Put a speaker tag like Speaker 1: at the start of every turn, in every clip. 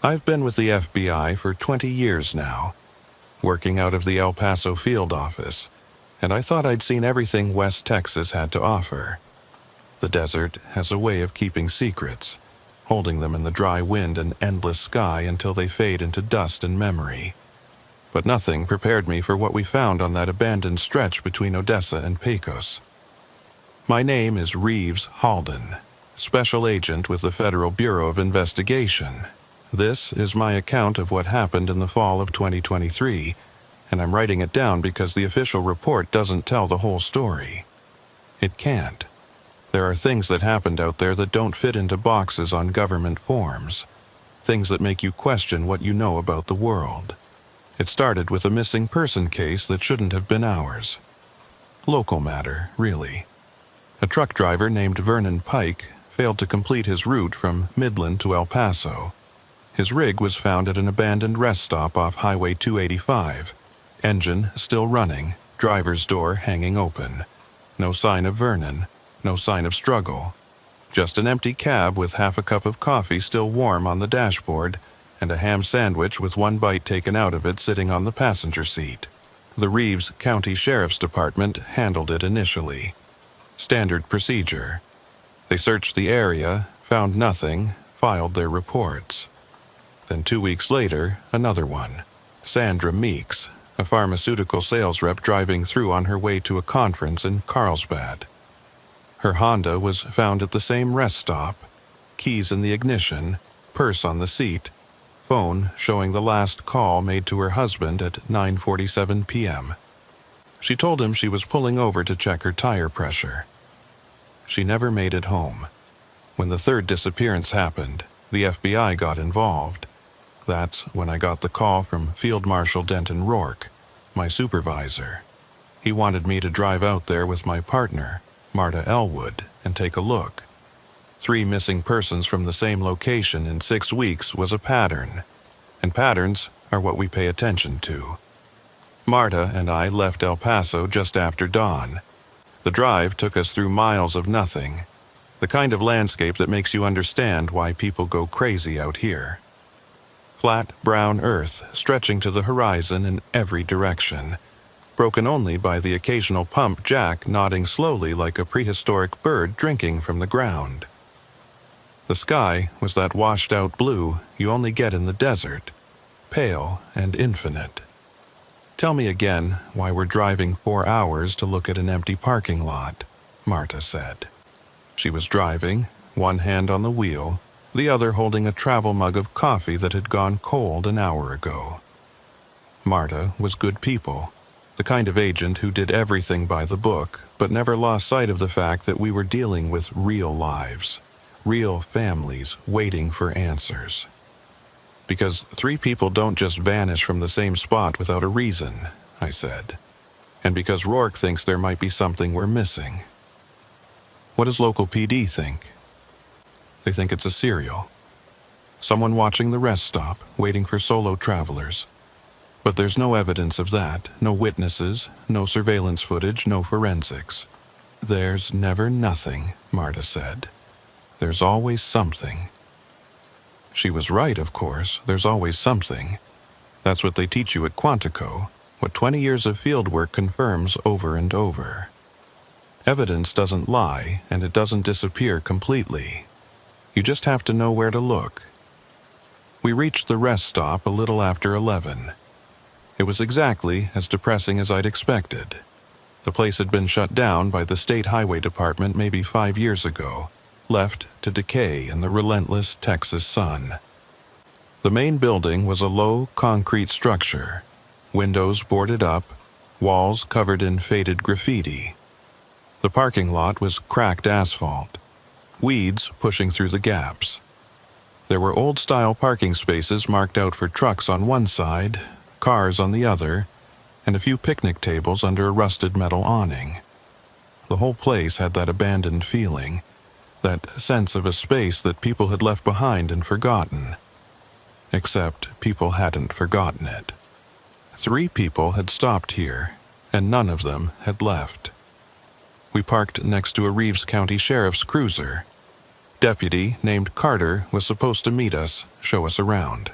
Speaker 1: I've been with the FBI for 20 years now, working out of the El Paso field office, and I thought I'd seen everything West Texas had to offer. The desert has a way of keeping secrets, holding them in the dry wind and endless sky until they fade into dust and memory. But nothing prepared me for what we found on that abandoned stretch between Odessa and Pecos. My name is Reeves Halden, Special Agent with the Federal Bureau of Investigation. This is my account of what happened in the fall of 2023, and I'm writing it down because the official report doesn't tell the whole story. It can't. There are things that happened out there that don't fit into boxes on government forms, things that make you question what you know about the world. It started with a missing person case that shouldn't have been ours. Local matter, really. A truck driver named Vernon Pike failed to complete his route from Midland to El Paso. His rig was found at an abandoned rest stop off Highway 285. Engine still running, driver's door hanging open. No sign of Vernon, no sign of struggle. Just an empty cab with half a cup of coffee still warm on the dashboard and a ham sandwich with one bite taken out of it sitting on the passenger seat. The Reeves County Sheriff's Department handled it initially. Standard procedure. They searched the area, found nothing, filed their reports. Then 2 weeks later, another one. Sandra Meeks, a pharmaceutical sales rep driving through on her way to a conference in Carlsbad. Her Honda was found at the same rest stop, keys in the ignition, purse on the seat, phone showing the last call made to her husband at 9:47 p.m. She told him she was pulling over to check her tire pressure. She never made it home. When the third disappearance happened, the FBI got involved. That's when I got the call from Field Marshal Denton Rourke, my supervisor. He wanted me to drive out there with my partner, Marta Elwood, and take a look. 3 missing persons from the same location in 6 weeks was a pattern, and patterns are what we pay attention to. Marta and I left El Paso just after dawn. The drive took us through miles of nothing, the kind of landscape that makes you understand why people go crazy out here. Flat, brown earth stretching to the horizon in every direction, broken only by the occasional pump jack nodding slowly like a prehistoric bird drinking from the ground. The sky was that washed-out blue you only get in the desert, pale and infinite. Tell me again why we're driving 4 hours to look at an empty parking lot, Marta said. She was driving, one hand on the wheel, the other holding a travel mug of coffee that had gone cold an hour ago. Marta was good people, the kind of agent who did everything by the book, but never lost sight of the fact that we were dealing with real lives, real families waiting for answers. Because 3 people don't just vanish from the same spot without a reason, I said. And because Rourke thinks there might be something we're missing. What does local PD think? They think it's a serial. Someone watching the rest stop, waiting for solo travelers. But there's no evidence of that, no witnesses, no surveillance footage, no forensics. There's never nothing, Marta said. There's always something. She was right, of course. There's always something. That's what they teach you at Quantico, what 20 years of fieldwork confirms over and over. Evidence doesn't lie, and it doesn't disappear completely. You just have to know where to look. We reached the rest stop a little after 11. It was exactly as depressing as I'd expected. The place had been shut down by the State Highway Department maybe 5 years ago, left to decay in the relentless Texas sun. The main building was a low concrete structure, windows boarded up, walls covered in faded graffiti. The parking lot was cracked asphalt, weeds pushing through the gaps. There were old-style parking spaces marked out for trucks on one side, cars on the other, and a few picnic tables under a rusted metal awning. The whole place had that abandoned feeling, that sense of a space that people had left behind and forgotten. Except people hadn't forgotten it. 3 people had stopped here, and none of them had left. We parked next to a Reeves County Sheriff's cruiser. Deputy named Carter was supposed to meet us, show us around.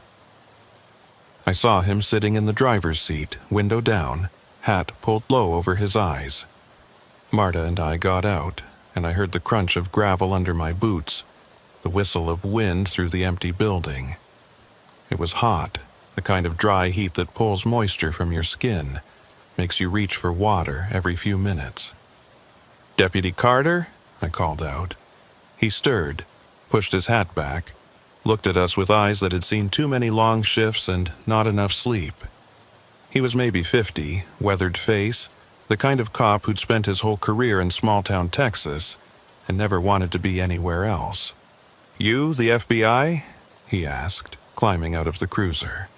Speaker 1: I saw him sitting in the driver's seat, window down, hat pulled low over his eyes. Marta and I got out, and I heard the crunch of gravel under my boots, the whistle of wind through the empty building. It was hot, the kind of dry heat that pulls moisture from your skin, makes you reach for water every few minutes. "Deputy Carter?" I called out. He stirred, pushed his hat back, looked at us with eyes that had seen too many long shifts and not enough sleep. He was maybe 50, weathered face, the kind of cop who'd spent his whole career in small-town Texas and never wanted to be anywhere else. "You, the FBI?" he asked, climbing out of the cruiser.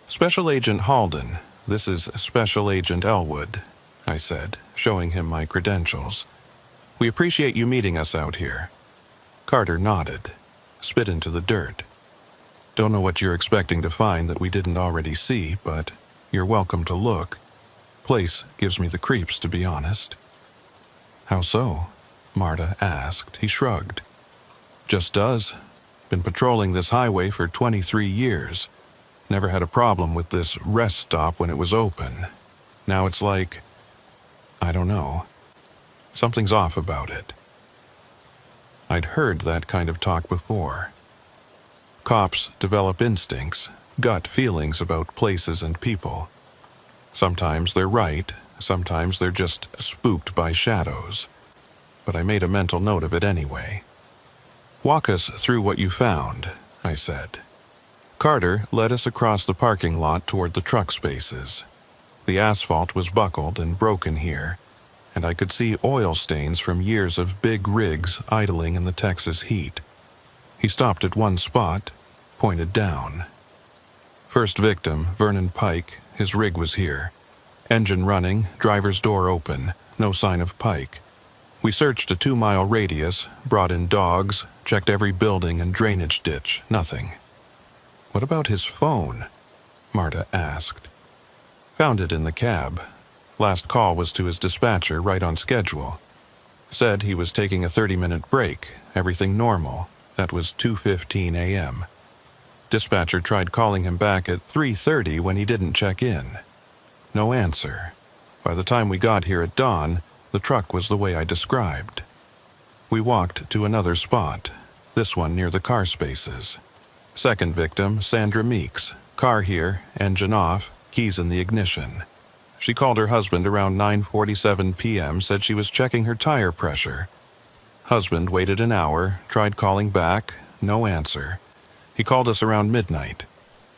Speaker 1: "Special Agent Halden, this is Special Agent Elwood," I said, showing him my credentials. "We appreciate you meeting us out here." Carter nodded, spit into the dirt. "Don't know what you're expecting to find that we didn't already see, but you're welcome to look. Place gives me the creeps, to be honest." "How so?" Marta asked. He shrugged. "Just does. Been patrolling this highway for 23 years. Never had a problem with this rest stop when it was open. Now it's like, I don't know. Something's off about it." I'd heard that kind of talk before. Cops develop instincts, gut feelings about places and people. Sometimes they're right, sometimes they're just spooked by shadows. But I made a mental note of it anyway. "Walk us through what you found," I said. Carter led us across the parking lot toward the truck spaces. The asphalt was buckled and broken here, and I could see oil stains from years of big rigs idling in the Texas heat. He stopped at one spot, pointed down. "First victim, Vernon Pike, his rig was here. Engine running, driver's door open, no sign of Pike. We searched a 2-mile radius, brought in dogs, checked every building and drainage ditch, nothing." "What about his phone?" Marta asked. "Found it in the cab. Last call was to his dispatcher right on schedule. Said he was taking a 30-minute break, everything normal. That was 2:15 a.m. Dispatcher tried calling him back at 3:30 when he didn't check in. No answer. By the time we got here at dawn, the truck was the way I described." We walked to another spot, this one near the car spaces. "Second victim, Sandra Meeks. Car here, engine off, keys in the ignition. She called her husband around 9:47 p.m., said she was checking her tire pressure. Husband waited an hour, tried calling back, no answer. He called us around midnight.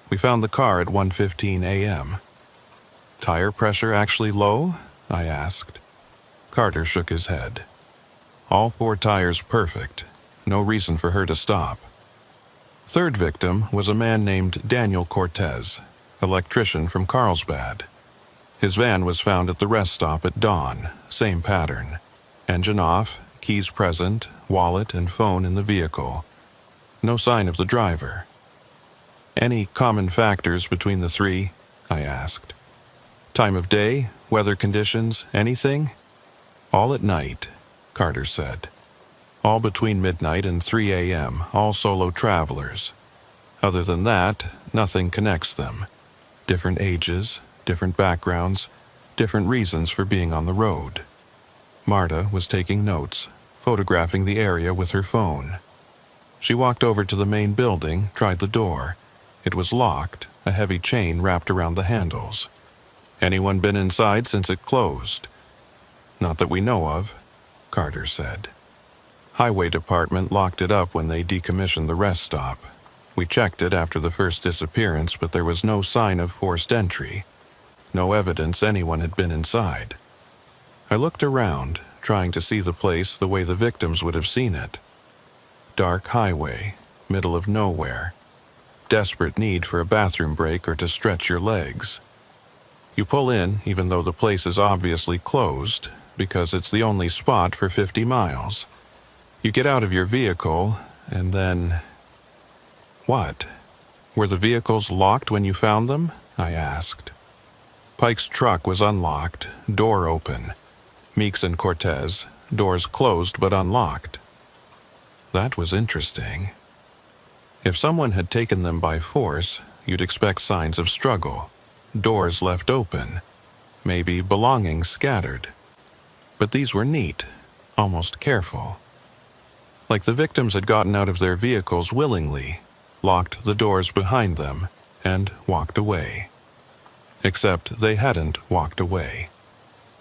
Speaker 1: We found the car at 1:15 a.m. "Tire pressure actually low?" I asked. Carter shook his head. "All 4 tires perfect. No reason for her to stop." Third victim was a man named Daniel Cortez, electrician from Carlsbad. His van was found at the rest stop at dawn, same pattern. Engine off, keys present, wallet and phone in the vehicle. No sign of the driver. "Any common factors between the 3? I asked. "Time of day, weather conditions, anything?" "All at night," Carter said. "All between midnight and 3 a.m., all solo travelers. Other than that, nothing connects them. Different ages, different backgrounds, different reasons for being on the road." Marta was taking notes, photographing the area with her phone. She walked over to the main building, tried the door. It was locked, a heavy chain wrapped around the handles. "Anyone been inside since it closed?" "Not that we know of," Carter said. "Highway department locked it up when they decommissioned the rest stop. We checked it after the first disappearance, but there was no sign of forced entry. No evidence anyone had been inside." I looked around, trying to see the place the way the victims would have seen it. Dark highway, middle of nowhere. Desperate need for a bathroom break or to stretch your legs. You pull in even though the place is obviously closed, because it's the only spot for 50 miles. You get out of your vehicle, and then... "What? Were the vehicles locked when you found them?" I asked. Pike's truck was unlocked, door open. Meeks and Cortez, doors closed but unlocked. That was interesting. If someone had taken them by force, you'd expect signs of struggle, doors left open, maybe belongings scattered. But these were neat, almost careful. Like the victims had gotten out of their vehicles willingly, locked the doors behind them, and walked away. Except they hadn't walked away.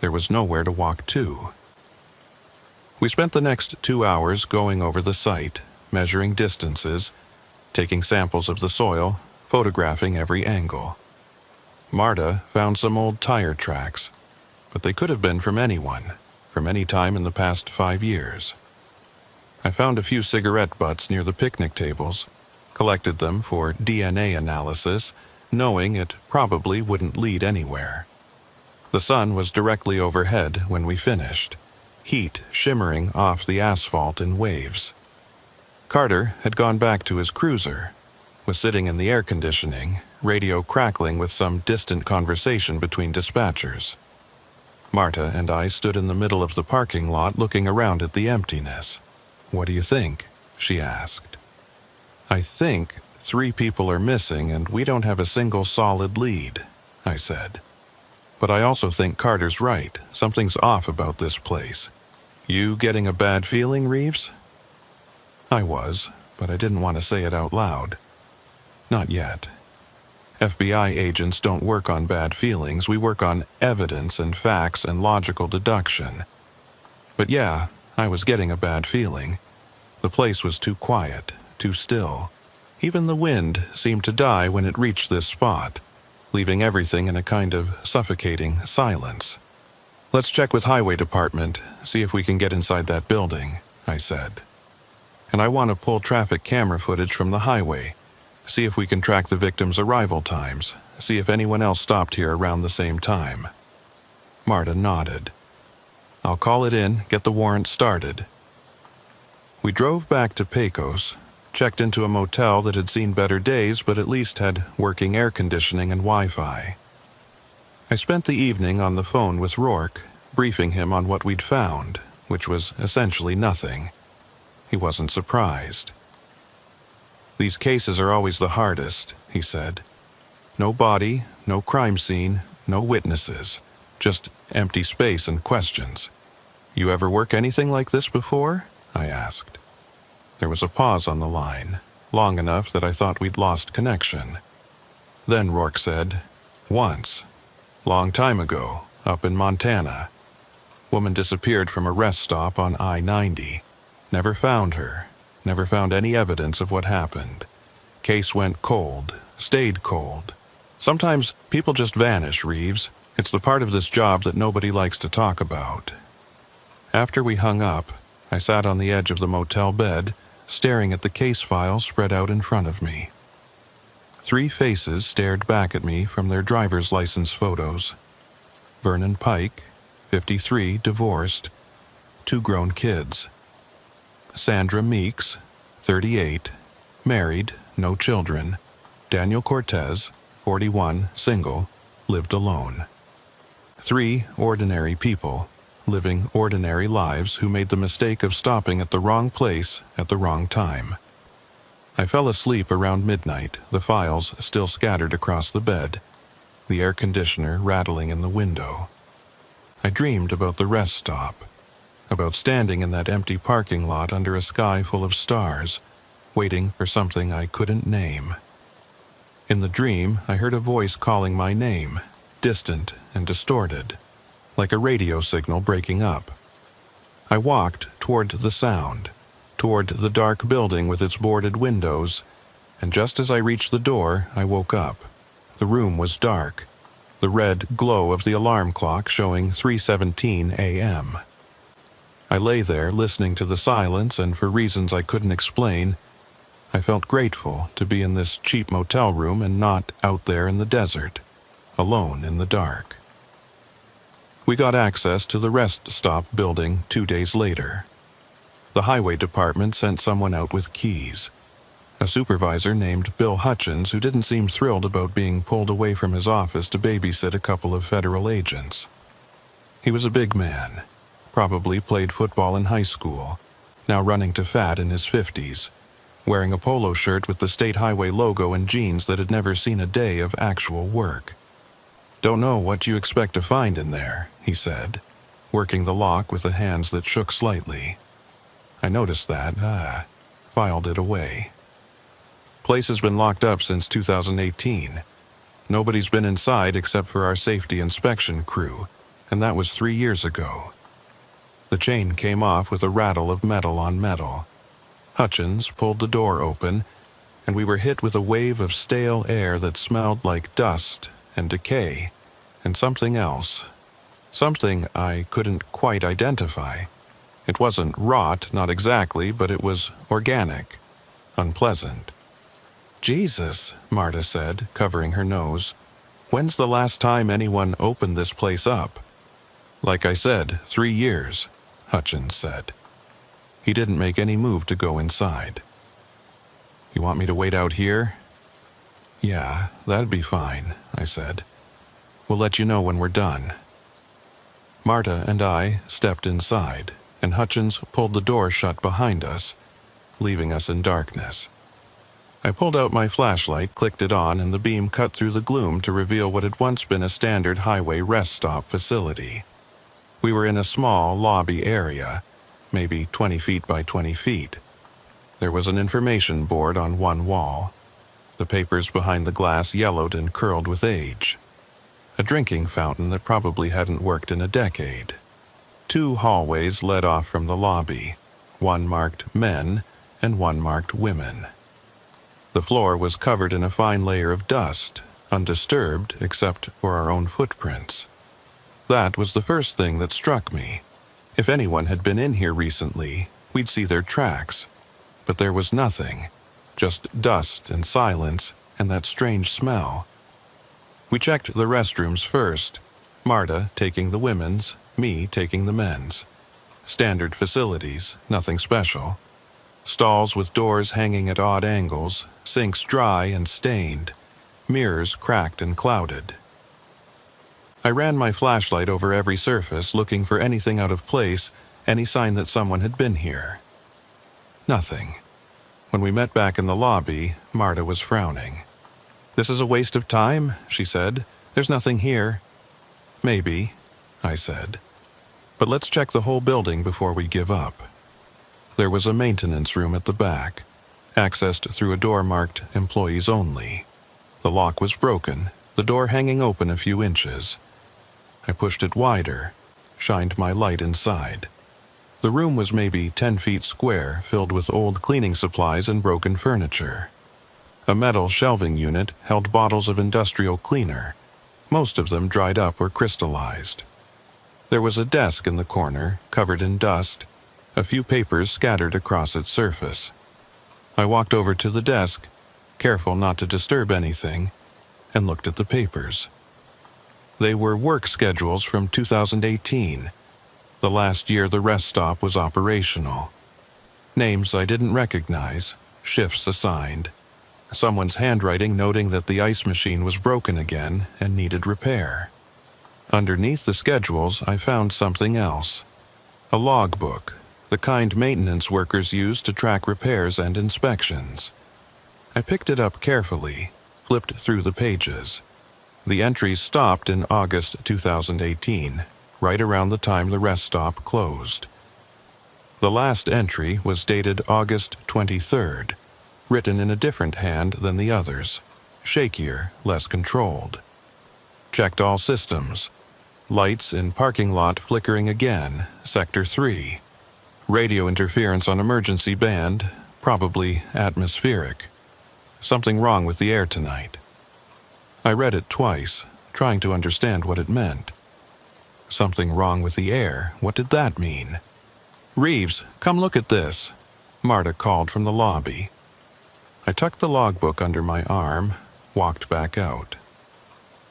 Speaker 1: There was nowhere to walk to. We spent the next 2 hours going over the site, measuring distances, taking samples of the soil, photographing every angle. Marta found some old tire tracks, but they could have been from anyone, from any time in the past 5 years. I found a few cigarette butts near the picnic tables, collected them for DNA analysis, knowing it probably wouldn't lead anywhere. The sun was directly overhead when we finished, heat shimmering off the asphalt in waves. Carter had gone back to his cruiser, was sitting in the air conditioning, radio crackling with some distant conversation between dispatchers. Marta and I stood in the middle of the parking lot looking around at the emptiness. "What do you think?" she asked. "I think 3 people are missing and we don't have a single solid lead," I said. "But I also think Carter's right. Something's off about this place. You getting a bad feeling, Reeves?" I was, but I didn't want to say it out loud. Not yet. FBI agents don't work on bad feelings. We work on evidence and facts and logical deduction. But yeah, I was getting a bad feeling. The place was too quiet, too still. Even the wind seemed to die when it reached this spot, leaving everything in a kind of suffocating silence. "Let's check with Highway Department, see if we can get inside that building," I said. "And I want to pull traffic camera footage from the highway, see if we can track the victims' arrival times, see if anyone else stopped here around the same time." Marta nodded. "I'll call it in, get the warrant started." We drove back to Pecos, checked into a motel that had seen better days but at least had working air conditioning and Wi-Fi. I spent the evening on the phone with Rourke, briefing him on what we'd found, which was essentially nothing. He wasn't surprised. "These cases are always the hardest," he said. "No body, no crime scene, no witnesses, just empty space and questions. You ever work anything like this before?" I asked. There was a pause on the line, long enough that I thought we'd lost connection. Then Rourke said, "Once. Long time ago, up in Montana. Woman disappeared from a rest stop on I-90. Never found her. Never found any evidence of what happened. Case went cold, stayed cold. Sometimes people just vanish, Reeves. It's the part of this job that nobody likes to talk about." After we hung up, I sat on the edge of the motel bed, staring at the case file spread out in front of me. 3 faces stared back at me from their driver's license photos. Vernon Pike, 53, divorced, 2 grown kids. Sandra Meeks, 38, married, no children. Daniel Cortez, 41, single, lived alone. 3 ordinary people, living ordinary lives who made the mistake of stopping at the wrong place at the wrong time. I fell asleep around midnight, the files still scattered across the bed, the air conditioner rattling in the window. I dreamed about the rest stop, about standing in that empty parking lot under a sky full of stars, waiting for something I couldn't name. In the dream, I heard a voice calling my name, distant and distorted, like a radio signal breaking up. I walked toward the sound, toward the dark building with its boarded windows, and just as I reached the door, I woke up. The room was dark, the red glow of the alarm clock showing 3:17 a.m. I lay there listening to the silence, and for reasons I couldn't explain, I felt grateful to be in this cheap motel room and not out there in the desert, alone in the dark. We got access to the rest stop building 2 days later. The highway department sent someone out with keys. A supervisor named Bill Hutchins who didn't seem thrilled about being pulled away from his office to babysit a couple of federal agents. He was a big man, probably played football in high school, now running to fat in his 50s, wearing a polo shirt with the state highway logo and jeans that had never seen a day of actual work. "Don't know what you expect to find in there," he said, working the lock with the hands that shook slightly. I noticed that, filed it away. "Place has been locked up since 2018. Nobody's been inside except for our safety inspection crew, and that was 3 years ago." The chain came off with a rattle of metal on metal. Hutchins pulled the door open, and we were hit with a wave of stale air that smelled like dust and decay and something else. Something I couldn't quite identify. It wasn't rot, not exactly, but it was organic, unpleasant. "Jesus," Marta said, covering her nose. "When's the last time anyone opened this place up?" "Like I said, 3 years," Hutchins said. He didn't make any move to go inside. "You want me to wait out here?" "Yeah, that'd be fine," I said. "We'll let you know when we're done." Marta and I stepped inside, and Hutchins pulled the door shut behind us, leaving us in darkness. I pulled out my flashlight, clicked it on, and the beam cut through the gloom to reveal what had once been a standard highway rest stop facility. We were in a small lobby area, maybe 20 feet by 20 feet. There was an information board on one wall. The papers behind the glass yellowed and curled with age. A drinking fountain that probably hadn't worked in a decade. 2 hallways led off from the lobby, one marked men and one marked women. The floor was covered in a fine layer of dust, undisturbed except for our own footprints. That was the first thing that struck me. If anyone had been in here recently, we'd see their tracks. But there was nothing, just dust and silence and that strange smell. We checked the restrooms first, Marta taking the women's, me taking the men's. Standard facilities, nothing special. Stalls with doors hanging at odd angles, sinks dry and stained, mirrors cracked and clouded. I ran my flashlight over every surface, looking for anything out of place, any sign that someone had been here. Nothing. When we met back in the lobby, Marta was frowning. "This is a waste of time," she said. "There's nothing here." "Maybe," I said. "But let's check the whole building before we give up." There was a maintenance room at the back, accessed through a door marked Employees Only. The lock was broken, the door hanging open a few inches. I pushed it wider, shined my light inside. The room was maybe 10 feet square, filled with old cleaning supplies and broken furniture. A metal shelving unit held bottles of industrial cleaner, most of them dried up or crystallized. There was a desk in the corner, covered in dust, a few papers scattered across its surface. I walked over to the desk, careful not to disturb anything, and looked at the papers. They were work schedules from 2018, the last year the rest stop was operational. Names I didn't recognize, shifts assigned. Someone's handwriting noting that the ice machine was broken again and needed repair. Underneath the schedules, I found something else. A logbook, the kind maintenance workers use to track repairs and inspections. I picked it up carefully, flipped through the pages. The entries stopped in August 2018, right around the time the rest stop closed. The last entry was dated August 23rd, written in a different hand than the others, shakier, less controlled. Checked all systems. Lights in parking lot flickering again, Sector 3. Radio interference on emergency band, probably atmospheric. Something wrong with the air tonight. I read it twice, trying to understand what it meant. Something wrong with the air, what did that mean? "Reeves, come look at this," Marta called from the lobby. I tucked the logbook under my arm, walked back out.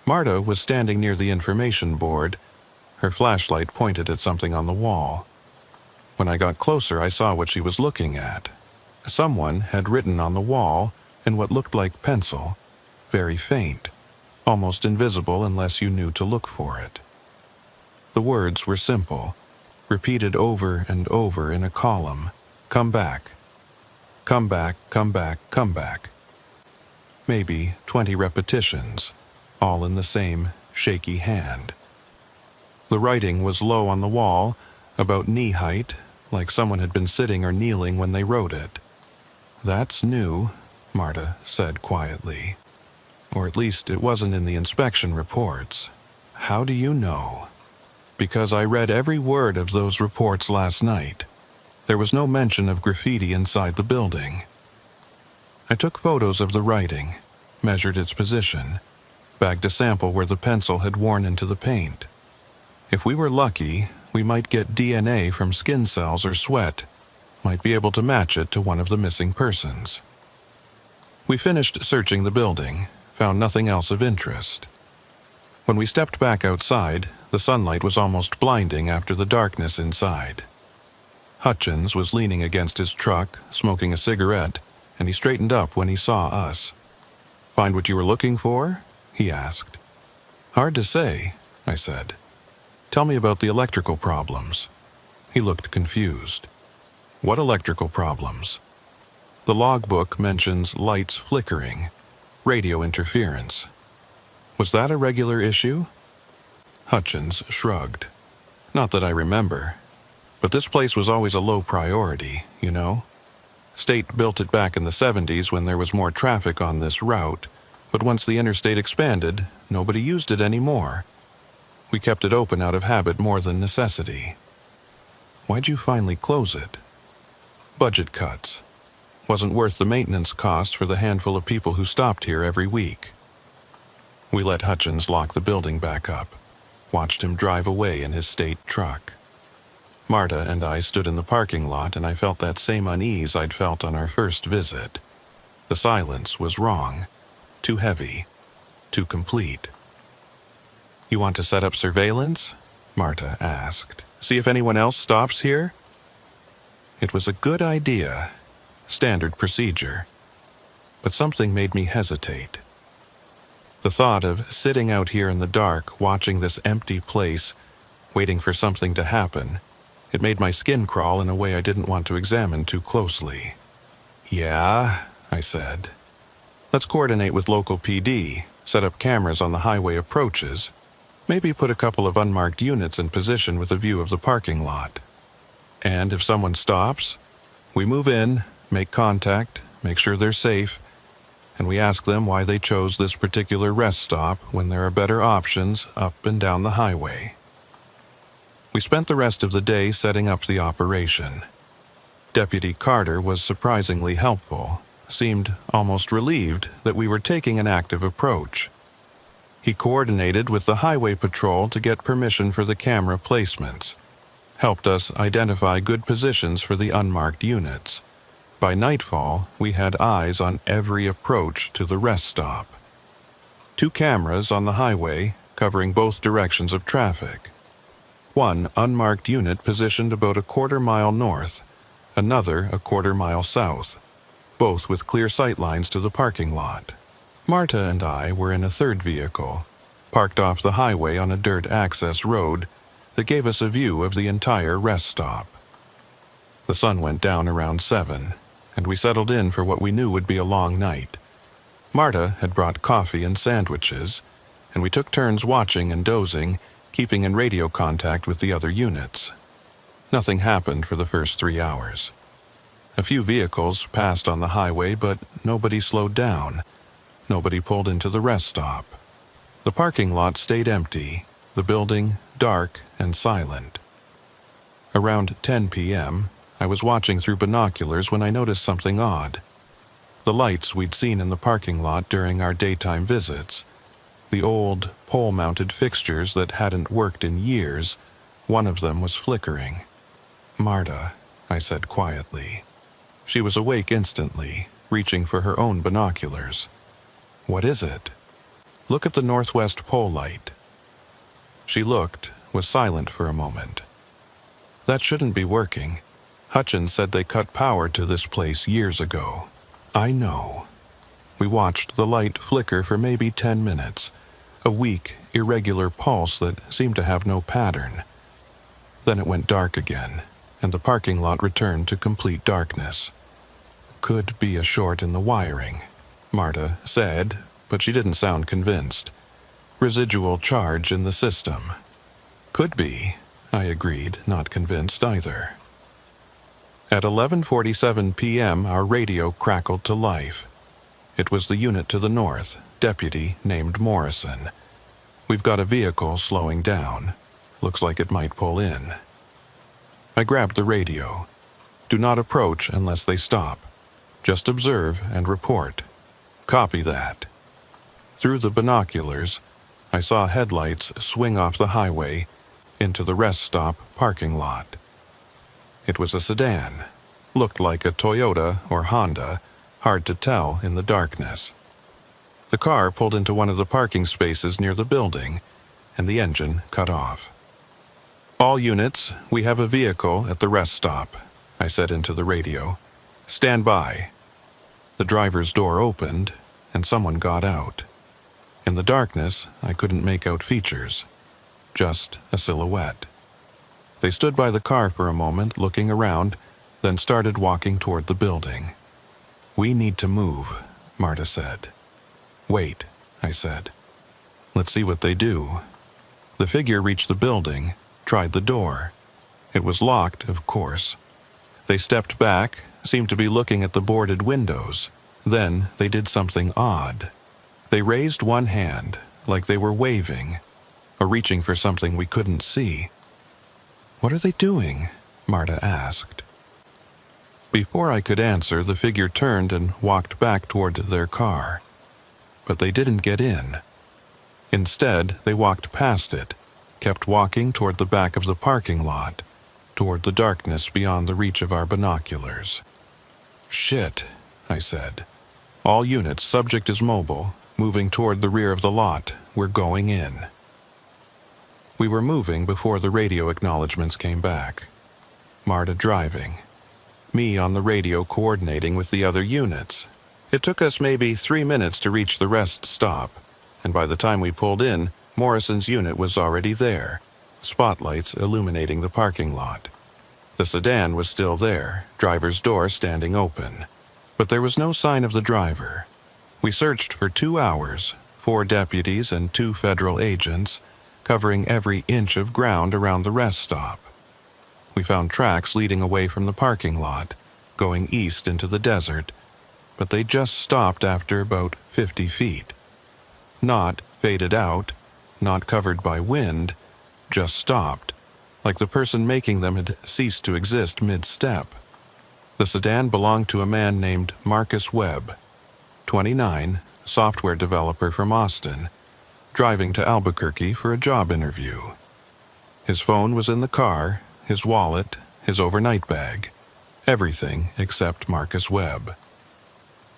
Speaker 1: Marta was standing near the information board, her flashlight pointed at something on the wall. When I got closer, I saw what she was looking at. Someone had written on the wall in what looked like pencil, very faint, almost invisible unless you knew to look for it. The words were simple, repeated over and over in a column. come back. Come back, come back, come back. Maybe 20 repetitions, all in the same shaky hand. The writing was low on the wall, about knee height, like someone had been sitting or kneeling when they wrote it. "That's new," Marta said quietly. "Or at least it wasn't in the inspection reports." "How do you know?" "Because I read every word of those reports last night. There was no mention of graffiti inside the building." I took photos of the writing, measured its position, bagged a sample where the pencil had worn into the paint. If we were lucky, we might get DNA from skin cells or sweat, might be able to match it to one of the missing persons. We finished searching the building, found nothing else of interest. When we stepped back outside, the sunlight was almost blinding after the darkness inside. Hutchins was leaning against his truck, smoking a cigarette, and he straightened up when he saw us. "Find what you were looking for?" he asked. "Hard to say," I said. "Tell me about the electrical problems." He looked confused. "What electrical problems?" "The logbook mentions lights flickering, radio interference. Was that a regular issue?" Hutchins shrugged. "Not that I remember. But this place was always a low priority, you know? State built it back in the 70s when there was more traffic on this route, but once the interstate expanded, nobody used it anymore. We kept it open out of habit more than necessity." "Why'd you finally close it?" "Budget cuts. Wasn't worth the maintenance cost for the handful of people who stopped here every week." We let Hutchins lock the building back up, watched him drive away in his state truck. Marta and I stood in the parking lot, and I felt that same unease I'd felt on our first visit. The silence was wrong, too heavy, too complete. "You want to set up surveillance?" Marta asked. "See if anyone else stops here?" It was a good idea, standard procedure, but something made me hesitate. The thought of sitting out here in the dark, watching this empty place, waiting for something to happen, it made my skin crawl in a way I didn't want to examine too closely. "Yeah," I said. "Let's coordinate with local PD, set up cameras on the highway approaches, maybe put a couple of unmarked units in position with a view of the parking lot. And if someone stops, we move in, make contact, make sure they're safe, and we ask them why they chose this particular rest stop when there are better options up and down the highway." We spent the rest of the day setting up the operation. Deputy Carter was surprisingly helpful, seemed almost relieved that we were taking an active approach. He coordinated with the highway patrol to get permission for the camera placements, helped us identify good positions for the unmarked units. By nightfall, we had eyes on every approach to the rest stop. 2 cameras on the highway, covering both directions of traffic. 1 unmarked unit positioned about a quarter-mile north, another a quarter-mile south, both with clear sight lines to the parking lot. Marta and I were in a third vehicle, parked off the highway on a dirt access road that gave us a view of the entire rest stop. The sun went down around 7, and we settled in for what we knew would be a long night. Marta had brought coffee and sandwiches, and we took turns watching and dozing, keeping in radio contact with the other units. Nothing happened for the first 3 hours. A few vehicles passed on the highway, but nobody slowed down. Nobody pulled into the rest stop. The parking lot stayed empty, the building dark and silent. Around 10 p.m., I was watching through binoculars when I noticed something odd. The lights we'd seen in the parking lot during our daytime visits, the old, pole-mounted fixtures that hadn't worked in years, one of them was flickering. "Marta," I said quietly. She was awake instantly, reaching for her own binoculars. "What is it?" "Look at the northwest pole light." She looked, was silent for a moment. "That shouldn't be working. Hutchins said they cut power to this place years ago." "I know." We watched the light flicker for maybe 10 minutes, a weak, irregular pulse that seemed to have no pattern. Then it went dark again, and the parking lot returned to complete darkness. Could be a short in the wiring, Marta said, but she didn't sound convinced. Residual charge in the system. Could be, I agreed, not convinced either. At 11:47 p.m., our radio crackled to life. It was the unit to the north, deputy named Morrison. We've got a vehicle slowing down. Looks like it might pull in. I grabbed the radio. Do not approach unless they stop. Just observe and report. Copy that. Through the binoculars, I saw headlights swing off the highway into the rest stop parking lot. It was a sedan. Looked like a Toyota or Honda, hard to tell in the darkness. The car pulled into one of the parking spaces near the building, and the engine cut off. All units, we have a vehicle at the rest stop, I said into the radio. Stand by. The driver's door opened, and someone got out. In the darkness, I couldn't make out features, just a silhouette. They stood by the car for a moment, looking around, then started walking toward the building. We need to move, Marta said. Wait, I said. Let's see what they do. The figure reached the building, tried the door. It was locked, of course. They stepped back, seemed to be looking at the boarded windows. Then they did something odd. They raised one hand, like they were waving, or reaching for something we couldn't see. What are they doing? Marta asked. Before I could answer, the figure turned and walked back toward their car. But they didn't get in. Instead, they walked past it, kept walking toward the back of the parking lot, toward the darkness beyond the reach of our binoculars. Shit, I said. All units, subject is mobile, moving toward the rear of the lot. We're going in. We were moving before the radio acknowledgments came back. Marta driving. Me on the radio coordinating with the other units. It took us maybe 3 minutes to reach the rest stop, and by the time we pulled in, Morrison's unit was already there, spotlights illuminating the parking lot. The sedan was still there, driver's door standing open. But there was no sign of the driver. We searched for 2 hours, 4 deputies and 2 federal agents, covering every inch of ground around the rest stop. We found tracks leading away from the parking lot, going east into the desert, but they just stopped after about 50 feet. Not faded out, not covered by wind, just stopped, like the person making them had ceased to exist mid-step. The sedan belonged to a man named Marcus Webb, 29, software developer from Austin, driving to Albuquerque for a job interview. His phone was in the car, his wallet, his overnight bag, everything except Marcus Webb.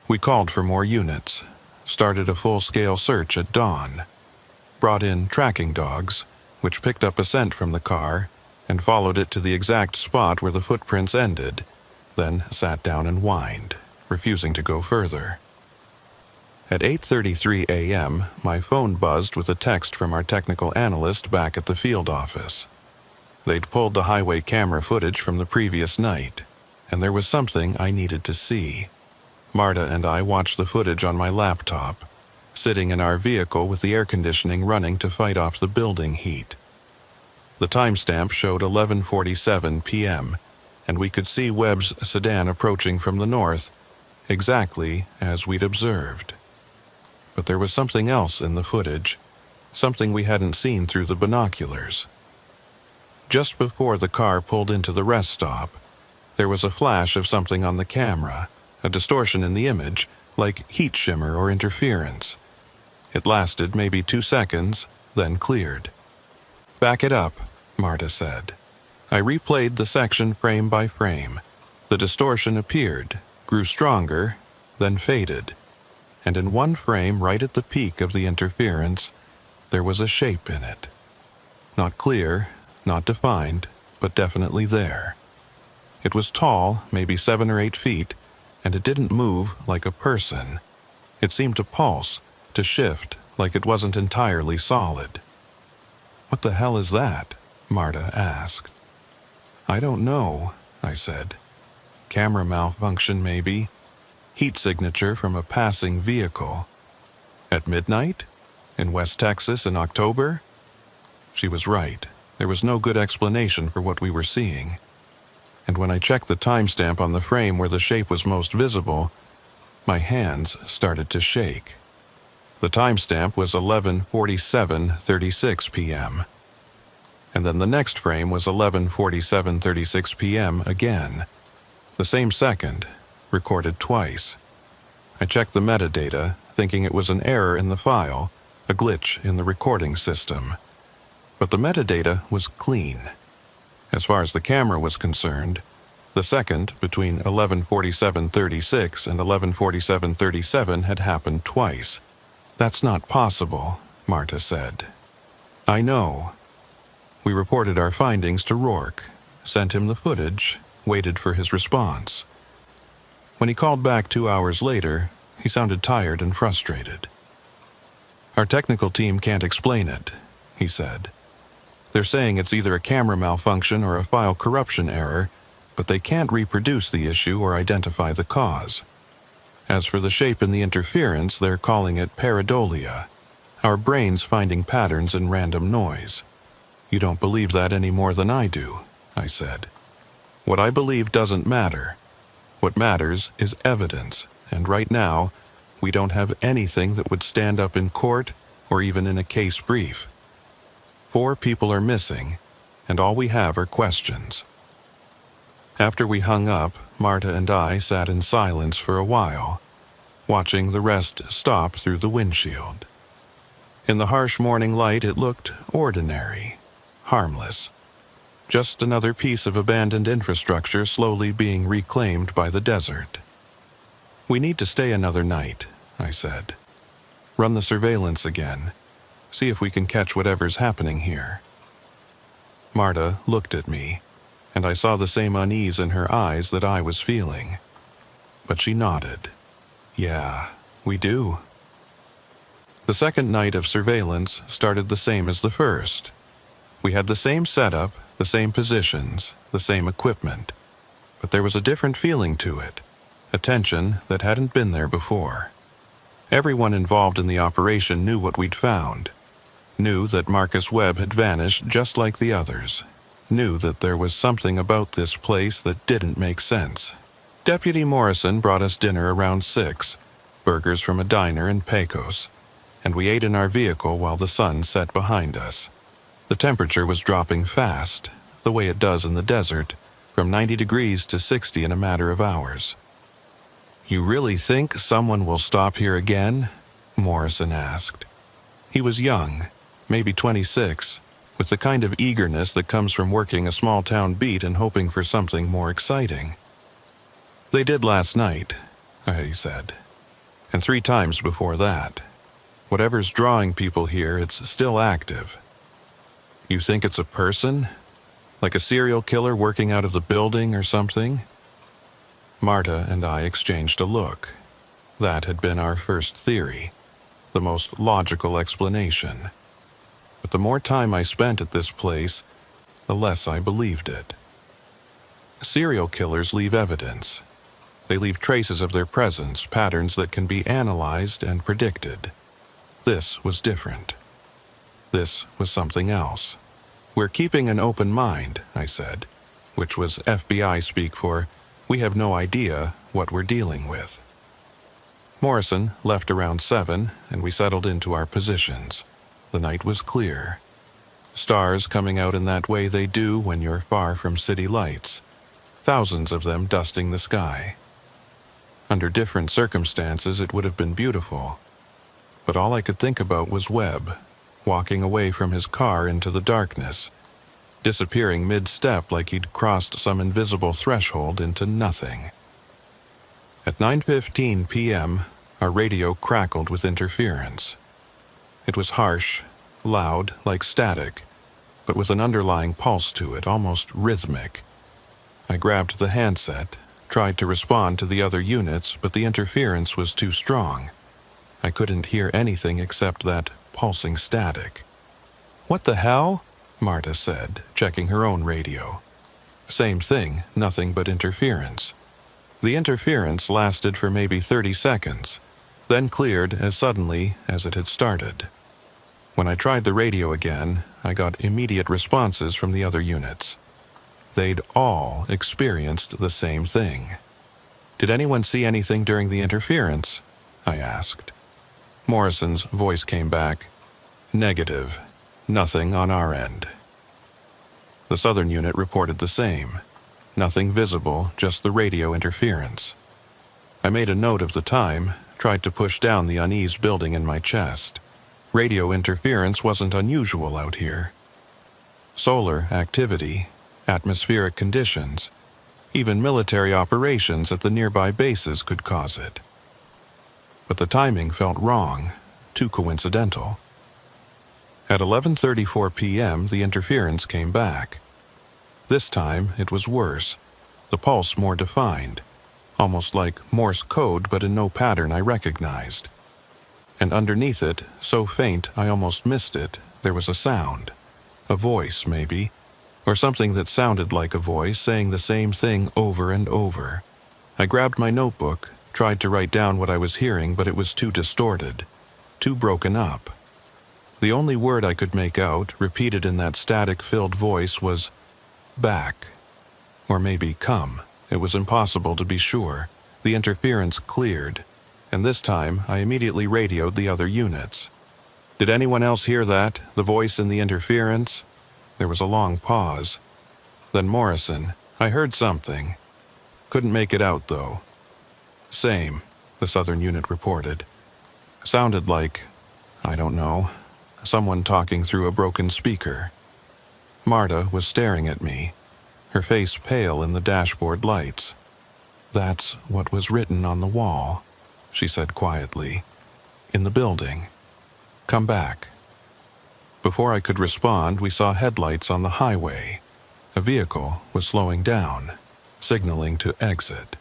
Speaker 1: We called for more units, started a full-scale search at dawn, brought in tracking dogs, which picked up a scent from the car and followed it to the exact spot where the footprints ended, then sat down and whined, refusing to go further. At 8:33 a.m., my phone buzzed with a text from our technical analyst back at the field office. They'd pulled the highway camera footage from the previous night, and there was something I needed to see. Marta and I watched the footage on my laptop, sitting in our vehicle with the air conditioning running to fight off the building heat. The timestamp showed 11:47 p.m., and we could see Webb's sedan approaching from the north, exactly as we'd observed. But there was something else in the footage, something we hadn't seen through the binoculars. Just before the car pulled into the rest stop, there was a flash of something on the camera, a distortion in the image, like heat shimmer or interference. It lasted maybe 2 seconds, then cleared. "Back it up," Marta said. I replayed the section frame by frame. The distortion appeared, grew stronger, then faded. And in one frame right at the peak of the interference, there was a shape in it. Not clear, not defined, but definitely there. It was tall, maybe 7 or 8 feet, and it didn't move like a person. It seemed to pulse, to shift, like it wasn't entirely solid. "What the hell is that?" Marta asked. I don't know, I said. Camera malfunction, maybe. Heat signature from a passing vehicle. At midnight? In West Texas in October? She was right. There was no good explanation for what we were seeing. And when I checked the timestamp on the frame where the shape was most visible, my hands started to shake. The timestamp was 11:47:36 p.m. And then the next frame was 11:47:36 p.m. again. The same second, recorded twice. I checked the metadata, thinking it was an error in the file, a glitch in the recording system. But the metadata was clean. As far as the camera was concerned, the second between 11:47:36 and 11:47:37 had happened twice. That's not possible, Marta said. I know. We reported our findings to Rourke, sent him the footage, waited for his response. When he called back 2 hours later, he sounded tired and frustrated. Our technical team can't explain it, he said. They're saying it's either a camera malfunction or a file corruption error, but they can't reproduce the issue or identify the cause. As for the shape in the interference, they're calling it pareidolia, our brains finding patterns in random noise. You don't believe that any more than I do, I said. What I believe doesn't matter. What matters is evidence, and right now, we don't have anything that would stand up in court or even in a case brief. 4 people are missing, and all we have are questions. After we hung up, Marta and I sat in silence for a while, watching the rest stop through the windshield. In the harsh morning light, it looked ordinary, harmless. Just another piece of abandoned infrastructure slowly being reclaimed by the desert. We need to stay another night, I said. Run the surveillance again. See if we can catch whatever's happening here. Marta looked at me, and I saw the same unease in her eyes that I was feeling. But she nodded. Yeah, we do. The second night of surveillance started the same as the first. We had the same setup, the same positions, the same equipment. But there was a different feeling to it, a tension that hadn't been there before. Everyone involved in the operation knew what we'd found, knew that Marcus Webb had vanished just like the others, knew that there was something about this place that didn't make sense. Deputy Morrison brought us dinner around 6, burgers from a diner in Pecos, and we ate in our vehicle while the sun set behind us. The temperature was dropping fast, the way it does in the desert, from 90 degrees to 60 in a matter of hours. You really think someone will stop here again? Morrison asked. He was young, maybe 26, with the kind of eagerness that comes from working a small-town beat and hoping for something more exciting. They did last night, I said, and 3 times before that. Whatever's drawing people here, it's still active. You think it's a person? Like a serial killer working out of the building or something? Marta and I exchanged a look. That had been our first theory, the most logical explanation. But the more time I spent at this place, the less I believed it. Serial killers leave evidence. They leave traces of their presence, patterns that can be analyzed and predicted. This was different. This was something else. We're keeping an open mind, I said, which was FBI speak for, we have no idea what we're dealing with. Morrison left around 7, and we settled into our positions. The night was clear. Stars coming out in that way they do when you're far from city lights, thousands of them dusting the sky. Under different circumstances, it would have been beautiful. But all I could think about was Webb, walking away from his car into the darkness, disappearing mid-step like he'd crossed some invisible threshold into nothing. At 9:15 p.m., our radio crackled with interference. It was harsh, loud, like static, but with an underlying pulse to it, almost rhythmic. I grabbed the handset, tried to respond to the other units, but the interference was too strong. I couldn't hear anything except that pulsing static. What the hell? Marta said, checking her own radio. Same thing, nothing but interference. The interference lasted for maybe 30 seconds, then cleared as suddenly as it had started. When I tried the radio again, I got immediate responses from the other units. They'd all experienced the same thing. Did anyone see anything during the interference? I asked. Morrison's voice came back. Negative. Nothing on our end. The southern unit reported the same. Nothing visible, just the radio interference. I made a note of the time, tried to push down the unease building in my chest. Radio interference wasn't unusual out here. Solar activity, atmospheric conditions, even military operations at the nearby bases could cause it. But the timing felt wrong, too coincidental. At 11:34 p.m., the interference came back. This time, it was worse, the pulse more defined, almost like Morse code but in no pattern I recognized. And underneath it, so faint I almost missed it, there was a sound. A voice, maybe, or something that sounded like a voice saying the same thing over and over. I grabbed my notebook, tried to write down what I was hearing, but it was too distorted, too broken up. The only word I could make out, repeated in that static-filled voice, was back. Or maybe come. It was impossible to be sure. The interference cleared, and this time I immediately radioed the other units. Did anyone else hear that, the voice in the interference? There was a long pause. Then Morrison, I heard something. Couldn't make it out, though. Same, the southern unit reported. Sounded like, I don't know, someone talking through a broken speaker. Marta was staring at me, her face pale in the dashboard lights. That's what was written on the wall, she said quietly. In the building. Come back. Before I could respond, we saw headlights on the highway. A vehicle was slowing down, signaling to exit.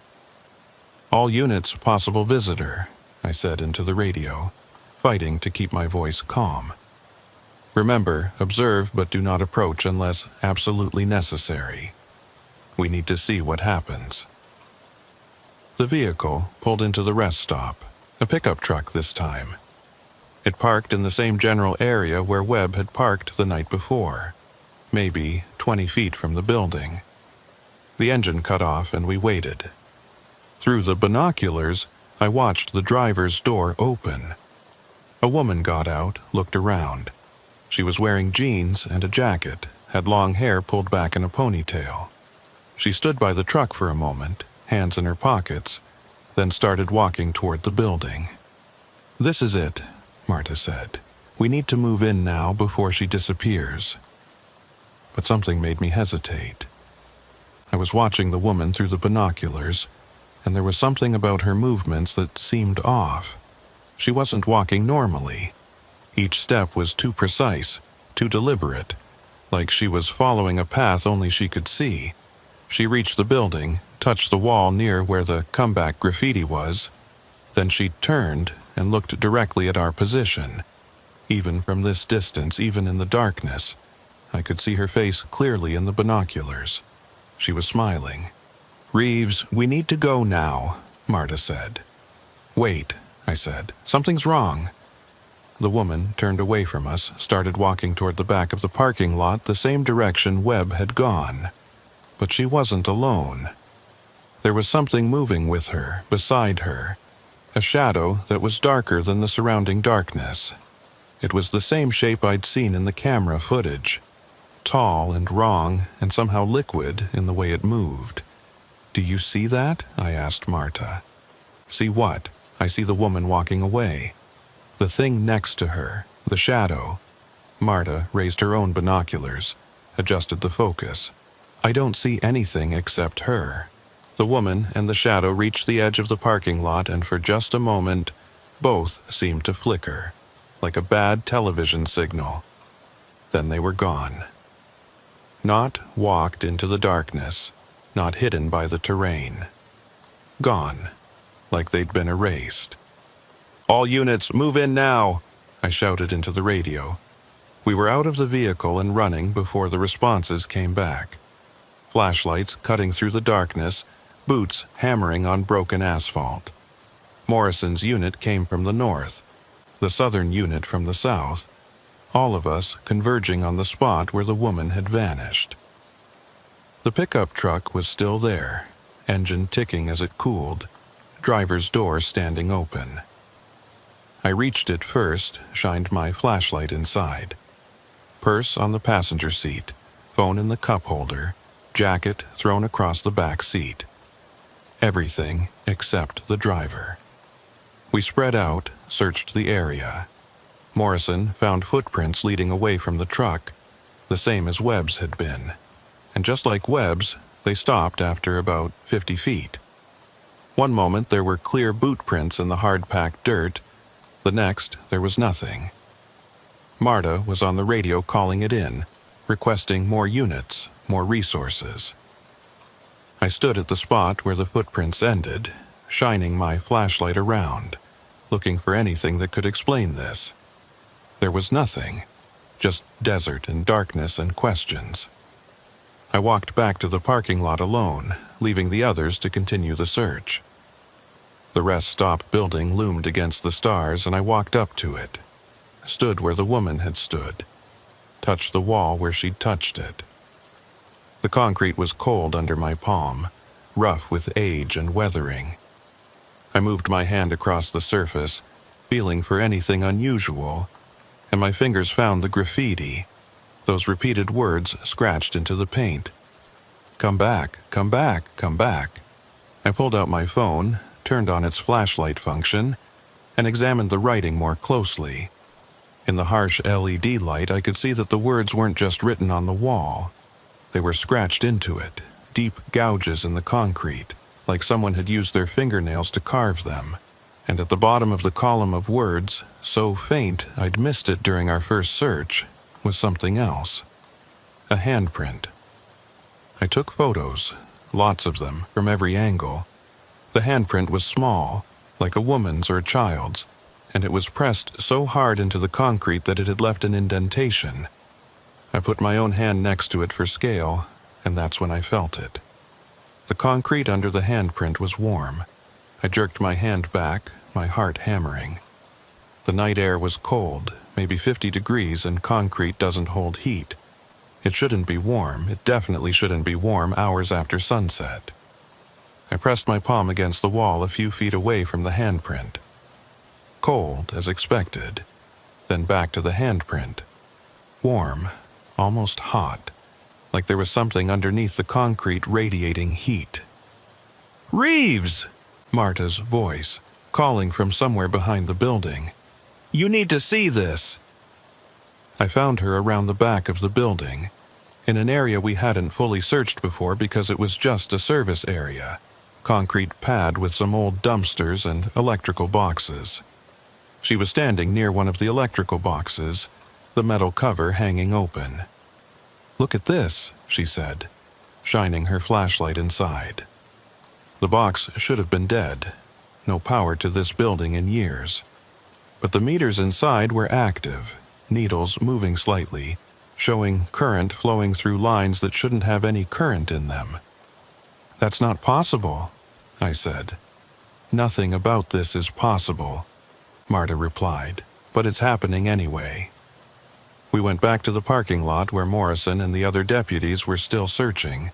Speaker 1: All units, possible visitor, I said into the radio, fighting to keep my voice calm. Remember, observe but do not approach unless absolutely necessary. We need to see what happens. The vehicle pulled into the rest stop, a pickup truck this time. It parked in the same general area where Webb had parked the night before, maybe 20 feet from the building. The engine cut off and we waited. Through the binoculars, I watched the driver's door open. A woman got out, looked around. She was wearing jeans and a jacket, had long hair pulled back in a ponytail. She stood by the truck for a moment, hands in her pockets, then started walking toward the building. This is it, Marta said. We need to move in now before she disappears. But something made me hesitate. I was watching the woman through the binoculars, and there was something about her movements that seemed off. She wasn't walking normally. Each step was too precise, too deliberate, like she was following a path only she could see. She reached the building, touched the wall near where the comeback graffiti was. Then she turned and looked directly at our position. Even from this distance, even in the darkness, I could see her face clearly in the binoculars. She was smiling. Reeves, we need to go now, Marta said. Wait, I said. Something's wrong. The woman turned away from us, started walking toward the back of the parking lot, the same direction Webb had gone. But she wasn't alone. There was something moving with her, beside her, a shadow that was darker than the surrounding darkness. It was the same shape I'd seen in the camera footage, tall and wrong and somehow liquid in the way it moved. Do you see that? I asked Marta. See what? I see the woman walking away. The thing next to her, the shadow. Marta raised her own binoculars, adjusted the focus. I don't see anything except her. The woman and the shadow reached the edge of the parking lot, and for just a moment, both seemed to flicker, like a bad television signal. Then they were gone. Not walked into the darkness, not hidden by the terrain. Gone, like they'd been erased. All units, move in now, I shouted into the radio. We were out of the vehicle and running before the responses came back. flashlights cutting through the darkness, boots hammering on broken asphalt. Morrison's unit came from the north, the southern unit from the south, all of us converging on the spot where the woman had vanished. The pickup truck was still there, engine ticking as it cooled, driver's door standing open. I reached it first, shined my flashlight inside. Purse on the passenger seat, phone in the cup holder, jacket thrown across the back seat. Everything except the driver. We spread out, searched the area. Morrison found footprints leading away from the truck, the same as Webb's had been. And just like Webb's, they stopped after about 50 feet. One moment there were clear boot prints in the hard-packed dirt, the next there was nothing. Marta was on the radio calling it in, requesting more units, more resources. I stood at the spot where the footprints ended, shining my flashlight around, looking for anything that could explain this. There was nothing, just desert and darkness and questions. I walked back to the parking lot alone, leaving the others to continue the search. The rest stop building loomed against the stars, and I walked up to it, stood where the woman had stood, touched the wall where she'd touched it. The concrete was cold under my palm, rough with age and weathering. I moved my hand across the surface, feeling for anything unusual, and my fingers found the graffiti, those repeated words scratched into the paint. Come back, come back, come back. I pulled out my phone, turned on its flashlight function, and examined the writing more closely. In the harsh LED light, I could see that the words weren't just written on the wall. They were scratched into it, deep gouges in the concrete, like someone had used their fingernails to carve them. And at the bottom of the column of words, so faint I'd missed it during our first search, was something else. A handprint. I took photos, lots of them, from every angle. The handprint was small, like a woman's or a child's, and it was pressed so hard into the concrete that it had left an indentation. I put my own hand next to it for scale, and that's when I felt it. The concrete under the handprint was warm. I jerked my hand back, my heart hammering. The night air was cold, maybe 50 degrees, and concrete doesn't hold heat. It shouldn't be warm, it definitely shouldn't be warm hours after sunset. I pressed my palm against the wall a few feet away from the handprint. Cold, as expected. Then back to the handprint. Warm, almost hot, like there was something underneath the concrete radiating heat. "Reeves!" Marta's voice, calling from somewhere behind the building. "You need to see this!" I found her around the back of the building, in an area we hadn't fully searched before because it was just a service area, concrete pad with some old dumpsters and electrical boxes. She was standing near one of the electrical boxes, the metal cover hanging open. "Look at this," she said, shining her flashlight inside. The box should have been dead, no power to this building in years. But the meters inside were active, needles moving slightly, showing current flowing through lines that shouldn't have any current in them. "That's not possible," I said. "Nothing about this is possible," Marta replied, "but it's happening anyway." We went back to the parking lot where Morrison and the other deputies were still searching,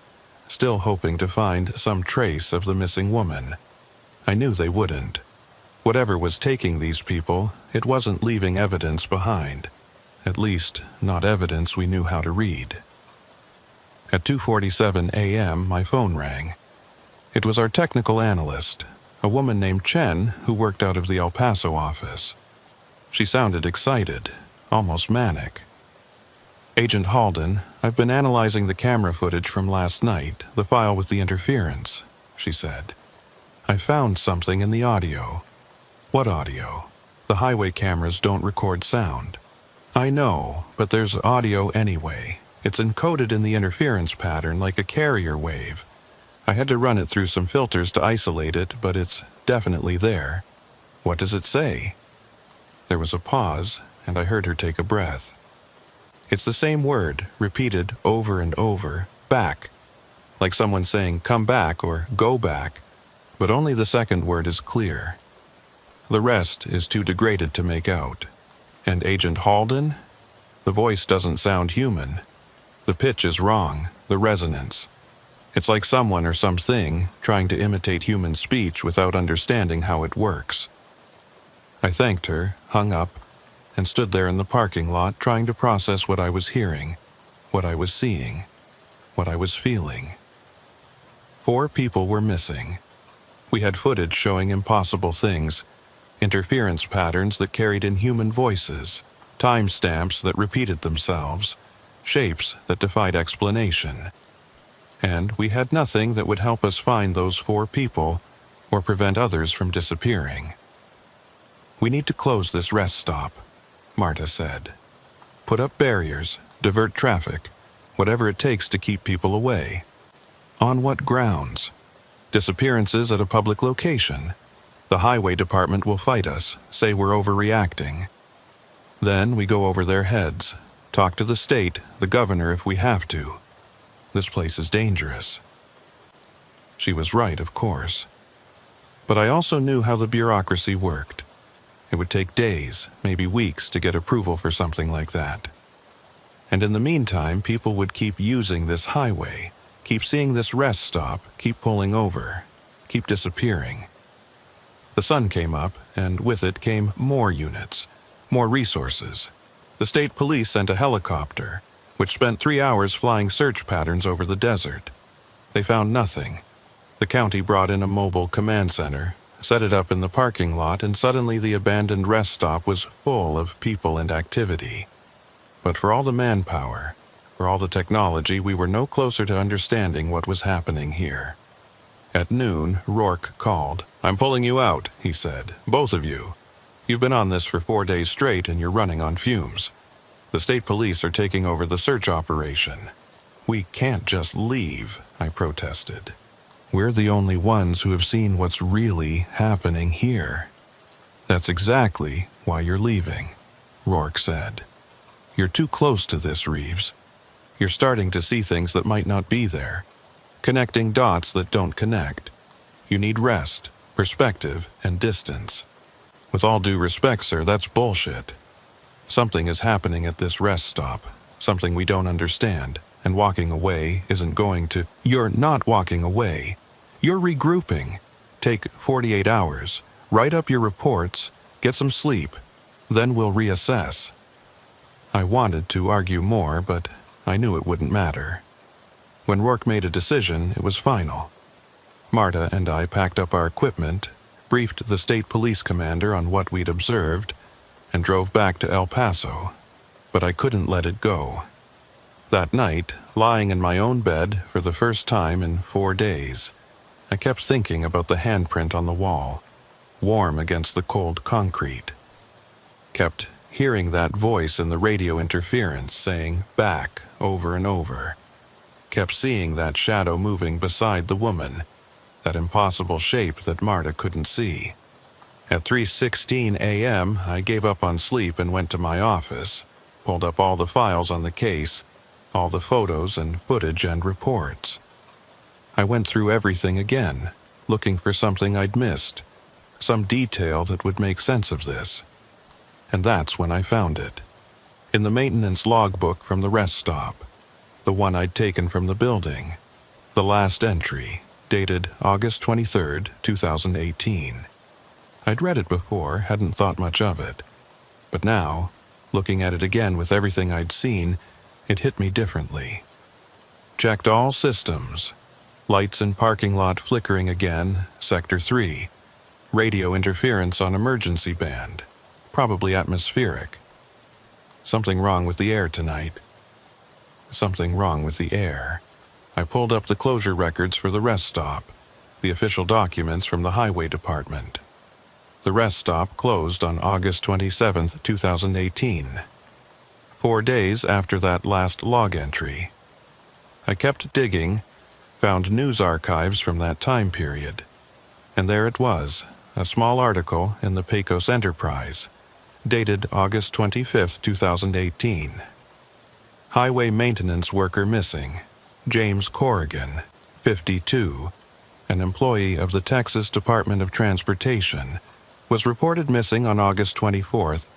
Speaker 1: still hoping to find some trace of the missing woman. I knew they wouldn't. Whatever was taking these people, it wasn't leaving evidence behind. At least, not evidence we knew how to read. At 2:47 a.m., my phone rang. It was our technical analyst, a woman named Chen who worked out of the El Paso office. She sounded excited, almost manic. "Agent Halden, I've been analyzing the camera footage from last night, the file with the interference," she said. "I found something in the audio." "What audio?" "The highway cameras don't record sound." "I know, but there's audio anyway. It's encoded in the interference pattern like a carrier wave. I had to run it through some filters to isolate it, but it's definitely there." "What does it say?" There was a pause, and I heard her take a breath. "It's the same word, repeated over and over. Back. like someone saying come back or go back, but only the second word is clear. The rest is too degraded to make out. And Agent Halden? The voice doesn't sound human. The pitch is wrong, the resonance. It's like someone or something trying to imitate human speech without understanding how it works. I thanked her, hung up, and stood there in the parking lot trying to process what I was hearing, what I was seeing, what I was feeling. 4 people were missing. We had footage showing impossible things, interference patterns that carried inhuman voices, timestamps that repeated themselves, shapes that defied explanation. And we had nothing that would help us find those 4 people or prevent others from disappearing. We need to close this rest stop, Marta said. Put up barriers, divert traffic, whatever it takes to keep people away. On what grounds? Disappearances at a public location. The highway department will fight us, say we're overreacting. Then we go over their heads, talk to the state, the governor if we have to. This place is dangerous. She was right, of course. But I also knew how the bureaucracy worked. It would take days, maybe weeks, to get approval for something like that. And in the meantime, people would keep using this highway, keep seeing this rest stop, keep pulling over, keep disappearing. The sun came up, and with it came more units, more resources. The state police sent a helicopter, which spent 3 hours flying search patterns over the desert. They found nothing. The county brought in a mobile command center, set it up in the parking lot, and suddenly the abandoned rest stop was full of people and activity. But for all the manpower, for all the technology, we were no closer to understanding what was happening here. At noon, Rourke called. "I'm pulling you out," he said. "Both of you. You've been on this for 4 days straight and you're running on fumes. The state police are taking over the search operation." "We can't just leave," I protested. "We're the only ones who have seen what's really happening here." "That's exactly why you're leaving," Rourke said. "You're too close to this, Reeves. You're starting to see things that might not be there, connecting dots that don't connect. You need rest, perspective, and distance. With all due respect, sir, that's bullshit. Something is happening at this rest stop, something we don't understand, and walking away isn't going to—" "You're not walking away. You're regrouping. Take 48 hours, write up your reports, get some sleep, then we'll reassess." I wanted to argue more, but I knew it wouldn't matter. When Rourke made a decision, it was final. Marta and I packed up our equipment, briefed the state police commander on what we'd observed, and drove back to El Paso, but I couldn't let it go. That night, lying in my own bed for the first time in 4 days, I kept thinking about the handprint on the wall, warm against the cold concrete. Kept hearing that voice in the radio interference saying "back" over and over. Kept seeing that shadow moving beside the woman, that impossible shape that Marta couldn't see. At 3:16 a.m., I gave up on sleep and went to my office, pulled up all the files on the case, all the photos and footage and reports. I went through everything again, looking for something I'd missed, some detail that would make sense of this. And that's when I found it. In the maintenance logbook from the rest stop, the one I'd taken from the building, the last entry, dated August 23, 2018. I'd read it before, hadn't thought much of it. But now, looking at it again with everything I'd seen, it hit me differently. Checked all systems. Lights in parking lot flickering again, Sector 3. Radio interference on emergency band. Probably atmospheric. Something wrong with the air tonight. Something wrong with the air. I pulled up the closure records for the rest stop, the official documents from the highway department. The rest stop closed on August 27, 2018. 4 days after that last log entry. I kept digging, found news archives from that time period. And there it was, a small article in the Pecos Enterprise, dated August 25, 2018. Highway maintenance worker missing, James Corrigan, 52, an employee of the Texas Department of Transportation, was reported missing on August 24th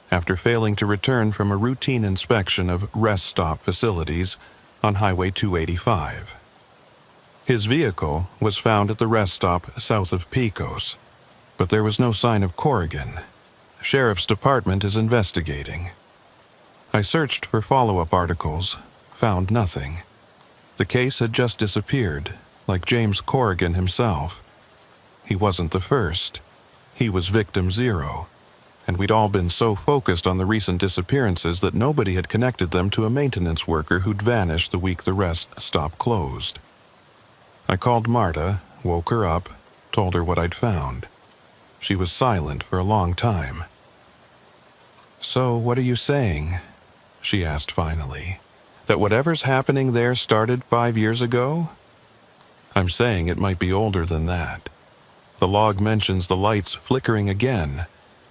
Speaker 1: after failing to return from a routine inspection of rest stop facilities on Highway 285. His vehicle was found at the rest stop south of Pecos, but there was no sign of Corrigan. Sheriff's Department is investigating. I searched for follow-up articles, found nothing. The case had just disappeared, like James Corrigan himself. He wasn't the first. He was victim zero, and we'd all been so focused on the recent disappearances that nobody had connected them to a maintenance worker who'd vanished the week the rest stop closed. I called Marta, woke her up, told her what I'd found. She was silent for a long time. "So, what are you saying?" she asked finally. "That whatever's happening there started 5 years ago?" "I'm saying it might be older than that. The log mentions the lights flickering again,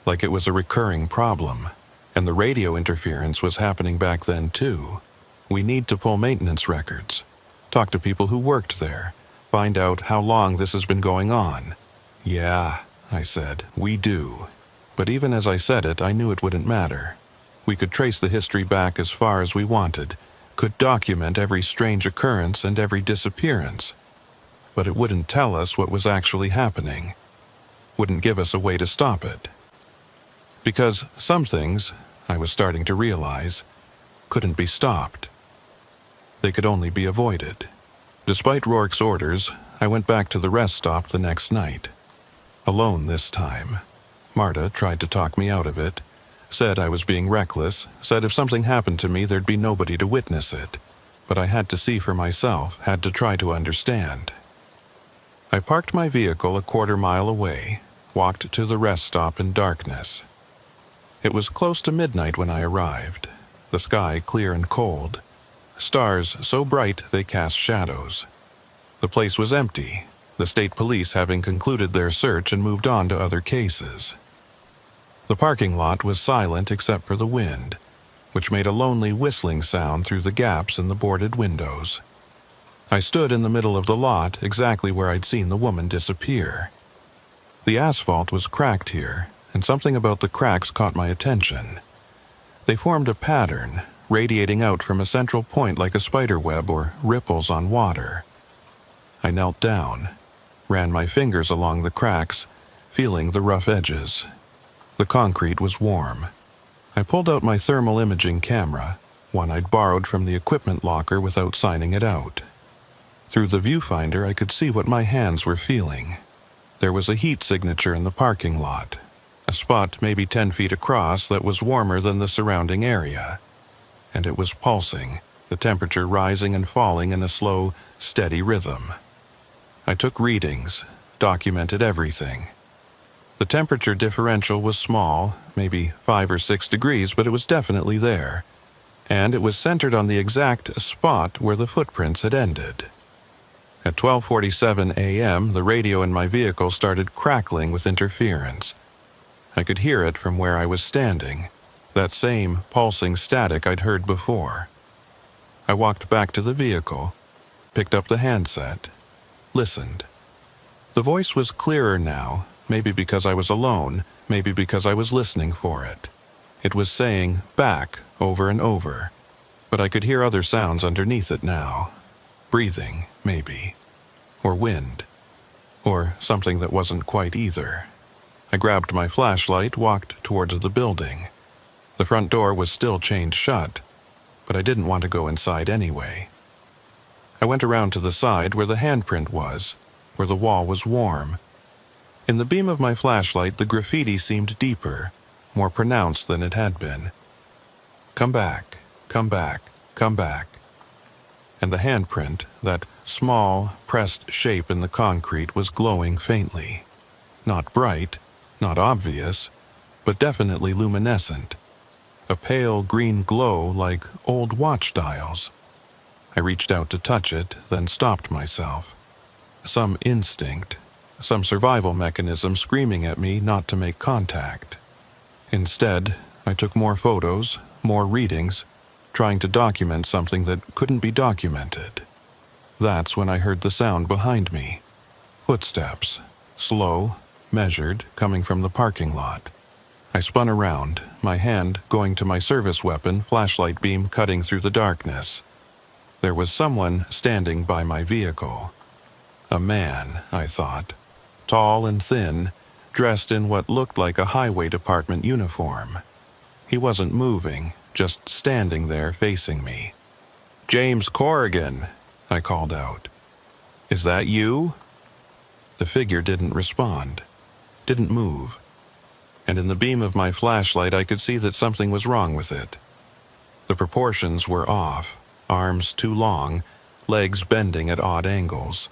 Speaker 1: like it was a recurring problem, and the radio interference was happening back then too. We need to pull maintenance records, talk to people who worked there, find out how long this has been going on." "Yeah," I said, "we do." But even as I said it, I knew it wouldn't matter. We could trace the history back as far as we wanted, could document every strange occurrence and every disappearance. But it wouldn't tell us what was actually happening, wouldn't give us a way to stop it. Because some things, I was starting to realize, couldn't be stopped. They could only be avoided. Despite Rourke's orders, I went back to the rest stop the next night. Alone this time. Marta tried to talk me out of it, said I was being reckless, said if something happened to me there'd be nobody to witness it. But I had to see for myself, had to try to understand. I parked my vehicle a quarter-mile away, walked to the rest stop in darkness. It was close to midnight when I arrived, the sky clear and cold, stars so bright they cast shadows. The place was empty, the state police having concluded their search and moved on to other cases. The parking lot was silent except for the wind, which made a lonely whistling sound through the gaps in the boarded windows. I stood in the middle of the lot, exactly where I'd seen the woman disappear. The asphalt was cracked here, and something about the cracks caught my attention. They formed a pattern, radiating out from a central point like a spider web or ripples on water. I knelt down, ran my fingers along the cracks, feeling the rough edges. The concrete was warm. I pulled out my thermal imaging camera, one I'd borrowed from the equipment locker without signing it out. Through the viewfinder, I could see what my hands were feeling. There was a heat signature in the parking lot, a spot maybe 10 feet across that was warmer than the surrounding area. And it was pulsing, the temperature rising and falling in a slow, steady rhythm. I took readings, documented everything. The temperature differential was small, maybe 5 or 6 degrees, but it was definitely there. And it was centered on the exact spot where the footprints had ended. At 12:47 a.m., the radio in my vehicle started crackling with interference. I could hear it from where I was standing, that same pulsing static I'd heard before. I walked back to the vehicle, picked up the handset, listened. The voice was clearer now, maybe because I was alone, maybe because I was listening for it. It was saying "back" over and over, but I could hear other sounds underneath it now. Breathing, maybe. Or wind. Or something that wasn't quite either. I grabbed my flashlight, walked towards the building. The front door was still chained shut, but I didn't want to go inside anyway. I went around to the side where the handprint was, where the wall was warm. In the beam of my flashlight, the graffiti seemed deeper, more pronounced than it had been. "Come back, come back, come back." And the handprint, that small, pressed shape in the concrete, was glowing faintly. Not bright, not obvious, but definitely luminescent. A pale green glow like old watch dials. I reached out to touch it, then stopped myself. Some instinct, some survival mechanism screaming at me not to make contact. Instead, I took more photos, more readings, trying to document something that couldn't be documented. That's when I heard the sound behind me. Footsteps, slow, measured, coming from the parking lot. I spun around, my hand going to my service weapon, flashlight beam cutting through the darkness. There was someone standing by my vehicle. A man, I thought, tall and thin, dressed in what looked like a highway department uniform. He wasn't moving, just standing there facing me. "James Corrigan," I called out. "Is that you?" The figure didn't respond, didn't move, and in the beam of my flashlight I could see that something was wrong with it. The proportions were off, arms too long, legs bending at odd angles.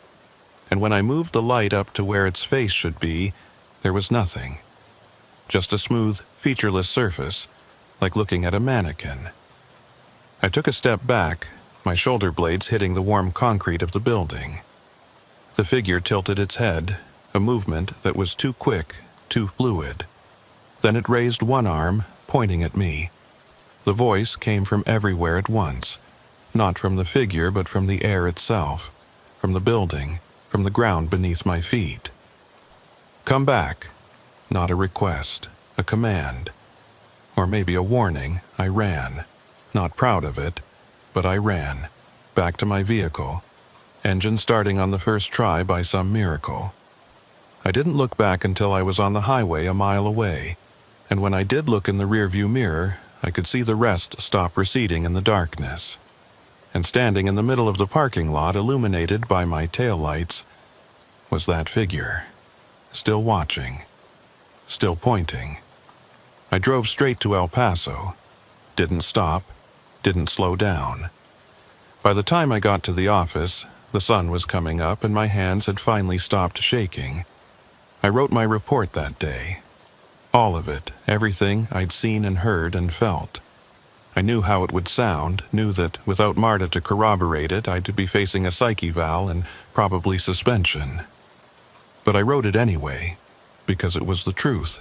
Speaker 1: And when I moved the light up to where its face should be, there was nothing. Just a smooth, featureless surface, like looking at a mannequin. I took a step back, my shoulder blades hitting the warm concrete of the building. The figure tilted its head, a movement that was too quick, too fluid. Then it raised one arm, pointing at me. The voice came from everywhere at once, not from the figure but from the air itself, from the building, from the ground beneath my feet. "Come back." Not a request, a command. Or maybe a warning. I ran. Not proud of it, but I ran. Back to my vehicle. Engine starting on the first try by some miracle. I didn't look back until I was on the highway a mile away, and when I did look in the rearview mirror, I could see the rest stop receding in the darkness. And standing in the middle of the parking lot, illuminated by my taillights, was that figure. Still watching. Still pointing. I drove straight to El Paso. Didn't stop. Didn't slow down. By the time I got to the office, the sun was coming up and my hands had finally stopped shaking. I wrote my report that day. All of it, everything I'd seen and heard and felt. I knew how it would sound, knew that without Marta to corroborate it, I'd be facing a psych eval and probably suspension. But I wrote it anyway, because it was the truth.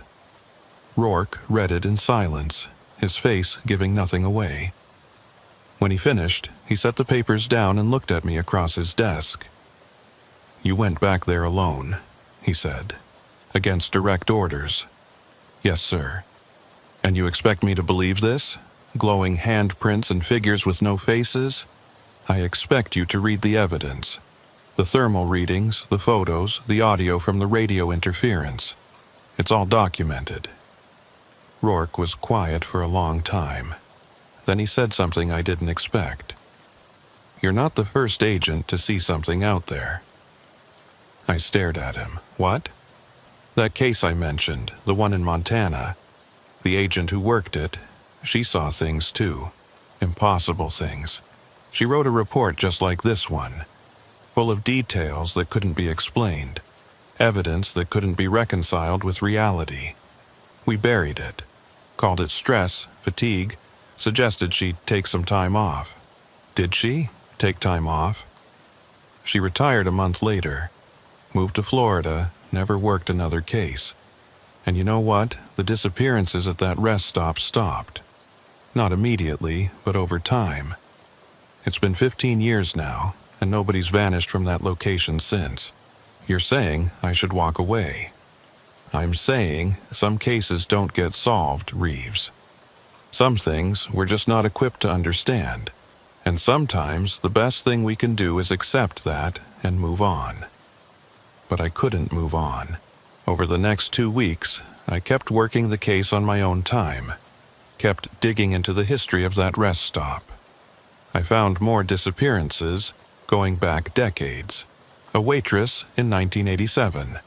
Speaker 1: Rourke read it in silence, his face giving nothing away. When he finished, he set the papers down and looked at me across his desk. "You went back there alone," he said, "against direct orders." "Yes, sir." "And you expect me to believe this? Glowing handprints and figures with no faces? I expect you to read the evidence. The thermal readings, the photos, the audio from the radio interference. It's all documented." Rourke was quiet for a long time. Then he said something I didn't expect. "You're not the first agent to see something out there." I stared at him. "What?" "That case I mentioned, the one in Montana. The agent who worked it, she saw things too. Impossible things. She wrote a report just like this one, full of details that couldn't be explained, evidence that couldn't be reconciled with reality. We buried it, called it stress, fatigue, suggested she take some time off. Did she take time off? She retired a month later, moved to Florida, never worked another case. And you know what? The disappearances at that rest stop stopped. Not immediately, but over time. It's been 15 years now, and nobody's vanished from that location since. You're saying I should walk away. I'm saying some cases don't get solved, Reeves. Some things we're just not equipped to understand, and sometimes the best thing we can do is accept that and move on. But I couldn't move on. Over the next 2 weeks, I kept working the case on my own time, kept digging into the history of that rest stop. I found more disappearances going back decades. A waitress in 1987,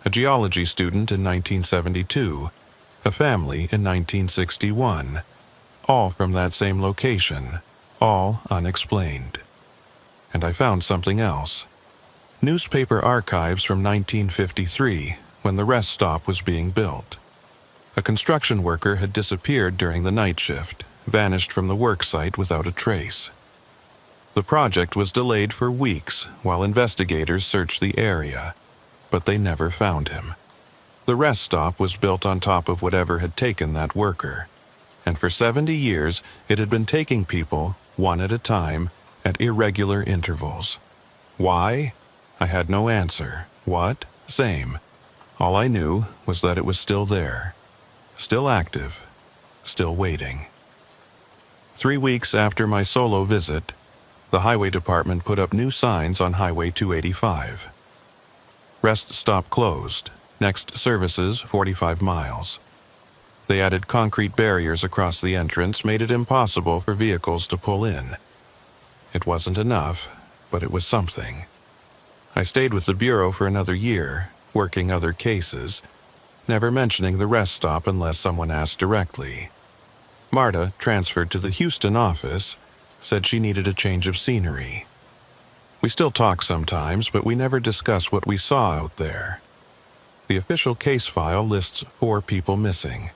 Speaker 1: a geology student in 1972, a family in 1961, all from that same location, all unexplained. And I found something else. Newspaper archives from 1953, when the rest stop was being built. A construction worker had disappeared during the night shift, vanished from the work site without a trace. The project was delayed for weeks while investigators searched the area, but they never found him. The rest stop was built on top of whatever had taken that worker, and for 70 years it had been taking people, one at a time, at irregular intervals. Why? I had no answer. What? Same. All I knew was that it was still there. Still active. Still waiting. 3 weeks after my solo visit, the highway department put up new signs on Highway 285. Rest stop closed. Next services 45 miles. They added concrete barriers across the entrance, made it impossible for vehicles to pull in. It wasn't enough, but it was something. I stayed with the Bureau for another year, working other cases, never mentioning the rest stop unless someone asked directly. Marta, transferred to the Houston office, said she needed a change of scenery. We still talk sometimes, but we never discuss what we saw out there. The official case file lists 4 people missing,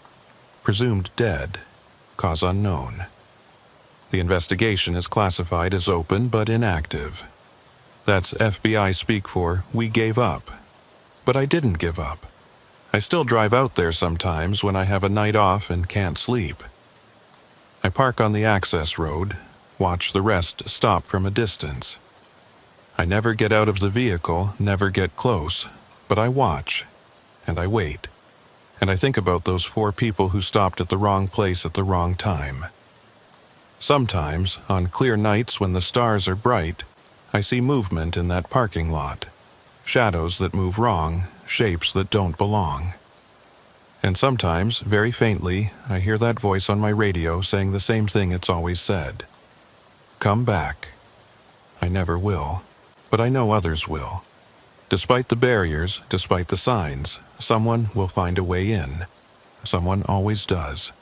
Speaker 1: presumed dead, cause unknown. The investigation is classified as open but inactive. That's FBI speak for "we gave up." But I didn't give up. I still drive out there sometimes when I have a night off and can't sleep. I park on the access road, watch the rest stop from a distance. I never get out of the vehicle, never get close, but I watch, and I wait, and I think about those 4 people who stopped at the wrong place at the wrong time. Sometimes, on clear nights when the stars are bright, I see movement in that parking lot, shadows that move wrong, shapes that don't belong. And sometimes, very faintly, I hear that voice on my radio saying the same thing it's always said. Come back. I never will, but I know others will. Despite the barriers, despite the signs, someone will find a way in. Someone always does.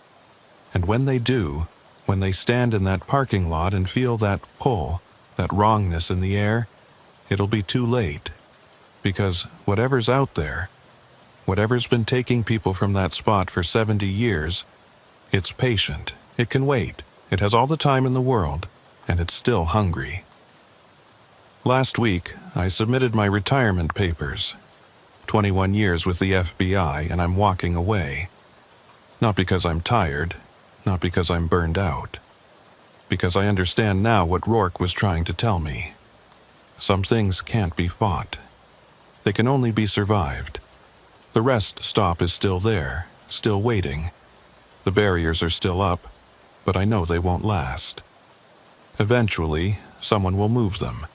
Speaker 1: And when they do, when they stand in that parking lot and feel that pull, that wrongness in the air, it'll be too late. Because whatever's out there, whatever's been taking people from that spot for 70 years, it's patient, it can wait, it has all the time in the world, and it's still hungry. Last week, I submitted my retirement papers. 21 years with the FBI, and I'm walking away. Not because I'm tired, not because I'm burned out. Because I understand now what Rourke was trying to tell me. Some things can't be fought. They can only be survived. The rest stop is still there, still waiting. The barriers are still up, but I know they won't last. Eventually, someone will move them,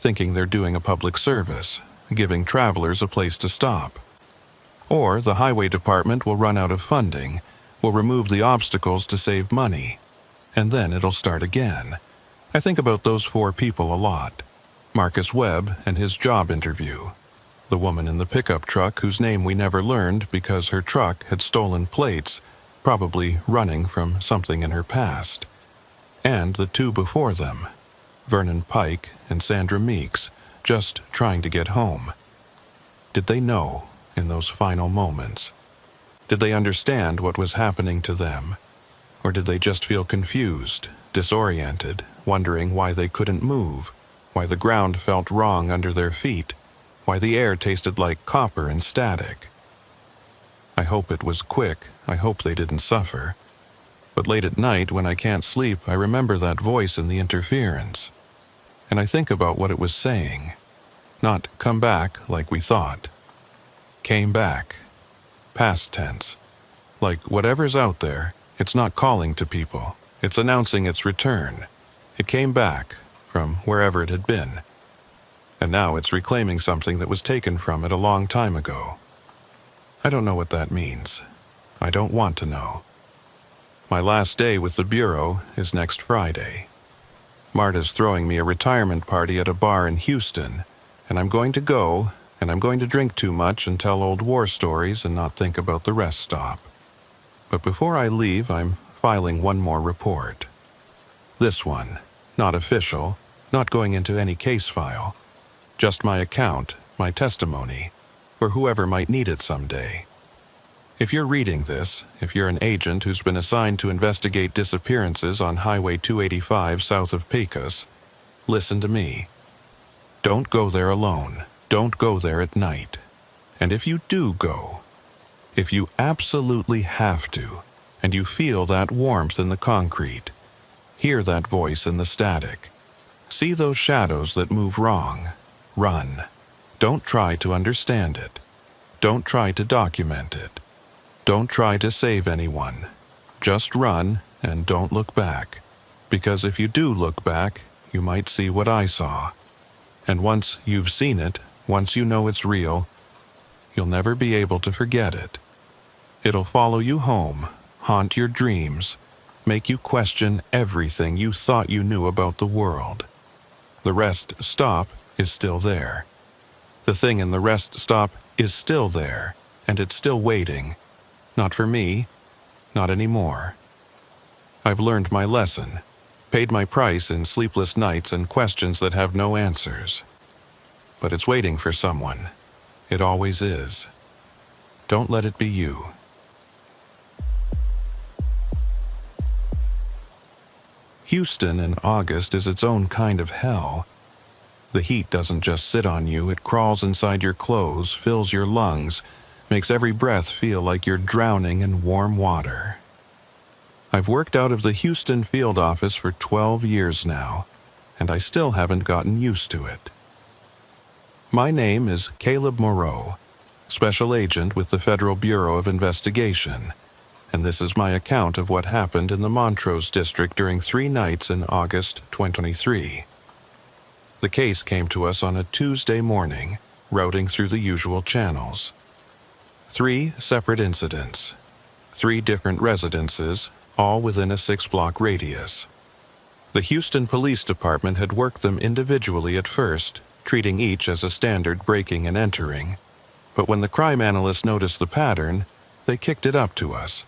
Speaker 1: thinking they're doing a public service, giving travelers a place to stop. Or the highway department will run out of funding, will remove the obstacles to save money, and then it'll start again. I think about those 4 people a lot. Marcus Webb and his job interview. The woman in the pickup truck whose name we never learned because her truck had stolen plates, probably running from something in her past. And the 2 before them, Vernon Pike and Sandra Meeks, just trying to get home. Did they know in those final moments? Did they understand what was happening to them? Or did they just feel confused, disoriented, wondering why they couldn't move, why the ground felt wrong under their feet, why the air tasted like copper and static? I hope it was quick. I hope they didn't suffer. But late at night, when I can't sleep, I remember that voice in the interference. And I think about what it was saying. Not come back like we thought. Came back. Past tense. Like whatever's out there, it's not calling to people. It's announcing its return. It came back from wherever it had been. And now it's reclaiming something that was taken from it a long time ago. I don't know what that means. I don't want to know. My last day with the Bureau is next Friday. Marta's throwing me a retirement party at a bar in Houston, and I'm going to go, and I'm going to drink too much and tell old war stories and not think about the rest stop. But before I leave, I'm filing one more report. This one, not official, not going into any case file. Just my account, my testimony, for whoever might need it someday. If you're reading this, if you're an agent who's been assigned to investigate disappearances on Highway 285 south of Pecos, listen to me. Don't go there alone. Don't go there at night. And if you do go, if you absolutely have to, and you feel that warmth in the concrete, hear that voice in the static, See those shadows that move wrong. Run. Don't try to understand it. Don't try to document it. Don't try to save anyone. Just run and don't look back. Because if you do look back, you might see what I saw. And once you've seen it, once you know it's real, you'll never be able to forget it. It'll follow you home, haunt your dreams, make you question everything you thought you knew about the world. The rest stop is still there. The thing in the rest stop is still there, and it's still waiting. Not for me, not anymore. I've learned my lesson, paid my price in sleepless nights and questions that have no answers. But it's waiting for someone. It always is. Don't let it be you. Houston in August is its own kind of hell. The heat doesn't just sit on you, it crawls inside your clothes, fills your lungs, makes every breath feel like you're drowning in warm water. I've worked out of the Houston field office for 12 years now, and I still haven't gotten used to it. My name is Caleb Moreau, Special Agent with the Federal Bureau of Investigation, and this is my account of what happened in the Montrose District during 3 nights in August 2023. The case came to us on a Tuesday morning, routing through the usual channels. 3 separate incidents, 3 different residences, all within a 6-block radius. The Houston Police Department had worked them individually at first, treating each as a standard breaking and entering, but when the crime analysts noticed the pattern, they kicked it up to us.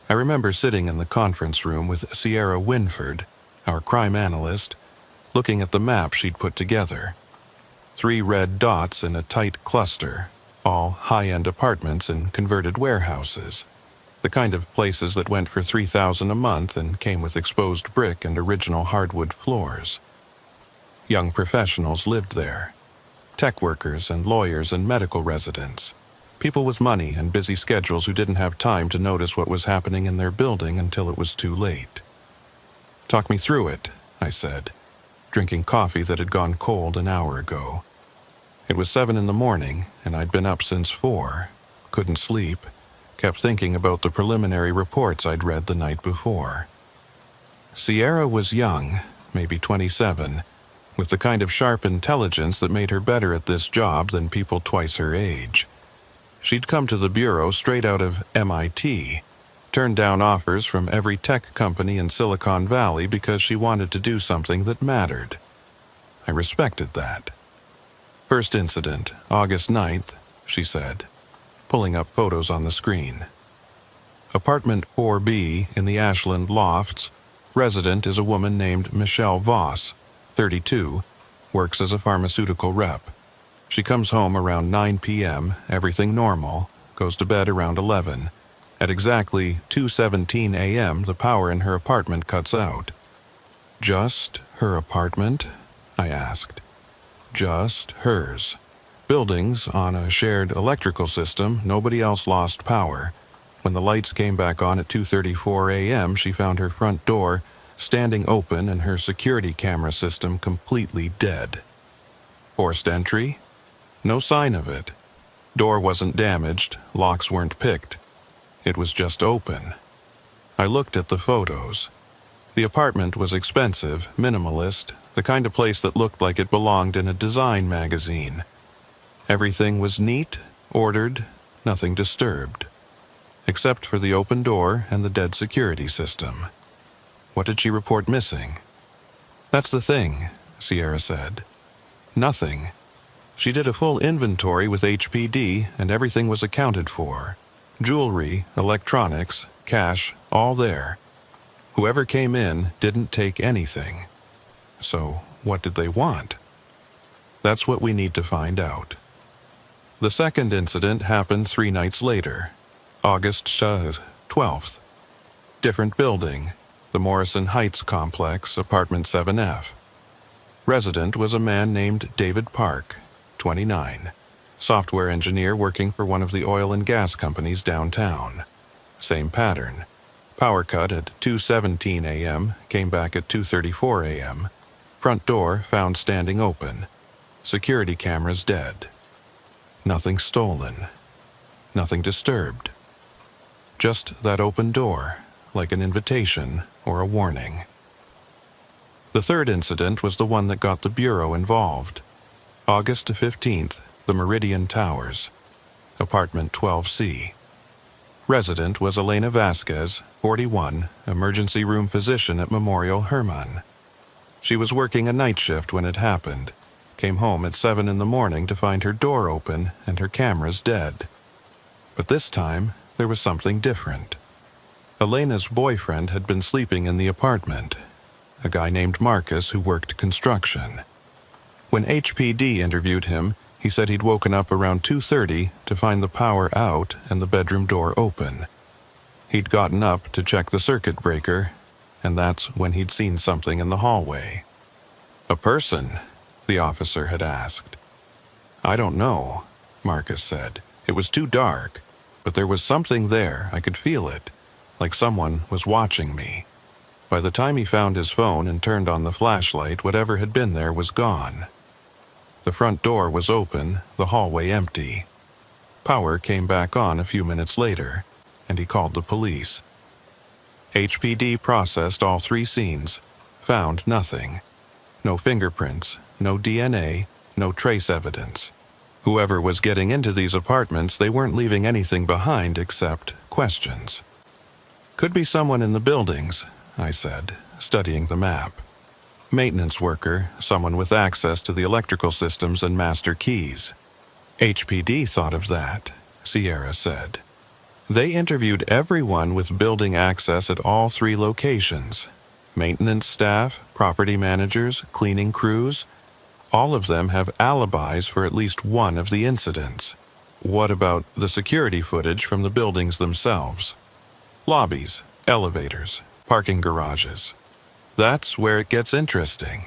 Speaker 1: I remember sitting in the conference room with Sierra Winford, our crime analyst, looking at the map she'd put together. 3 red dots in a tight cluster, all high-end apartments and converted warehouses, the kind of places that went for $3,000 a month and came with exposed brick and original hardwood floors. Young professionals lived there, tech workers and lawyers and medical residents, people with money and busy schedules who didn't have time to notice what was happening in their building until it was too late. "Talk me through it," I said, drinking coffee that had gone cold an hour ago. It was 7 in the morning, and I'd been up since 4, couldn't sleep, kept thinking about the preliminary reports I'd read the night before. Sierra was young, maybe 27, with the kind of sharp intelligence that made her better at this job than people twice her age. She'd come to the Bureau straight out of MIT, turned down offers from every tech company in Silicon Valley because she wanted to do something that mattered. I respected that. "First incident, August 9th, she said, pulling up photos on the screen. Apartment 4B in the Ashland Lofts. Resident is a woman named Michelle Voss, 32, works as a pharmaceutical rep. She comes home around 9 p.m., everything normal, goes to bed around 11. At exactly 2:17 a.m., the power in her apartment cuts out." "Just her apartment?" I asked. "Just hers. Buildings on a shared electrical system, nobody else lost power. When the lights came back on at 2:34 a.m., she found her front door standing open and her security camera system completely dead. Forced entry? No sign of it. Door wasn't damaged, locks weren't picked. It was just open. I looked at the photos. The apartment was expensive, minimalist, the kind of place that looked like it belonged in a design magazine. Everything was neat, ordered, nothing disturbed. Except for the open door and the dead security system. What did she report missing? "That's the thing," Sierra said. "Nothing. She did a full inventory with HPD and everything was accounted for. Jewelry, electronics, cash, all there. Whoever came in didn't take anything. So what did they want? That's what we need to find out." The second incident happened 3 nights later, August 12th. Different building, the Morrison Heights complex, apartment 7F. Resident was a man named David Park, 29, software engineer working for one of the oil and gas companies downtown. Same pattern. Power cut at 2:17 a.m., came back at 2:34 a.m. Front door found standing open. Security cameras dead. Nothing stolen. Nothing disturbed. Just that open door, like an invitation or a warning. The third incident was the one that got the Bureau involved. August 15th, the Meridian Towers, apartment 12C. Resident was Elena Vasquez, 41, emergency room physician at Memorial Hermann. She was working a night shift when it happened, came home at 7 in the morning to find her door open and her cameras dead. But this time, there was something different. Elena's boyfriend had been sleeping in the apartment, a guy named Marcus who worked construction. When HPD interviewed him, he said he'd woken up around 2:30 to find the power out and the bedroom door open. He'd gotten up to check the circuit breaker, and that's when he'd seen something in the hallway. "A person?" the officer had asked. "I don't know," Marcus said. "It was too dark, but there was something there. I could feel it, like someone was watching me." By the time he found his phone and turned on the flashlight, whatever had been there was gone. The front door was open, the hallway empty. Power came back on a few minutes later, and he called the police. HPD processed all 3 scenes, found nothing. No fingerprints, no DNA, no trace evidence. Whoever was getting into these apartments, they weren't leaving anything behind except questions. "Could be someone in the buildings," I said, studying the map. "Maintenance worker, someone with access to the electrical systems and master keys." HPD thought of that, Sierra said. They interviewed everyone with building access at all 3 locations. Maintenance staff, property managers, cleaning crews. All of them have alibis for at least one of the incidents. What about the security footage from the buildings themselves? Lobbies, elevators, parking garages. That's where it gets interesting.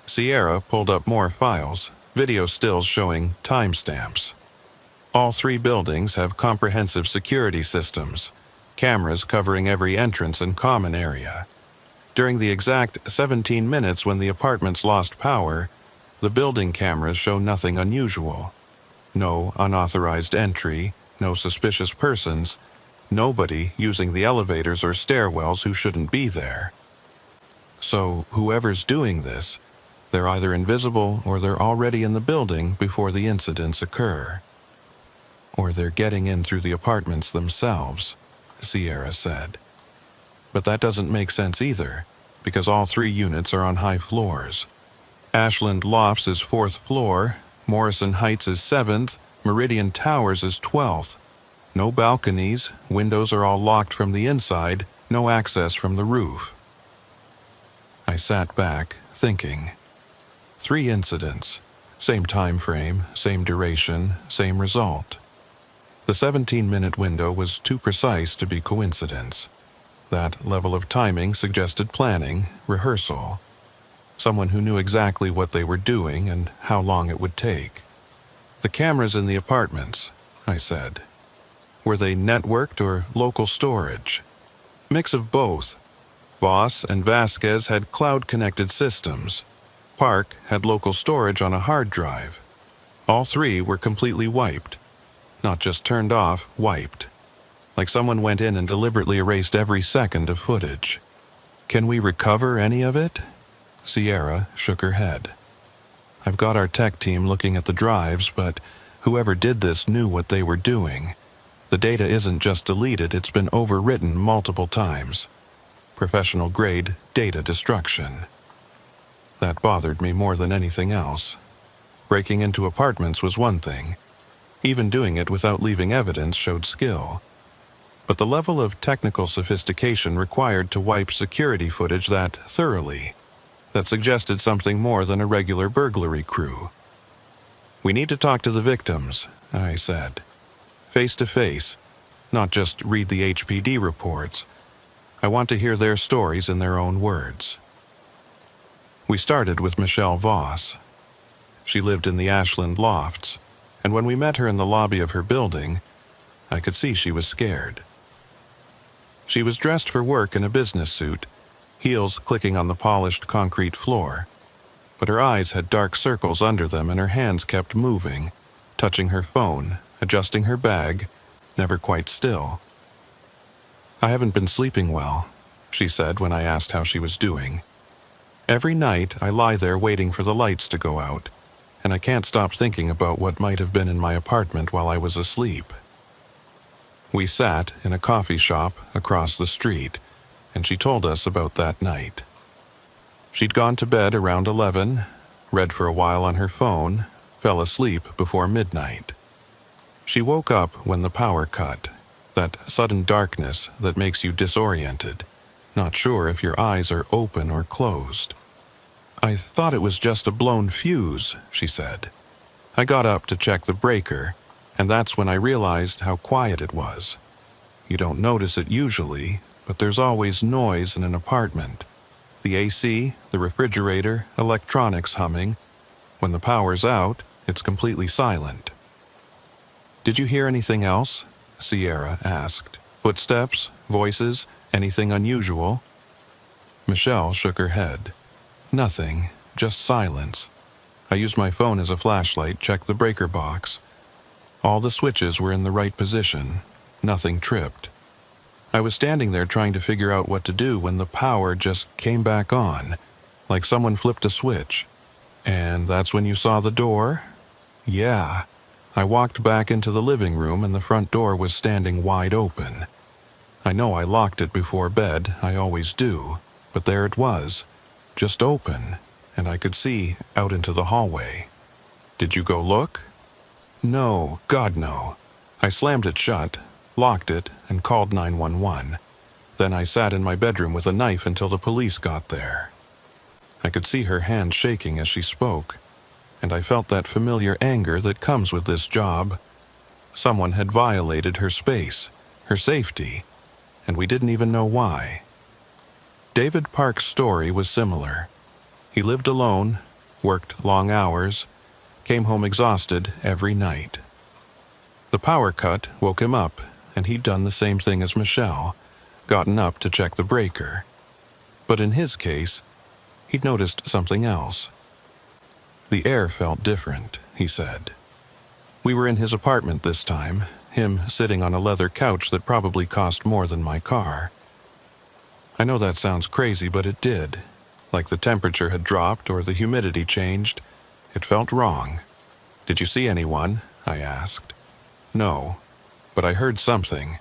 Speaker 1: Sierra pulled up more files, video stills showing timestamps. All 3 buildings have comprehensive security systems, cameras covering every entrance and common area. During the exact 17 minutes when the apartments lost power, the building cameras show nothing unusual. No unauthorized entry, no suspicious persons, nobody using the elevators or stairwells who shouldn't be there. So whoever's doing this, they're either invisible or they're already in the building before the incidents occur. Or they're getting in through the apartments themselves, Sierra said. But that doesn't make sense either, because all 3 units are on high floors. Ashland Lofts is 4th floor, Morrison Heights is 7th, Meridian Towers is 12th. No balconies, windows are all locked from the inside, no access from the roof. I sat back, thinking. 3 incidents, same time frame, same duration, same result. The 17-minute window was too precise to be coincidence. That level of timing suggested planning, rehearsal. Someone who knew exactly what they were doing and how long it would take. The cameras in the apartments, I said. Were they networked or local storage? Mix of both. Voss and Vasquez had cloud-connected systems. Park had local storage on a hard drive. All 3 were completely wiped. Not just turned off, wiped. Like someone went in and deliberately erased every second of footage. "Can we recover any of it?" Sierra shook her head. "I've got our tech team looking at the drives, but whoever did this knew what they were doing. The data isn't just deleted, it's been overwritten multiple times. Professional-grade data destruction." That bothered me more than anything else. Breaking into apartments was one thing. Even doing it without leaving evidence showed skill. But the level of technical sophistication required to wipe security footage that thoroughly, that suggested something more than a regular burglary crew. "We need to talk to the victims," I said. "Face to face, not just read the HPD reports. I want to hear their stories in their own words." We started with Michelle Voss. She lived in the Ashland Lofts, and when we met her in the lobby of her building, I could see she was scared. She was dressed for work in a business suit, heels clicking on the polished concrete floor. But her eyes had dark circles under them and her hands kept moving, touching her phone, adjusting her bag, never quite still. "I haven't been sleeping well," she said when I asked how she was doing. "Every night I lie there waiting for the lights to go out, and I can't stop thinking about what might have been in my apartment while I was asleep." We sat in a coffee shop across the street, and she told us about that night. She'd gone to bed around 11, read for a while on her phone, fell asleep before midnight. She woke up when the power cut, that sudden darkness that makes you disoriented, not sure if your eyes are open or closed. "I thought it was just a blown fuse," she said. "I got up to check the breaker, and that's when I realized how quiet it was. You don't notice it usually, but there's always noise in an apartment. The AC, the refrigerator, electronics humming. When the power's out, it's completely silent." "Did you hear anything else?" Sierra asked. "Footsteps, voices, anything unusual?" Michelle shook her head. "Nothing, just silence. I used my phone as a flashlight, checked the breaker box. All the switches were in the right position. Nothing tripped. I was standing there trying to figure out what to do when the power just came back on, like someone flipped a switch. And that's when you saw the door?" "Yeah. I walked back into the living room and the front door was standing wide open. I know I locked it before bed, I always do, but there it was, just open, and I could see out into the hallway." "Did you go look?" "No, God no. I slammed it shut, locked it, and called 911. Then I sat in my bedroom with a knife until the police got there." I could see her hand shaking as she spoke, and I felt that familiar anger that comes with this job. Someone had violated her space, her safety, and we didn't even know why. David Park's story was similar. He lived alone, worked long hours, came home exhausted every night. The power cut woke him up, and he'd done the same thing as Michelle, gotten up to check the breaker. But in his case, he'd noticed something else. The air felt different, he said. We were in his apartment this time, him sitting on a leather couch that probably cost more than my car. I know that sounds crazy, but it did. Like the temperature had dropped or the humidity changed. It felt wrong. "Did you see anyone?" I asked. "No, but I heard something.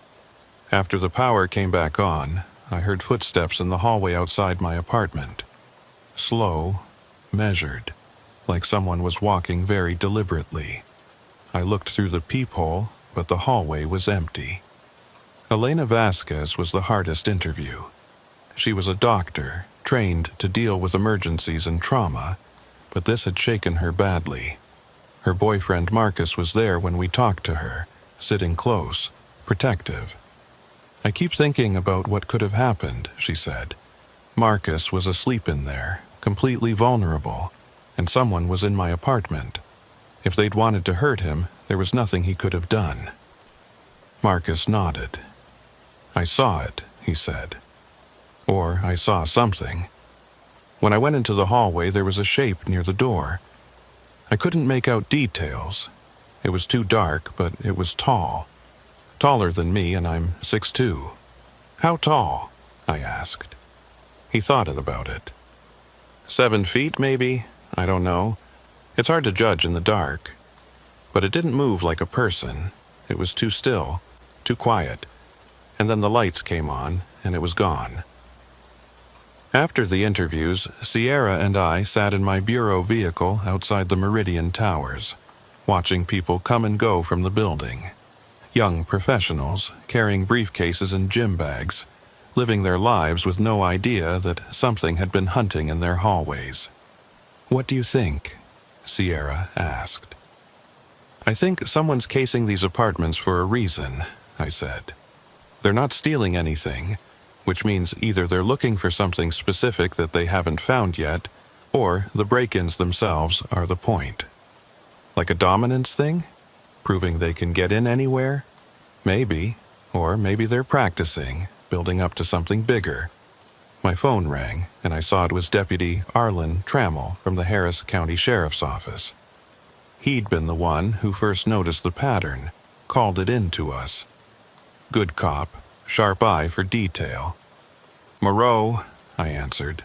Speaker 1: After the power came back on, I heard footsteps in the hallway outside my apartment. Slow, measured, like someone was walking very deliberately. I looked through the peephole, but the hallway was empty." Elena Vasquez was the hardest interview. She was a doctor, trained to deal with emergencies and trauma, but this had shaken her badly. Her boyfriend Marcus was there when we talked to her, sitting close, protective. "I keep thinking about what could have happened," she said. "Marcus was asleep in there, completely vulnerable, and someone was in my apartment. If they'd wanted to hurt him, there was nothing he could have done." Marcus nodded. "I saw it," he said. "Or I saw something. When I went into the hallway, there was a shape near the door. I couldn't make out details. It was too dark, but it was tall. Taller than me, and I'm 6'2". "How tall?" I asked. He thought about it. 7 feet, maybe? I don't know. It's hard to judge in the dark. But it didn't move like a person. It was too still, too quiet. And then the lights came on, and it was gone." After the interviews, Sierra and I sat in my bureau vehicle outside the Meridian Towers, watching people come and go from the building. Young professionals, carrying briefcases and gym bags, living their lives with no idea that something had been hunting in their hallways. "What do you think?" Sierra asked. "I think someone's casing these apartments for a reason," I said. "They're not stealing anything, which means either they're looking for something specific that they haven't found yet, or the break-ins themselves are the point. Like a dominance thing? Proving they can get in anywhere? Maybe. Or maybe they're practicing, building up to something bigger. My phone rang, and I saw it was Deputy Arlen Trammell from the Harris County Sheriff's Office. He'd been the one who first noticed the pattern, called it in to us. Good cop, sharp eye for detail. "Moreau," I answered.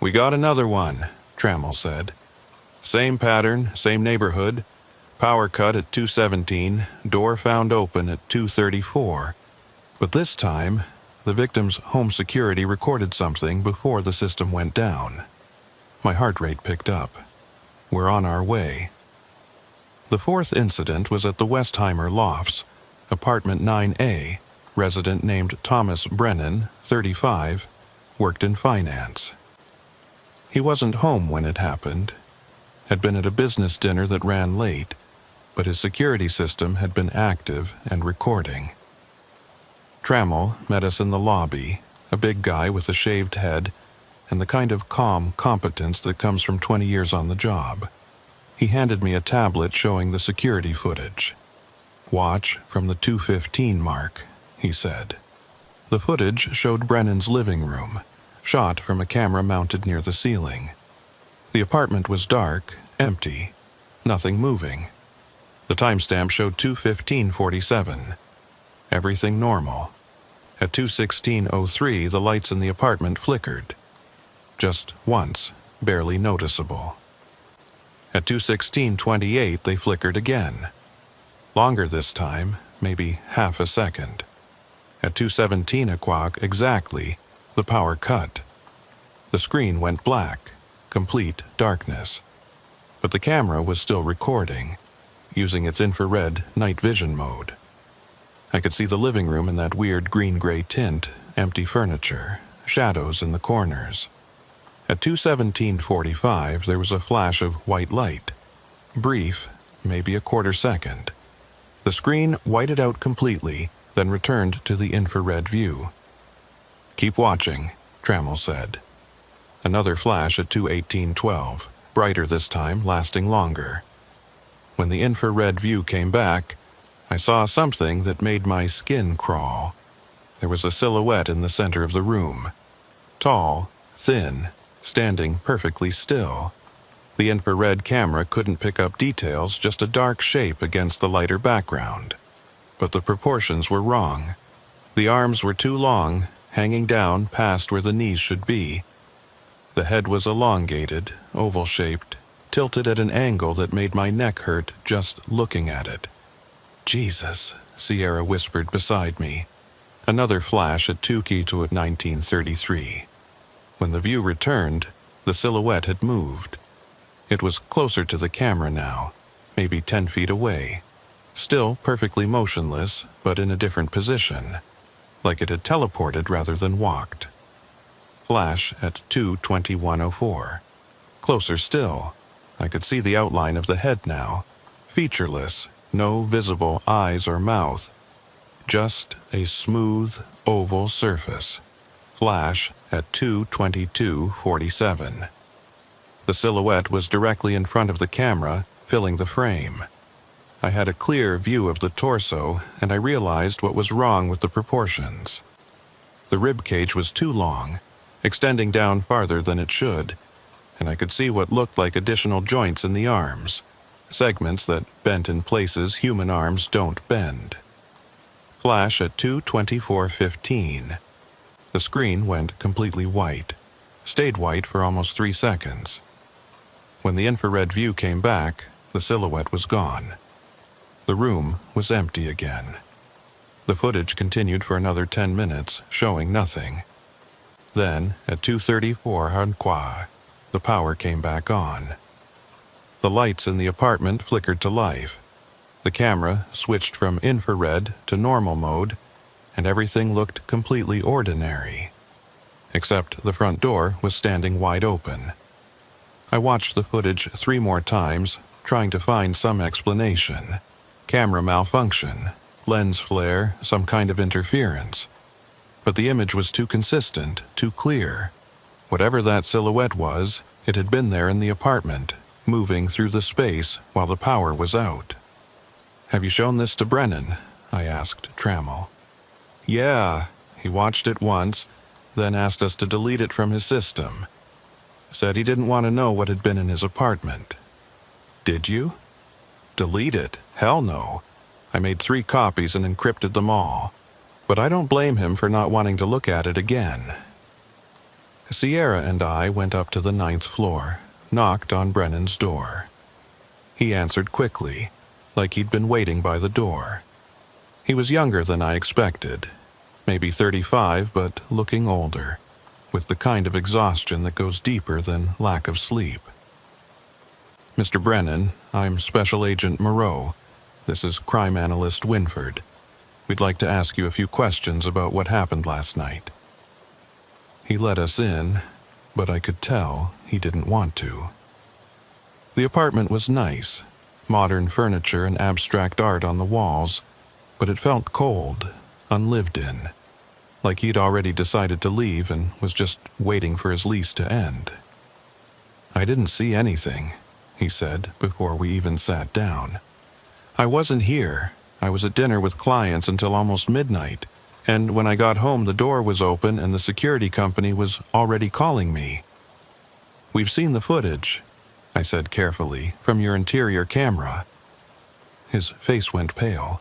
Speaker 1: "We got another one," Trammell said. "Same pattern, same neighborhood. Power cut at 2:17, door found open at 2:34. But this time, the victim's home security recorded something before the system went down." My heart rate picked up. We're on our way. The fourth incident was at the Westheimer Lofts, apartment 9A. Resident named Thomas Brennan, 35, worked in finance. He wasn't home when it happened, had been at a business dinner that ran late, but his security system had been active and recording. Trammell met us in the lobby, a big guy with a shaved head and the kind of calm competence that comes from 20 years on the job. He handed me a tablet showing the security footage. "Watch from the 2:15 mark," he said. The footage showed Brennan's living room, shot from a camera mounted near the ceiling. The apartment was dark, empty, nothing moving. The timestamp showed 2:15:47. Everything normal. At 2:16:03, the lights in the apartment flickered. Just once, barely noticeable. At 2:16:28, they flickered again. Longer this time, maybe half a second. At 2:17 o'clock exactly, the power cut. The screen went black, complete darkness. But the camera was still recording, using its infrared night vision mode. I could see the living room in that weird green-gray tint, empty furniture, shadows in the corners. At 2:17:45, there was a flash of white light. Brief, maybe a quarter second. The screen whited out completely, then returned to the infrared view. "Keep watching," Trammell said. Another flash at 2:18:12, brighter this time, lasting longer. When the infrared view came back, I saw something that made my skin crawl. There was a silhouette in the center of the room. Tall, thin, standing perfectly still. The infrared camera couldn't pick up details, just a dark shape against the lighter background. But the proportions were wrong. The arms were too long, hanging down past where the knees should be. The head was elongated, oval-shaped, tilted at an angle that made my neck hurt just looking at it. "Jesus," Sierra whispered beside me. Another flash at 2:19:33. When the view returned, the silhouette had moved. It was closer to the camera now, maybe 10 feet away. Still perfectly motionless, but in a different position, like it had teleported rather than walked. Flash at 2:21:04. Closer still. I could see the outline of the head now, featureless, no visible eyes or mouth. Just a smooth, oval surface. Flash at 2:22:47. The silhouette was directly in front of the camera, filling the frame. I had a clear view of the torso, and I realized what was wrong with the proportions. The rib cage was too long, extending down farther than it should, and I could see what looked like additional joints in the arms, segments that bent in places human arms don't bend. Flash at 2:24:15. The screen went completely white, stayed white for almost 3 seconds. When the infrared view came back, the silhouette was gone. The room was empty again. The footage continued for another 10 minutes, showing nothing. Then, at 2:34 the power came back on. The lights in the apartment flickered to life. The camera switched from infrared to normal mode, and everything looked completely ordinary. Except the front door was standing wide open. I watched the footage 3 more times, trying to find some explanation. Camera malfunction, lens flare, some kind of interference. But the image was too consistent, too clear. Whatever that silhouette was, it had been there in the apartment, moving through the space while the power was out. "Have you shown this to Brennan?" I asked Trammell. "Yeah, he watched it once, then asked us to delete it from his system. Said he didn't want to know what had been in his apartment. Did you? Delete it? Hell no. I made 3 copies and encrypted them all. But I don't blame him for not wanting to look at it again. Sierra and I went up to the 9th floor, knocked on Brennan's door. He answered quickly, like he'd been waiting by the door. He was younger than I expected, maybe 35, but looking older, with the kind of exhaustion that goes deeper than lack of sleep. Mr. Brennan, I'm Special Agent Moreau. This is Crime Analyst Winford. We'd like to ask you a few questions about what happened last night. He let us in, but I could tell he didn't want to. The apartment was nice, modern furniture and abstract art on the walls, but it felt cold, unlived in, like he'd already decided to leave and was just waiting for his lease to end. I didn't see anything, he said before we even sat down. I wasn't here. I was at dinner with clients until almost midnight, and when I got home the door was open and the security company was already calling me. We've seen the footage, I said carefully, from your interior camera. His face went pale.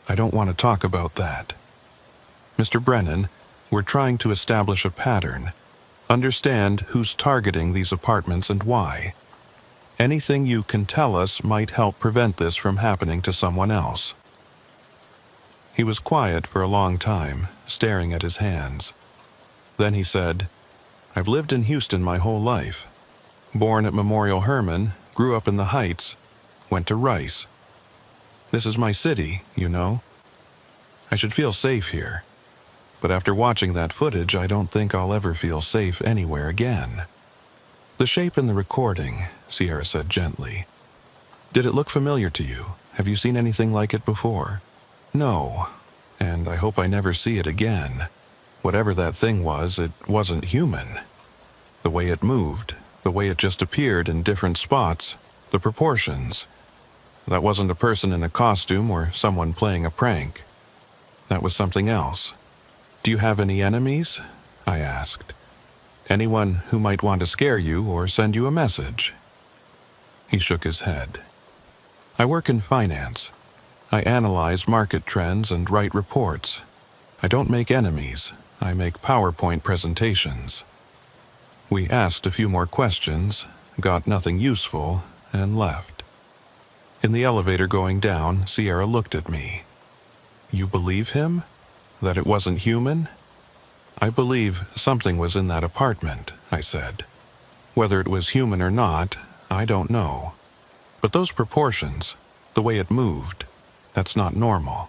Speaker 1: I don't want to talk about that. Mr. Brennan, we're trying to establish a pattern, understand who's targeting these apartments and why. Anything you can tell us might help prevent this from happening to someone else. He was quiet for a long time, staring at his hands. Then he said, I've lived in Houston my whole life. Born at Memorial Hermann, grew up in the Heights, went to Rice. This is my city, you know. I should feel safe here. But after watching that footage, I don't think I'll ever feel safe anywhere again. The shape in the recording, Sierra said gently. Did it look familiar to you? Have you seen anything like it before? No, and I hope I never see it again. Whatever that thing was, it wasn't human. The way it moved, the way it just appeared in different spots, the proportions. That wasn't a person in a costume or someone playing a prank. That was something else. Do you have any enemies? I asked. Anyone who might want to scare you or send you a message? He shook his head. I work in finance. I analyze market trends and write reports. I don't make enemies. I make PowerPoint presentations. We asked a few more questions, got nothing useful, and left. In the elevator going down, Sierra looked at me. You believe him? That it wasn't human? I believe something was in that apartment, I said. Whether it was human or not, I don't know. But those proportions, the way it moved, that's not normal.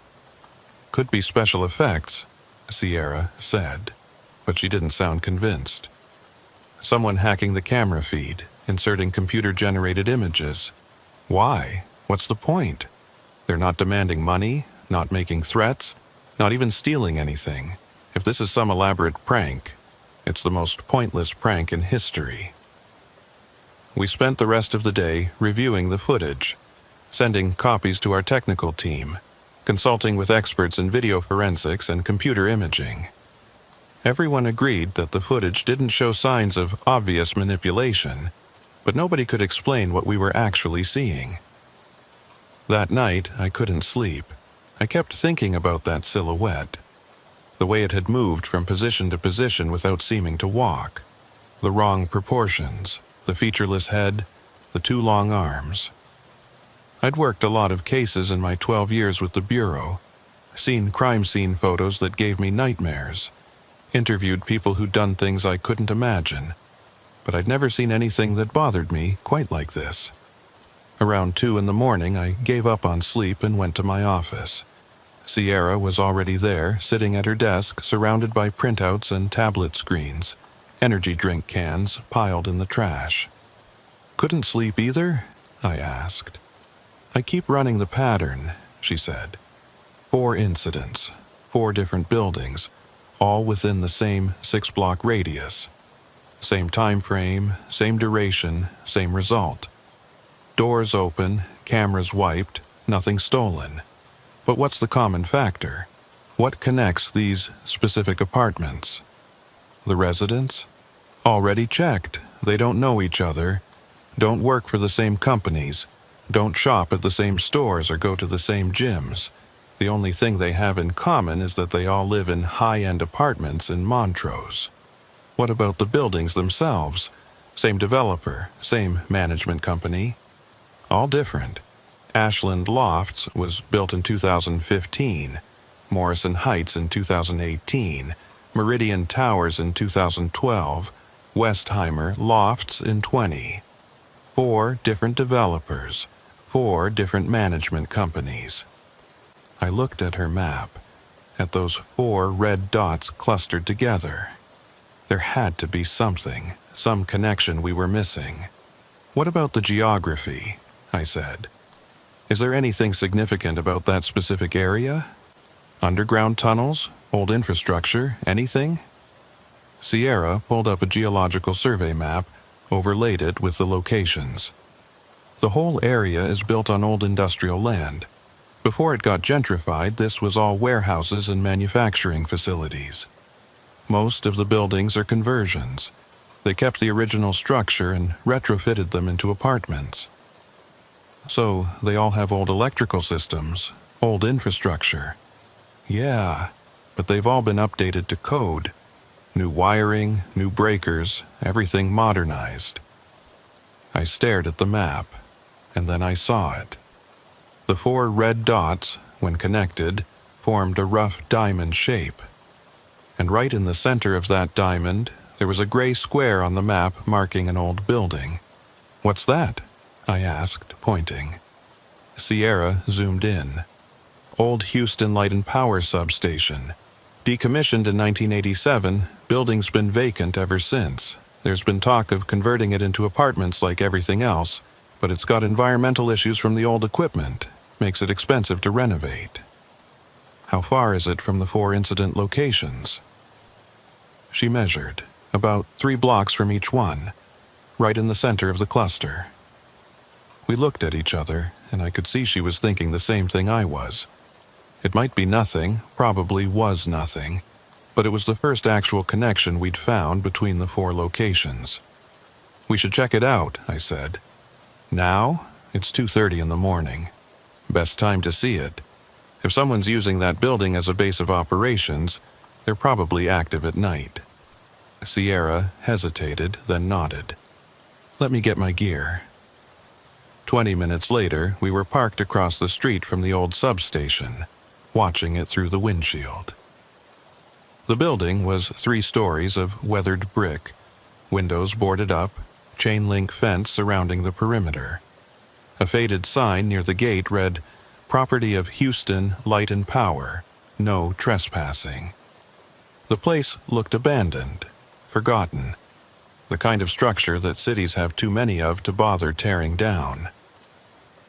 Speaker 1: Could be special effects, Sierra said, but she didn't sound convinced. Someone hacking the camera feed, inserting computer-generated images. Why? What's the point? They're not demanding money, not making threats, not even stealing anything. If this is some elaborate prank, it's the most pointless prank in history. We spent the rest of the day reviewing the footage, sending copies to our technical team, consulting with experts in video forensics and computer imaging. Everyone agreed that the footage didn't show signs of obvious manipulation, but nobody could explain what we were actually seeing. That night, I couldn't sleep. I kept thinking about that silhouette, the way it had moved from position to position without seeming to walk, the wrong proportions, the featureless head, the 2 long arms. I'd worked a lot of cases in my 12 years with the Bureau, seen crime scene photos that gave me nightmares, interviewed people who'd done things I couldn't imagine, but I'd never seen anything that bothered me quite like this. Around 2 in the morning, I gave up on sleep and went to my office. Sierra was already there, sitting at her desk, surrounded by printouts and tablet screens, energy drink cans piled in the trash. Couldn't sleep either? I asked. I keep running the pattern, she said. 4 incidents, 4 different buildings, all within the same 6-block radius. Same time frame, same duration, same result. Doors open, cameras wiped, nothing stolen. But what's the common factor? What connects these specific apartments? The residents? Already checked. They don't know each other, don't work for the same companies, don't shop at the same stores or go to the same gyms. The only thing they have in common is that they all live in high-end apartments in Montrose. What about the buildings themselves? Same developer, same management company. All different. Ashland Lofts was built in 2015, Morrison Heights in 2018, Meridian Towers in 2012, Westheimer Lofts in 20. 4 different developers, 4 different management companies. I looked at her map, at those 4 red dots clustered together. There had to be something, some connection we were missing. What about the geography? I said. Is there anything significant about that specific area? Underground tunnels? Old infrastructure? Anything? Sierra pulled up a geological survey map, overlaid it with the locations. The whole area is built on old industrial land. Before it got gentrified, this was all warehouses and manufacturing facilities. Most of the buildings are conversions. They kept the original structure and retrofitted them into apartments. So they all have old electrical systems, old infrastructure. Yeah, but they've all been updated to code. New wiring, new breakers, everything modernized. I stared at the map, and then I saw it. The 4 red dots, when connected, formed a rough diamond shape. And right in the center of that diamond, there was a gray square on the map marking an old building. "What's that?" I asked, pointing. Sierra zoomed in. Old Houston Light and Power Substation. Decommissioned in 1987, building's been vacant ever since. There's been talk of converting it into apartments like everything else, but it's got environmental issues from the old equipment. Makes it expensive to renovate. How far is it from the 4 incident locations? She measured, about 3 blocks from each one, right in the center of the cluster. We looked at each other, and I could see she was thinking the same thing I was. It might be nothing, probably was nothing, but it was the first actual connection we'd found between the 4 locations. "We should check it out," I said. "Now? It's 2:30 in the morning. Best time to see it. If someone's using that building as a base of operations, they're probably active at night." Sierra hesitated, then nodded. "Let me get my gear." 20 minutes later, we were parked across the street from the old substation, watching it through the windshield. The building was 3 stories of weathered brick, windows boarded up, chain-link fence surrounding the perimeter. A faded sign near the gate read, "Property of Houston Light and Power, no trespassing." The place looked abandoned, forgotten, the kind of structure that cities have too many of to bother tearing down.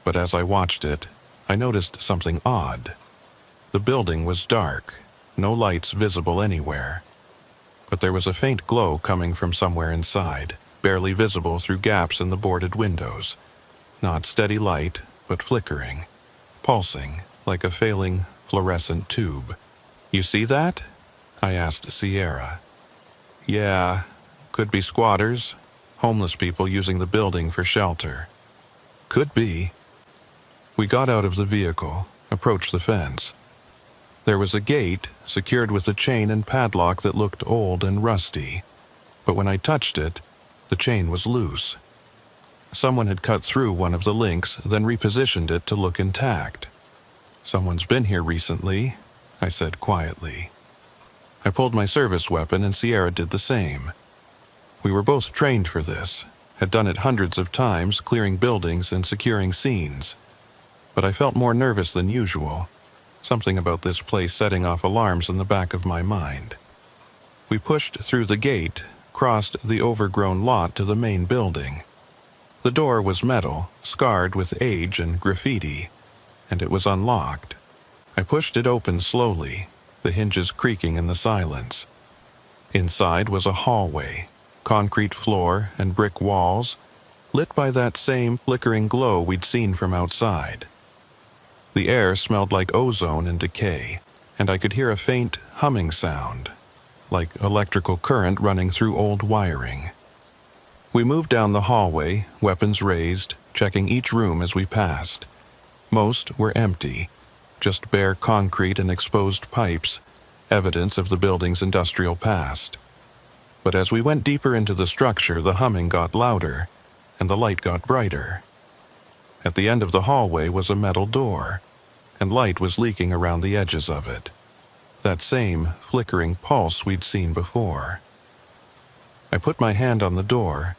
Speaker 1: But as I watched it, I noticed something odd. The building was dark, no lights visible anywhere. But there was a faint glow coming from somewhere inside, barely visible through gaps in the boarded windows. Not steady light, but flickering, pulsing like a failing fluorescent tube. "You see that?" I asked Sierra. "Yeah, could be squatters, homeless people using the building for shelter." "Could be." We got out of the vehicle, approached the fence. There was a gate, secured with a chain and padlock that looked old and rusty. But when I touched it, the chain was loose. Someone had cut through one of the links, then repositioned it to look intact. "Someone's been here recently," I said quietly. I pulled my service weapon and Sierra did the same. We were both trained for this, had done it hundreds of times, clearing buildings and securing scenes. But I felt more nervous than usual, something about this place setting off alarms in the back of my mind. We pushed through the gate, crossed the overgrown lot to the main building. The door was metal, scarred with age and graffiti, and it was unlocked. I pushed it open slowly, the hinges creaking in the silence. Inside was a hallway, concrete floor and brick walls, lit by that same flickering glow we'd seen from outside. The air smelled like ozone and decay, and I could hear a faint humming sound, like electrical current running through old wiring. We moved down the hallway, weapons raised, checking each room as we passed. Most were empty, just bare concrete and exposed pipes, evidence of the building's industrial past. But as we went deeper into the structure, the humming got louder, and the light got brighter. At the end of the hallway was a metal door, and light was leaking around the edges of it. That same flickering pulse we'd seen before. I put my hand on the door,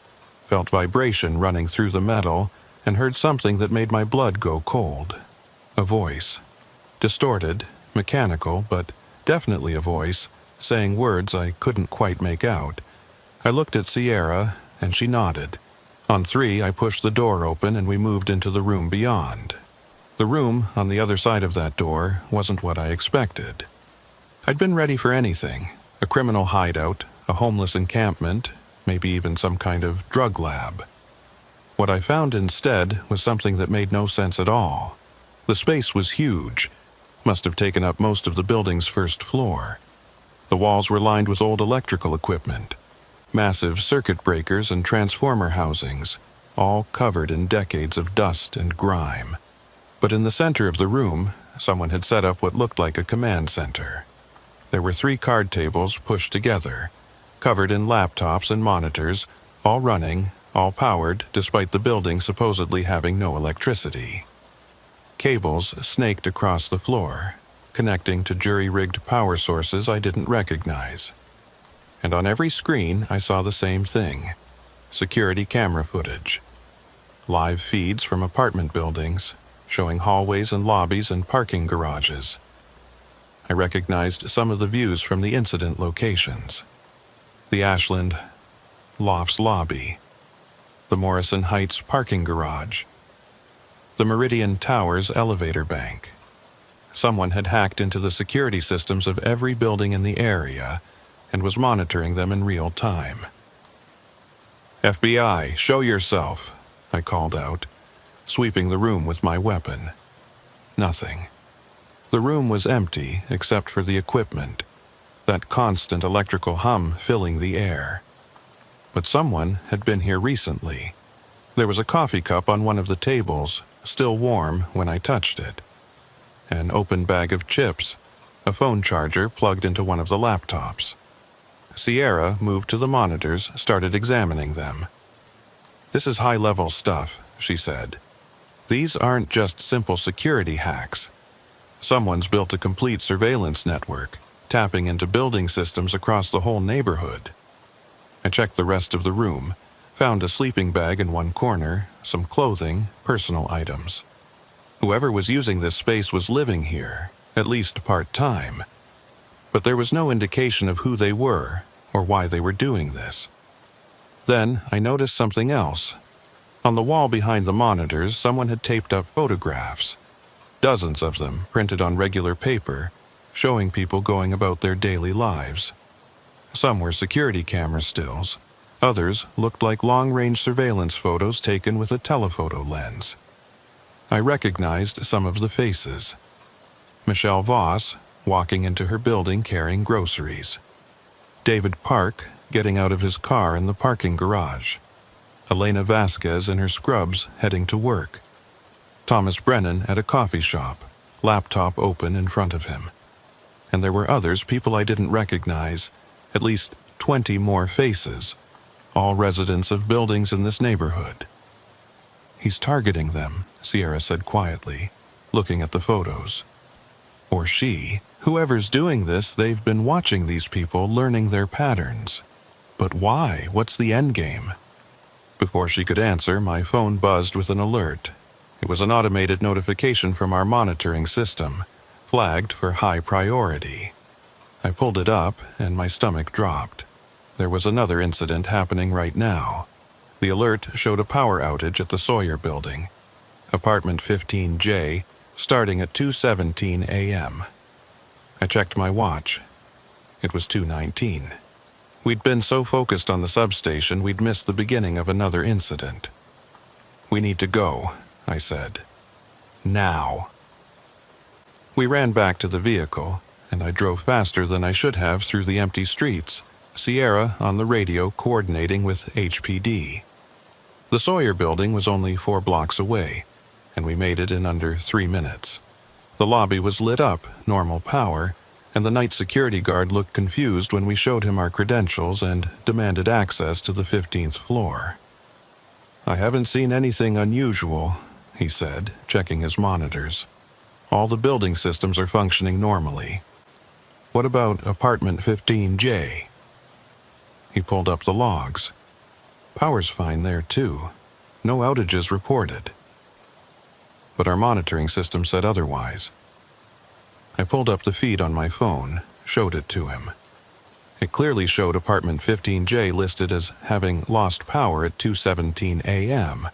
Speaker 1: felt vibration running through the metal, and heard something that made my blood go cold. A voice. Distorted, mechanical, but definitely a voice, saying words I couldn't quite make out. I looked at Sierra, and she nodded. On 3, I pushed the door open and we moved into the room beyond. The room on the other side of that door wasn't what I expected. I'd been ready for anything. A criminal hideout, a homeless encampment, maybe even some kind of drug lab. What I found instead was something that made no sense at all. The space was huge, must have taken up most of the building's first floor. The walls were lined with old electrical equipment, massive circuit breakers and transformer housings, all covered in decades of dust and grime. But in the center of the room, someone had set up what looked like a command center. There were 3 card tables pushed together, covered in laptops and monitors, all running, all powered, despite the building supposedly having no electricity. Cables snaked across the floor, connecting to jury-rigged power sources I didn't recognize. And on every screen, I saw the same thing: security camera footage. Live feeds from apartment buildings, showing hallways and lobbies and parking garages. I recognized some of the views from the incident locations. The Ashland Lofts lobby, the Morrison Heights parking garage, the Meridian Towers elevator bank. Someone had hacked into the security systems of every building in the area and was monitoring them in real time. FBI, show yourself, I called out, sweeping the room with my weapon. Nothing. The room was empty except for the equipment, that constant electrical hum filling the air. But someone had been here recently. There was a coffee cup on one of the tables, still warm when I touched it. An open bag of chips, a phone charger plugged into one of the laptops. Sierra moved to the monitors, started examining them. "This is high-level stuff," she said. "These aren't just simple security hacks. Someone's built a complete surveillance network, tapping into building systems across the whole neighborhood." I checked the rest of the room, found a sleeping bag in one corner, some clothing, personal items. Whoever was using this space was living here, at least part-time. But there was no indication of who they were or why they were doing this. Then I noticed something else. On the wall behind the monitors, someone had taped up photographs. Dozens of them, printed on regular paper, showing people going about their daily lives. Some were security camera stills. Others looked like long-range surveillance photos taken with a telephoto lens. I recognized some of the faces. Michelle Voss, walking into her building carrying groceries. David Park, getting out of his car in the parking garage. Elena Vasquez in her scrubs, heading to work. Thomas Brennan at a coffee shop, laptop open in front of him. And there were others, people I didn't recognize, at least 20 more faces, all residents of buildings in this neighborhood. "He's targeting them," Sierra said quietly, looking at the photos. Or she. Whoever's doing this, they've been watching these people, learning their patterns. But why? What's the endgame? Before she could answer, my phone buzzed with an alert. It was an automated notification from our monitoring system, flagged for high priority. I pulled it up, and my stomach dropped. There was another incident happening right now. The alert showed a power outage at the Sawyer building, apartment 15J, starting at 2:17 a.m. I checked my watch. It was 2:19. We'd been so focused on the substation we'd missed the beginning of another incident. "We need to go," I said. "Now." We ran back to the vehicle, and I drove faster than I should have through the empty streets, Sierra on the radio coordinating with HPD. The Sawyer building was only 4 blocks away, and we made it in under 3 minutes. The lobby was lit up, normal power, and the night security guard looked confused when we showed him our credentials and demanded access to the 15th floor. "I haven't seen anything unusual," he said, checking his monitors. "All the building systems are functioning normally. What about apartment 15J? He pulled up the logs. Power's fine there too. No outages reported. But our monitoring system said otherwise. I pulled up the feed on my phone, showed it to him. It clearly showed apartment 15J listed as having lost power at 2:17 a.m.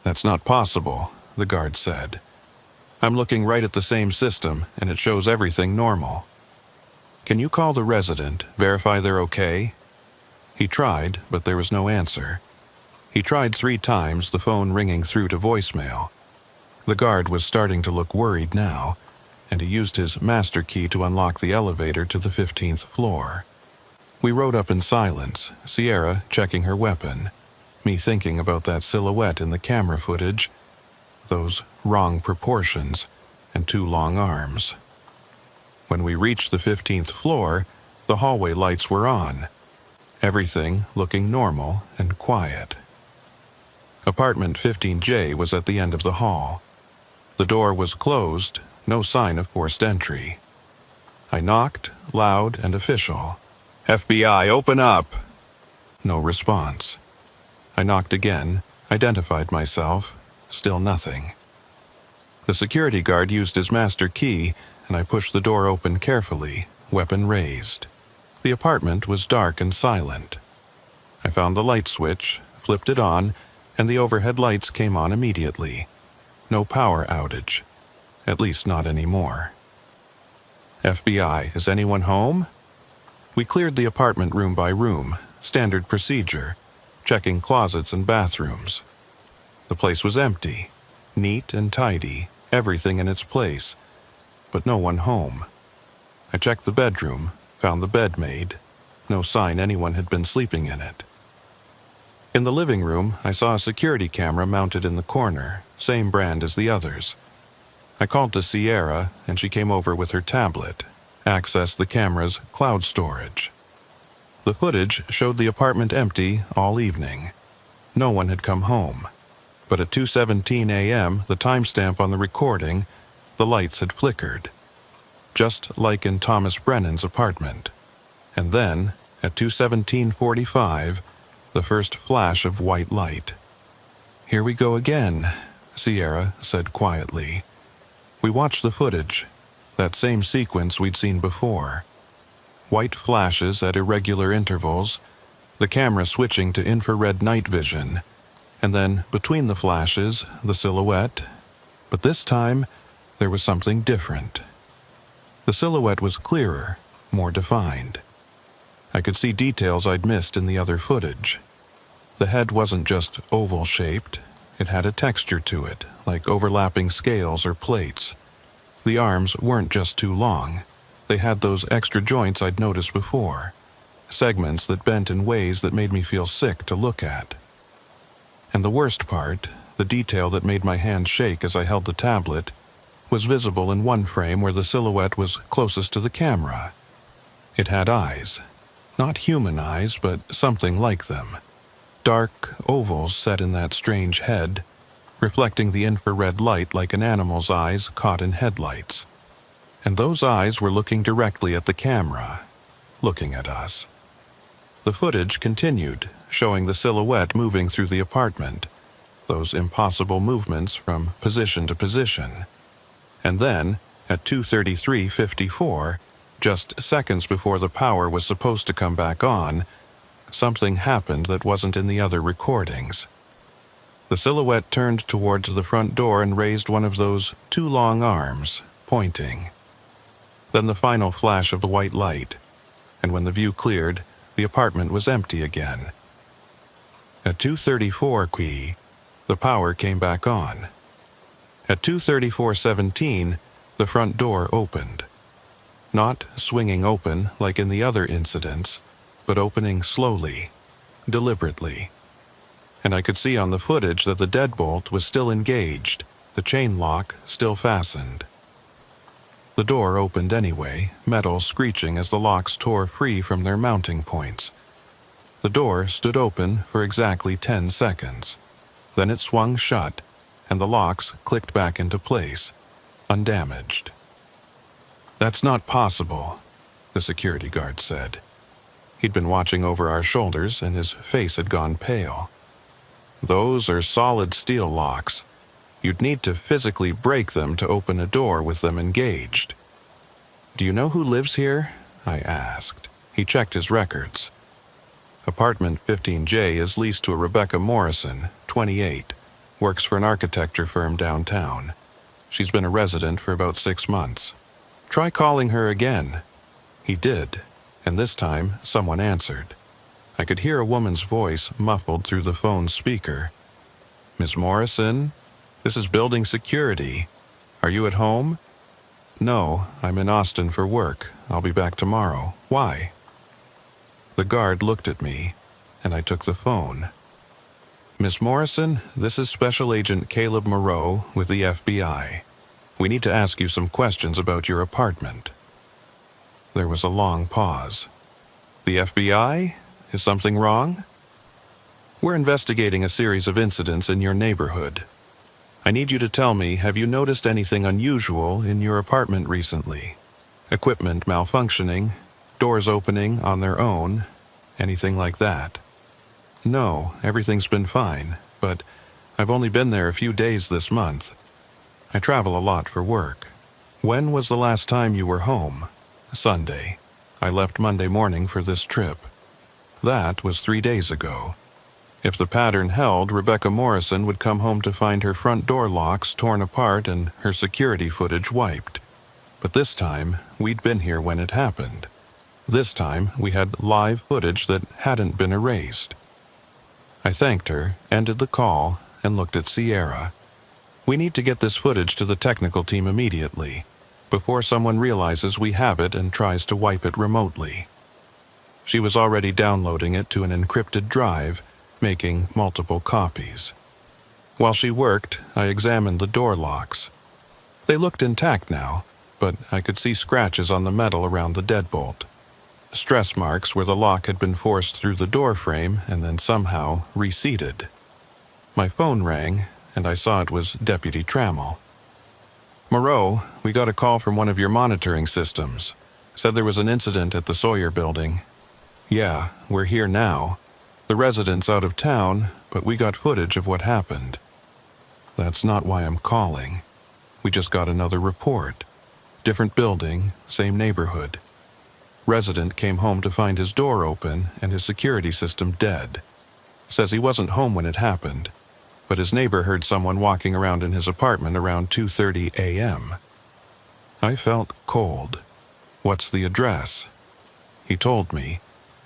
Speaker 1: "That's not possible," the guard said. "I'm looking right at the same system, and it shows everything normal. Can you call the resident, verify they're okay?" He tried, but there was no answer. He tried 3 times, the phone ringing through to voicemail. The guard was starting to look worried now, and he used his master key to unlock the elevator to the 15th floor. We rode up in silence, Sierra checking her weapon, me thinking about that silhouette in the camera footage, those wrong proportions, and 2 long arms. When we reached the 15th floor, the hallway lights were on, everything looking normal and quiet. Apartment 15J was at the end of the hall. The door was closed, no sign of forced entry. I knocked, loud and official. "FBI, open up!" No response. I knocked again, identified myself, still nothing. The security guard used his master key, and I pushed the door open carefully, weapon raised. The apartment was dark and silent. I found the light switch, flipped it on, and the overhead lights came on immediately. No power outage. At least not anymore. "FBI, is anyone home?" We cleared the apartment room by room, standard procedure, checking closets and bathrooms. The place was empty, neat and tidy, everything in its place, but no one home. I checked the bedroom, found the bed made, no sign anyone had been sleeping in it. In the living room, I saw a security camera mounted in the corner, same brand as the others. I called to Sierra, and she came over with her tablet, accessed the camera's cloud storage. The footage showed the apartment empty all evening. No one had come home. But at 2:17 a.m., the timestamp on the recording, the lights had flickered. Just like in Thomas Brennan's apartment. And then, at 2:17:45, the first flash of white light. "Here we go again," Sierra said quietly. We watched the footage, that same sequence we'd seen before. White flashes at irregular intervals, the camera switching to infrared night vision, and then between the flashes, the silhouette. But this time, there was something different. The silhouette was clearer, more defined. I could see details I'd missed in the other footage. The head wasn't just oval-shaped, it had a texture to it, like overlapping scales or plates. The arms weren't just too long. They had those extra joints I'd noticed before, segments that bent in ways that made me feel sick to look at. And the worst part, the detail that made my hand shake as I held the tablet, was visible in one frame where the silhouette was closest to the camera. It had eyes. Not human eyes, but something like them. Dark ovals set in that strange head, reflecting the infrared light like an animal's eyes caught in headlights. And those eyes were looking directly at the camera, looking at us. The footage continued, showing the silhouette moving through the apartment, those impossible movements from position to position. And then, at 2:33:54, just seconds before the power was supposed to come back on, something happened that wasn't in the other recordings. The silhouette turned towards the front door and raised one of those 2 long arms, pointing. Then the final flash of the white light, and when the view cleared, the apartment was empty again. At 2:34 QE, the power came back on. At 2:34:17, the front door opened. not swinging open like in the other incidents, but opening slowly, deliberately. And I could see on the footage that the deadbolt was still engaged, the chain lock still fastened. The door opened anyway, metal screeching as the locks tore free from their mounting points. The door stood open for exactly 10 seconds. Then it swung shut, and the locks clicked back into place, undamaged. "That's not possible," the security guard said. He'd been watching over our shoulders, and his face had gone pale. "Those are solid steel locks. You'd need to physically break them to open a door with them engaged." "Do you know who lives here?" I asked. He checked his records. Apartment 15J is leased to a Rebecca Morrison, 28, works for an architecture firm downtown. She's been a resident for about 6 months. "Try calling her again." He did, and this time someone answered. I could hear a woman's voice muffled through the phone's speaker. "Miss Morrison, this is building security. Are you at home?" "No, I'm in Austin for work. I'll be back tomorrow. Why?" The guard looked at me, and I took the phone. "Miss Morrison, this is Special Agent Caleb Moreau with the FBI. We need to ask you some questions about your apartment." There was a long pause. "The FBI? Is something wrong?" "We're investigating a series of incidents in your neighborhood. I need you to tell me, have you noticed anything unusual in your apartment recently? Equipment malfunctioning, doors opening on their own, anything like that?" "No, everything's been fine, but I've only been there a few days this month. I travel a lot for work." "When was the last time you were home?" "Sunday. I left Monday morning for this trip." "That was 3 days ago. If the pattern held, Rebecca Morrison would come home to find her front door locks torn apart and her security footage wiped. But this time, we'd been here when it happened. This time, we had live footage that hadn't been erased." I thanked her, ended the call, and looked at Sierra. "We need to get this footage to the technical team immediately, before someone realizes we have it and tries to wipe it remotely." She was already downloading it to an encrypted drive, making multiple copies. While she worked, I examined the door locks. They looked intact now, but I could see scratches on the metal around the deadbolt. Stress marks where the lock had been forced through the door frame and then somehow reseated. My phone rang, and I saw it was Deputy Trammell. "Moreau, we got a call from one of your monitoring systems. Said there was an incident at the Sawyer building." "Yeah, we're here now. The resident's out of town, but we got footage of what happened." "That's not why I'm calling. We just got another report. Different building, same neighborhood. Resident came home to find his door open and his security system dead. Says he wasn't home when it happened, but his neighbor heard someone walking around in his apartment around 2:30 a.m. I felt cold. "What's the address?" He told me,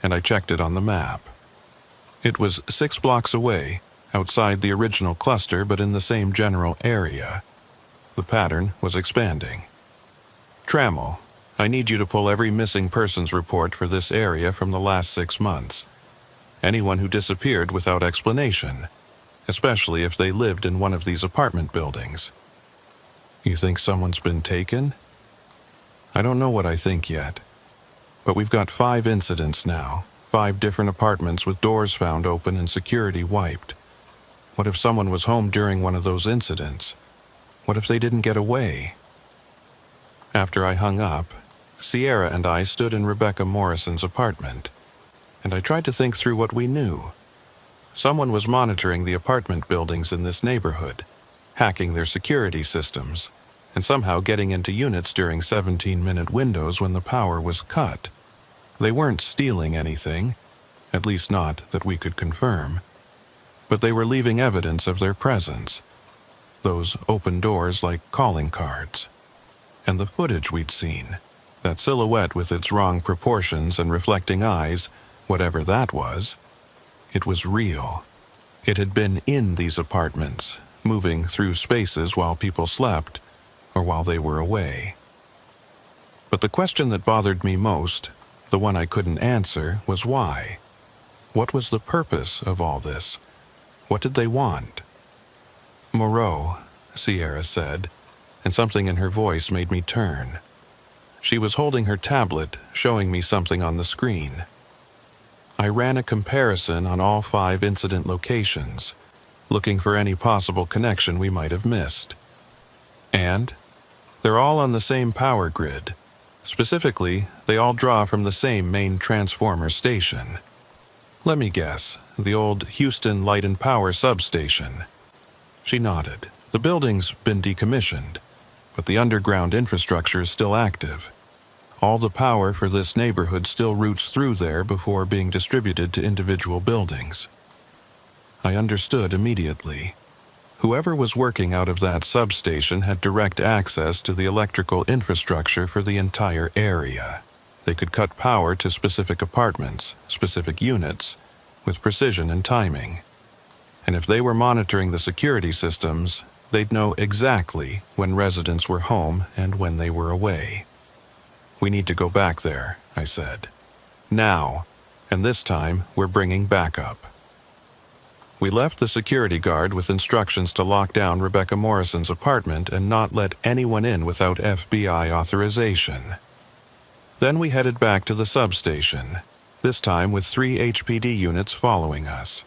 Speaker 1: and I checked it on the map. It was 6 blocks away, outside the original cluster but in the same general area. The pattern was expanding. "Trammell, I need you to pull every missing persons report for this area from the last 6 months. Anyone who disappeared without explanation, especially if they lived in one of these apartment buildings." "You think someone's been taken?" "I don't know what I think yet. But we've got 5 incidents now, 5 different apartments with doors found open and security wiped. What if someone was home during one of those incidents? What if they didn't get away?" After I hung up, Sierra and I stood in Rebecca Morrison's apartment, and I tried to think through what we knew. Someone was monitoring the apartment buildings in this neighborhood, hacking their security systems, and somehow getting into units during 17-minute windows when the power was cut. They weren't stealing anything, at least not that we could confirm, but they were leaving evidence of their presence. Those open doors like calling cards. And the footage we'd seen, that silhouette with its wrong proportions and reflecting eyes, whatever that was, it was real. It had been in these apartments, moving through spaces while people slept or while they were away. But the question that bothered me most, the one I couldn't answer, was why? What was the purpose of all this? What did they want? Moreau, Sierra said, and something in her voice made me turn. She was holding her tablet, showing me something on the screen. I ran a comparison on all 5 incident locations, looking for any possible connection we might have missed. And they're all on the same power grid. Specifically, they all draw from the same main transformer station. Let me guess, the old Houston Light and Power substation. She nodded. The building's been decommissioned, but the underground infrastructure is still active. All the power for this neighborhood still routes through there before being distributed to individual buildings. I understood immediately. Whoever was working out of that substation had direct access to the electrical infrastructure for the entire area. They could cut power to specific apartments, specific units, with precision and timing. And if they were monitoring the security systems, they'd know exactly when residents were home and when they were away. We need to go back there, I said. Now, and this time we're bringing backup. We left the security guard with instructions to lock down Rebecca Morrison's apartment and not let anyone in without FBI authorization. Then we headed back to the substation, this time with 3 HPD units following us.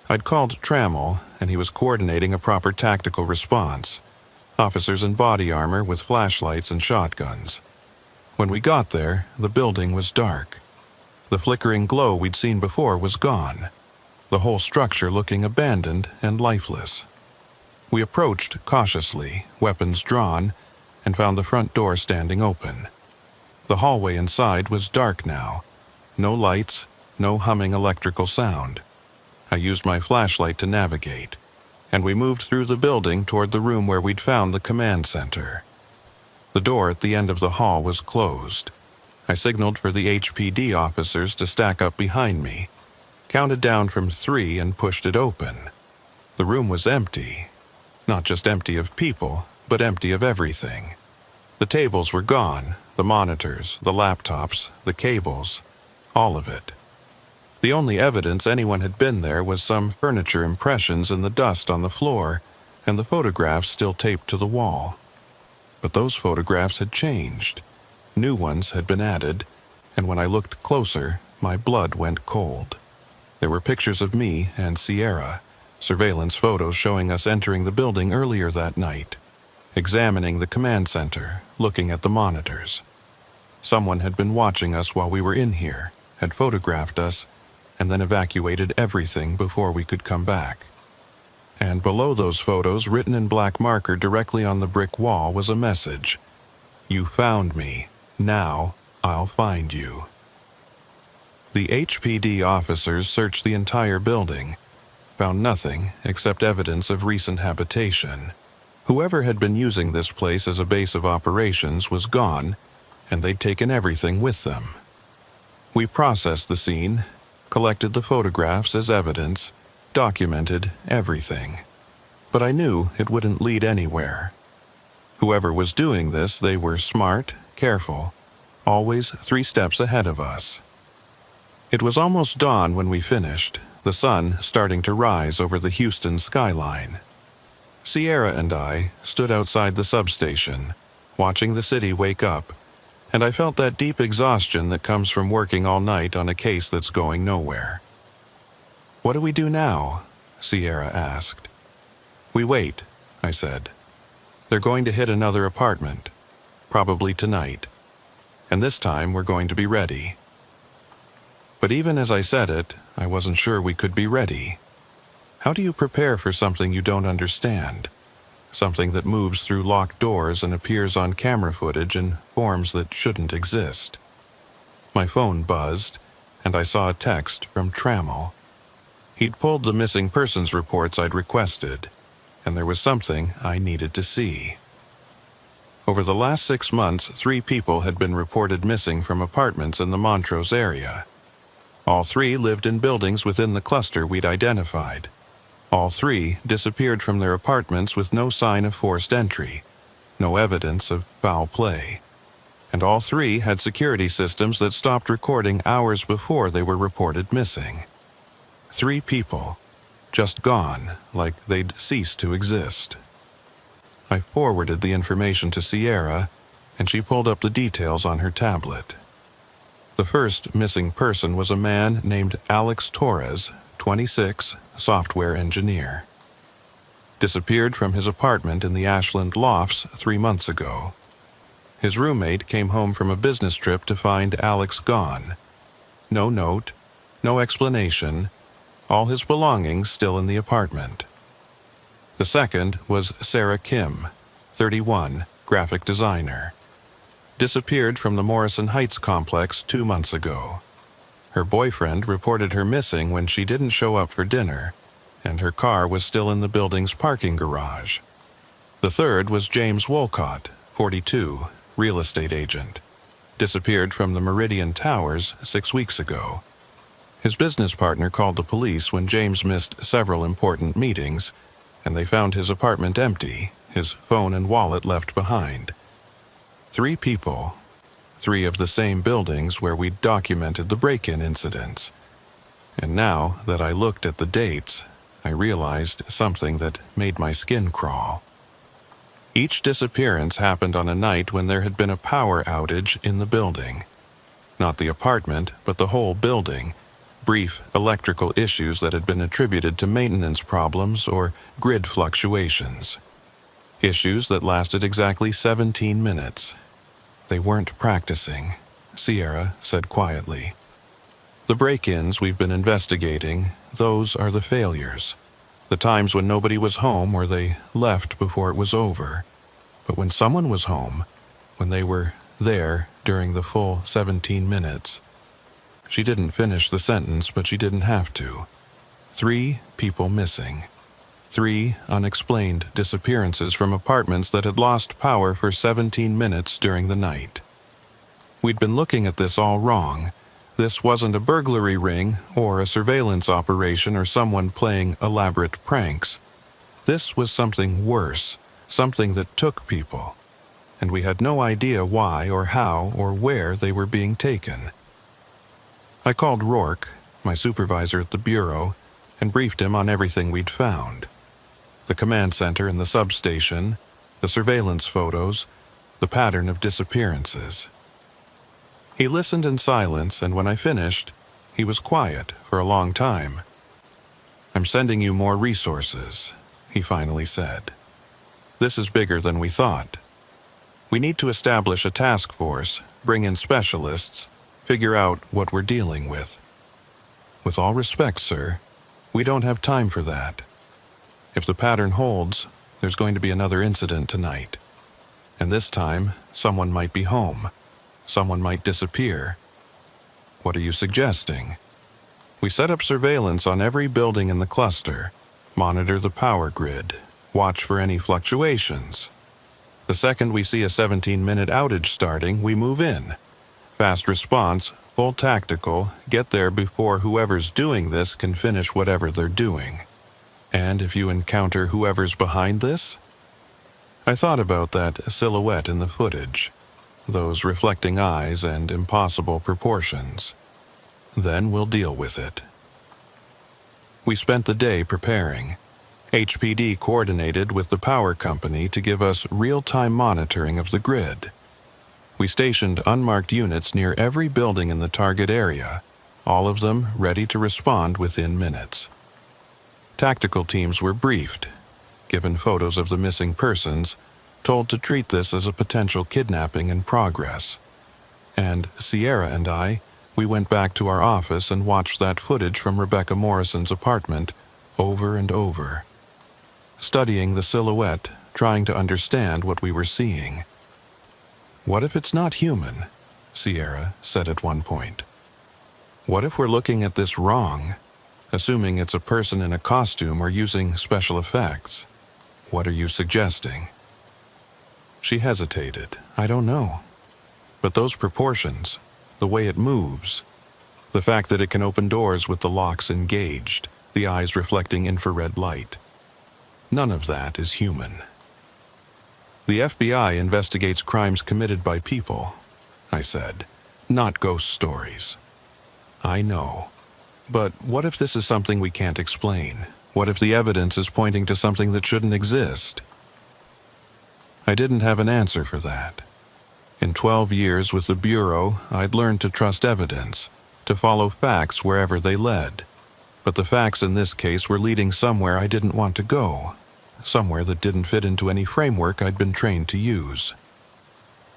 Speaker 1: I'd called Trammell, and he was coordinating a proper tactical response, officers in body armor with flashlights and shotguns. When we got there, the building was dark. The flickering glow we'd seen before was gone, the whole structure looking abandoned and lifeless. We approached cautiously, weapons drawn, and found the front door standing open. The hallway inside was dark now. No lights, no humming electrical sound. I used my flashlight to navigate, and we moved through the building toward the room where we'd found the command center. The door at the end of the hall was closed. I signaled for the HPD officers to stack up behind me, counted down from 3 and pushed it open. The room was empty. Not just empty of people, but empty of everything. The tables were gone, the monitors, the laptops, the cables, all of it. The only evidence anyone had been there was some furniture impressions in the dust on the floor and the photographs still taped to the wall. But those photographs had changed. New ones had been added, and when I looked closer, my blood went cold. There were pictures of me and Sierra, surveillance photos showing us entering the building earlier that night, examining the command center, looking at the monitors. Someone had been watching us while we were in here, had photographed us, and then evacuated everything before we could come back. And below those photos, written in black marker directly on the brick wall, was a message. "You found me. Now I'll find you." The HPD officers searched the entire building, found nothing except evidence of recent habitation. Whoever had been using this place as a base of operations was gone, and they'd taken everything with them. We processed the scene, collected the photographs as evidence, documented everything. But I knew it wouldn't lead anywhere. Whoever was doing this, they were smart, careful, always 3 steps ahead of us. It was almost dawn when we finished, the sun starting to rise over the Houston skyline. Sierra and I stood outside the substation, watching the city wake up, and I felt that deep exhaustion that comes from working all night on a case that's going nowhere. "What do we do now?" Sierra asked. "We wait," I said. "They're going to hit another apartment, probably tonight. And this time we're going to be ready." But even as I said it, I wasn't sure we could be ready. How do you prepare for something you don't understand? Something that moves through locked doors and appears on camera footage in forms that shouldn't exist. My phone buzzed, and I saw a text from Trammell. He'd pulled the missing persons reports I'd requested, and there was something I needed to see. Over the last 6 months, 3 people had been reported missing from apartments in the Montrose area. All 3 lived in buildings within the cluster we'd identified. All 3 disappeared from their apartments with no sign of forced entry, no evidence of foul play. and all three had security systems that stopped recording hours before they were reported missing. 3 people, just gone, like they'd ceased to exist. I forwarded the information to Sierra, and she pulled up the details on her tablet. The first missing person was a man named Alex Torres, 26, software engineer. Disappeared from his apartment in the Ashland Lofts 3 months ago. His roommate came home from a business trip to find Alex gone. No note, no explanation, all his belongings still in the apartment. The second was Sarah Kim, 31, graphic designer. Disappeared from the Morrison Heights complex 2 months ago. Her boyfriend reported her missing when she didn't show up for dinner, and her car was still in the building's parking garage. The third was James Wolcott, 42, real estate agent. Disappeared from the Meridian Towers 6 weeks ago. His business partner called the police when James missed several important meetings, and they found his apartment empty, his phone and wallet left behind. 3 people, 3 of the same buildings where we'd documented the break-in incidents. And now that I looked at the dates, I realized something that made my skin crawl. Each disappearance happened on a night when there had been a power outage in the building. Not the apartment, but the whole building. Brief electrical issues that had been attributed to maintenance problems or grid fluctuations. Issues that lasted exactly 17 minutes. They weren't practicing, Sierra said quietly. The break-ins we've been investigating, those are the failures. The times when nobody was home or they left before it was over. But when someone was home, when they were there during the full 17 minutes. She didn't finish the sentence, but she didn't have to. 3 people missing. 3 unexplained disappearances from apartments that had lost power for 17 minutes during the night. We'd been looking at this all wrong. This wasn't a burglary ring or a surveillance operation or someone playing elaborate pranks. This was something worse, something that took people, and we had no idea why or how or where they were being taken. I called Rourke, my supervisor at the bureau, and briefed him on everything we'd found. The command center and the substation, the surveillance photos, the pattern of disappearances. He listened in silence, and when I finished, he was quiet for a long time. "I'm sending you more resources," he finally said. "This is bigger than we thought. We need to establish a task force, bring in specialists, figure out what we're dealing with. With all respect, sir, we don't have time for that. If the pattern holds, there's going to be another incident tonight. And this time, someone might be home. Someone might disappear. What are you suggesting? We set up surveillance on every building in the cluster, monitor the power grid, watch for any fluctuations. The second we see a 17-minute outage starting, we move in. Fast response, full tactical, get there before whoever's doing this can finish whatever they're doing. And if you encounter whoever's behind this?" I thought about that silhouette in the footage, those reflecting eyes and impossible proportions. Then we'll deal with it. We spent the day preparing. HPD coordinated with the power company to give us real-time monitoring of the grid. We stationed unmarked units near every building in the target area, all of them ready to respond within minutes. Tactical teams were briefed, given photos of the missing persons, told to treat this as a potential kidnapping in progress. And Sierra and we went back to our office and watched that footage from Rebecca Morrison's apartment over and over. Studying the silhouette, trying to understand what we were seeing. "What if it's not human?" Sierra said at one point. "What if we're looking at this wrong, assuming it's a person in a costume or using special effects? What are you suggesting?" She hesitated. "I don't know. But those proportions, the way it moves, the fact that it can open doors with the locks engaged, the eyes reflecting infrared light, none of that is human. The FBI investigates crimes committed by people, I said. Not ghost stories. I know. But what if this is something we can't explain? What if the evidence is pointing to something that shouldn't exist? I didn't have an answer for that. In 12 years with the Bureau, I'd learned to trust evidence, to follow facts wherever they led. But the facts in this case were leading somewhere I didn't want to go, somewhere that didn't fit into any framework I'd been trained to use.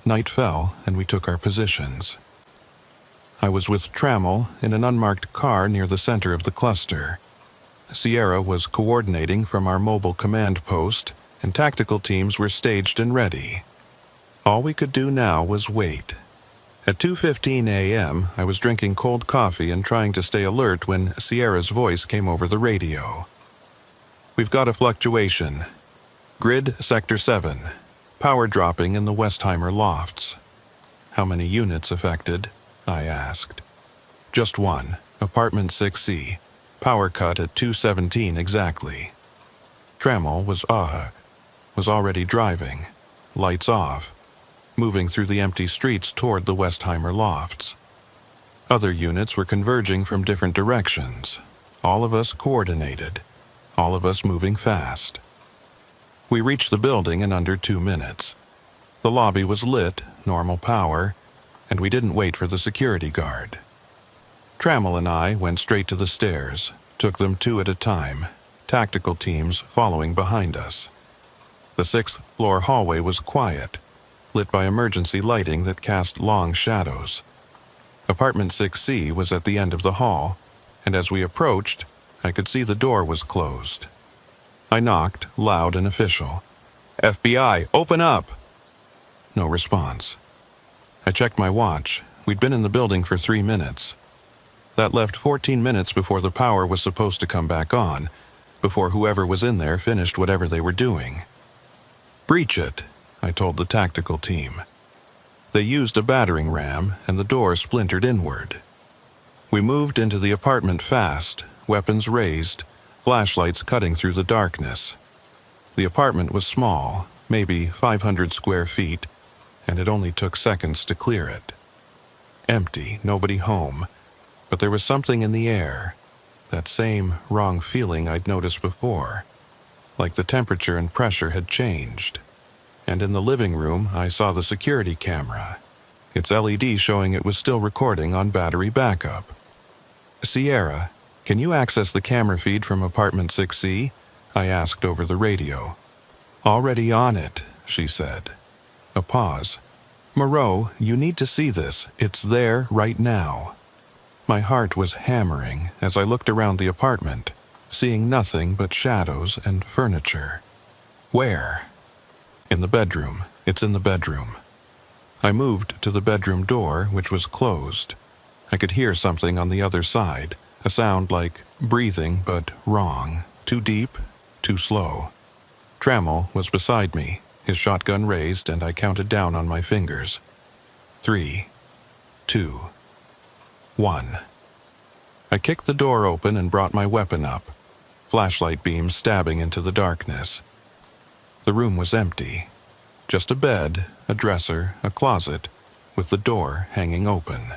Speaker 1: Night fell, and we took our positions. I was with Trammell in an unmarked car near the center of the cluster. Sierra was coordinating from our mobile command post, and tactical teams were staged and ready. All we could do now was wait. At 2:15 a.m., I was drinking cold coffee and trying to stay alert when Sierra's voice came over the radio. "We've got a fluctuation. Grid Sector 7. Power dropping in the Westheimer lofts." "How many units affected?" I asked. "Just one. Apartment 6C. Power cut at 2:17 exactly." Trammell was already driving. Lights off. Moving through the empty streets toward the Westheimer lofts. Other units were converging from different directions. All of us coordinated. All of us moving fast. We reached the building in under 2 minutes. The lobby was lit, normal power, and we didn't wait for the security guard. Trammell and I went straight to the stairs, took them 2 at a time, tactical teams following behind us. The 6th-floor hallway was quiet, lit by emergency lighting that cast long shadows. Apartment 6C was at the end of the hall, and as we approached, I could see the door was closed. I knocked, loud and official. "FBI, open up!" No response. I checked my watch. We'd been in the building for 3 minutes. That left 14 minutes before the power was supposed to come back on, before whoever was in there finished whatever they were doing. "Breach it," I told the tactical team. They used a battering ram, and the door splintered inward. We moved into the apartment fast, weapons raised, flashlights cutting through the darkness. The apartment was small, maybe 500 square feet, and it only took seconds to clear it. Empty, nobody home, but there was something in the air, that same wrong feeling I'd noticed before, like the temperature and pressure had changed. And in the living room, I saw the security camera, its LED showing it was still recording on battery backup. "Sierra, can you access the camera feed from apartment 6C?" I asked over the radio. "Already on it," she said. A pause. "Moreau, you need to see this. It's there right now." My heart was hammering as I looked around the apartment, seeing nothing but shadows and furniture. "Where?" "In the bedroom. It's in the bedroom." I moved to the bedroom door, which was closed. I could hear something on the other side, a sound like breathing but wrong, too deep, too slow. Trammell was beside me, his shotgun raised, and I counted down on my fingers. 3, 2, 1. I kicked the door open and brought my weapon up, flashlight beams stabbing into the darkness. The room was empty. Just a bed, a dresser, a closet, with the door hanging open.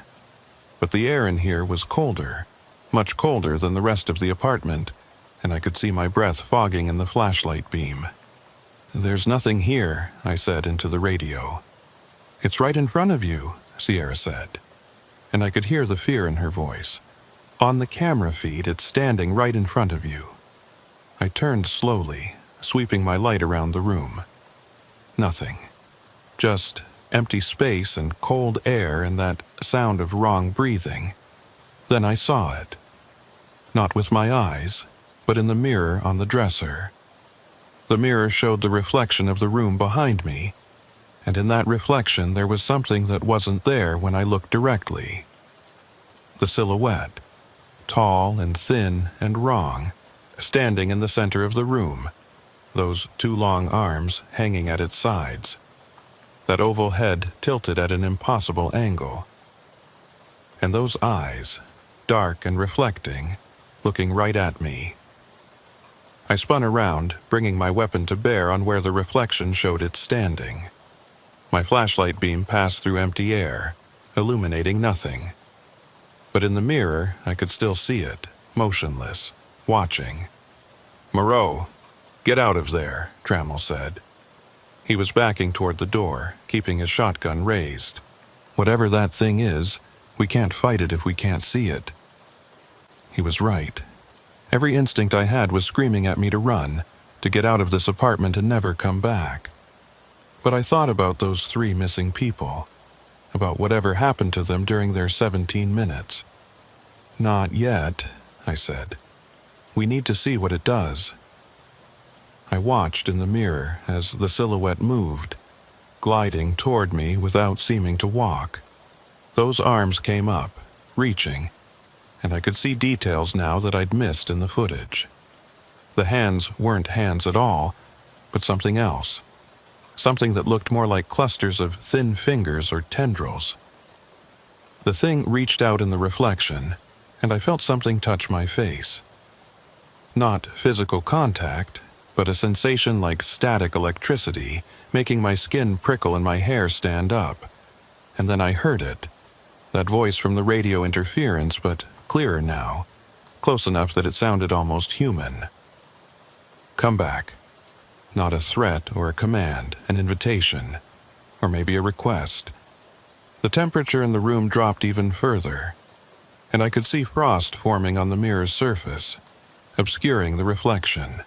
Speaker 1: But the air in here was colder, much colder than the rest of the apartment, and I could see my breath fogging in the flashlight beam. "There's nothing here," I said into the radio. "It's right in front of you," Sierra said. And I could hear the fear in her voice. "On the camera feed, it's standing right in front of you." I turned slowly, sweeping my light around the room. Nothing. Just empty space and cold air and that sound of wrong breathing. Then I saw it. Not with my eyes, but in the mirror on the dresser. The mirror showed the reflection of the room behind me, and in that reflection there was something that wasn't there when I looked directly. The silhouette, tall and thin and wrong, standing in the center of the room, those 2 long arms hanging at its sides, that oval head tilted at an impossible angle, and those eyes, dark and reflecting, looking right at me. I spun around, bringing my weapon to bear on where the reflection showed it standing. My flashlight beam passed through empty air, illuminating nothing. But in the mirror, I could still see it, motionless, watching. "Moreau, get out of there," Trammell said. He was backing toward the door, keeping his shotgun raised. "Whatever that thing is, we can't fight it if we can't see it." He was right. Every instinct I had was screaming at me to run, to get out of this apartment and never come back. But I thought about those 3 missing people, about whatever happened to them during their 17 minutes. "Not yet," I said. "We need to see what it does." I watched in the mirror as the silhouette moved, gliding toward me without seeming to walk. Those arms came up, reaching, and I could see details now that I'd missed in the footage. The hands weren't hands at all, but something else. Something that looked more like clusters of thin fingers or tendrils. The thing reached out in the reflection, and I felt something touch my face. Not physical contact, but a sensation like static electricity, making my skin prickle and my hair stand up. And then I heard it. That voice from the radio interference, but clearer now, close enough that it sounded almost human. "Come back." Not a threat or a command, an invitation, or maybe a request. The temperature in the room dropped even further, and I could see frost forming on the mirror's surface, obscuring the reflection.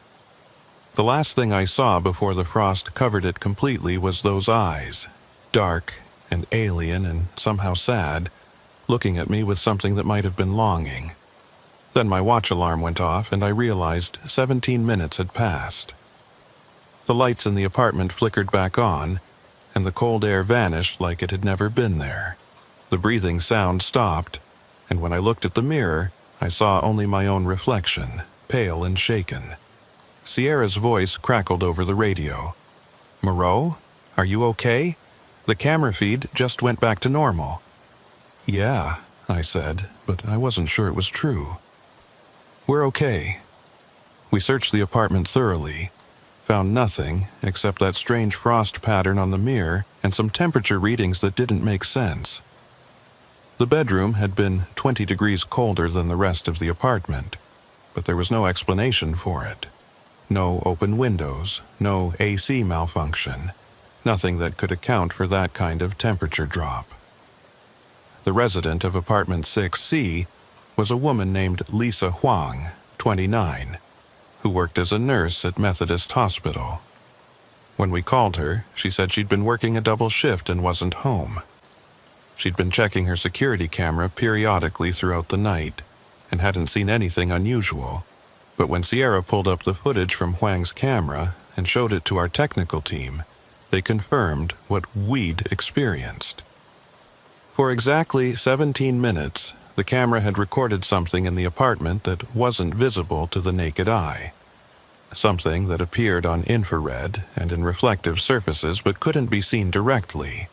Speaker 1: The last thing I saw before the frost covered it completely was those eyes, dark and alien and somehow sad, looking at me with something that might have been longing. Then my watch alarm went off and I realized 17 minutes had passed. The lights in the apartment flickered back on, and the cold air vanished like it had never been there. The breathing sound stopped, and when I looked at the mirror, I saw only my own reflection, pale and shaken. Sierra's voice crackled over the radio. "Moreau, are you okay? The camera feed just went back to normal." "Yeah," I said, but I wasn't sure it was true. "We're okay." We searched the apartment thoroughly, found nothing except that strange frost pattern on the mirror and some temperature readings that didn't make sense. The bedroom had been 20 degrees colder than the rest of the apartment, but there was no explanation for it. No open windows, no AC malfunction, nothing that could account for that kind of temperature drop. The resident of apartment 6C was a woman named Lisa Huang, 29, who worked as a nurse at Methodist Hospital. When we called her, she said she'd been working a double shift and wasn't home. She'd been checking her security camera periodically throughout the night and hadn't seen anything unusual. But when Sierra pulled up the footage from Huang's camera and showed it to our technical team, they confirmed what we'd experienced. For exactly 17 minutes, the camera had recorded something in the apartment that wasn't visible to the naked eye. Something that appeared on infrared and in reflective surfaces but couldn't be seen directly.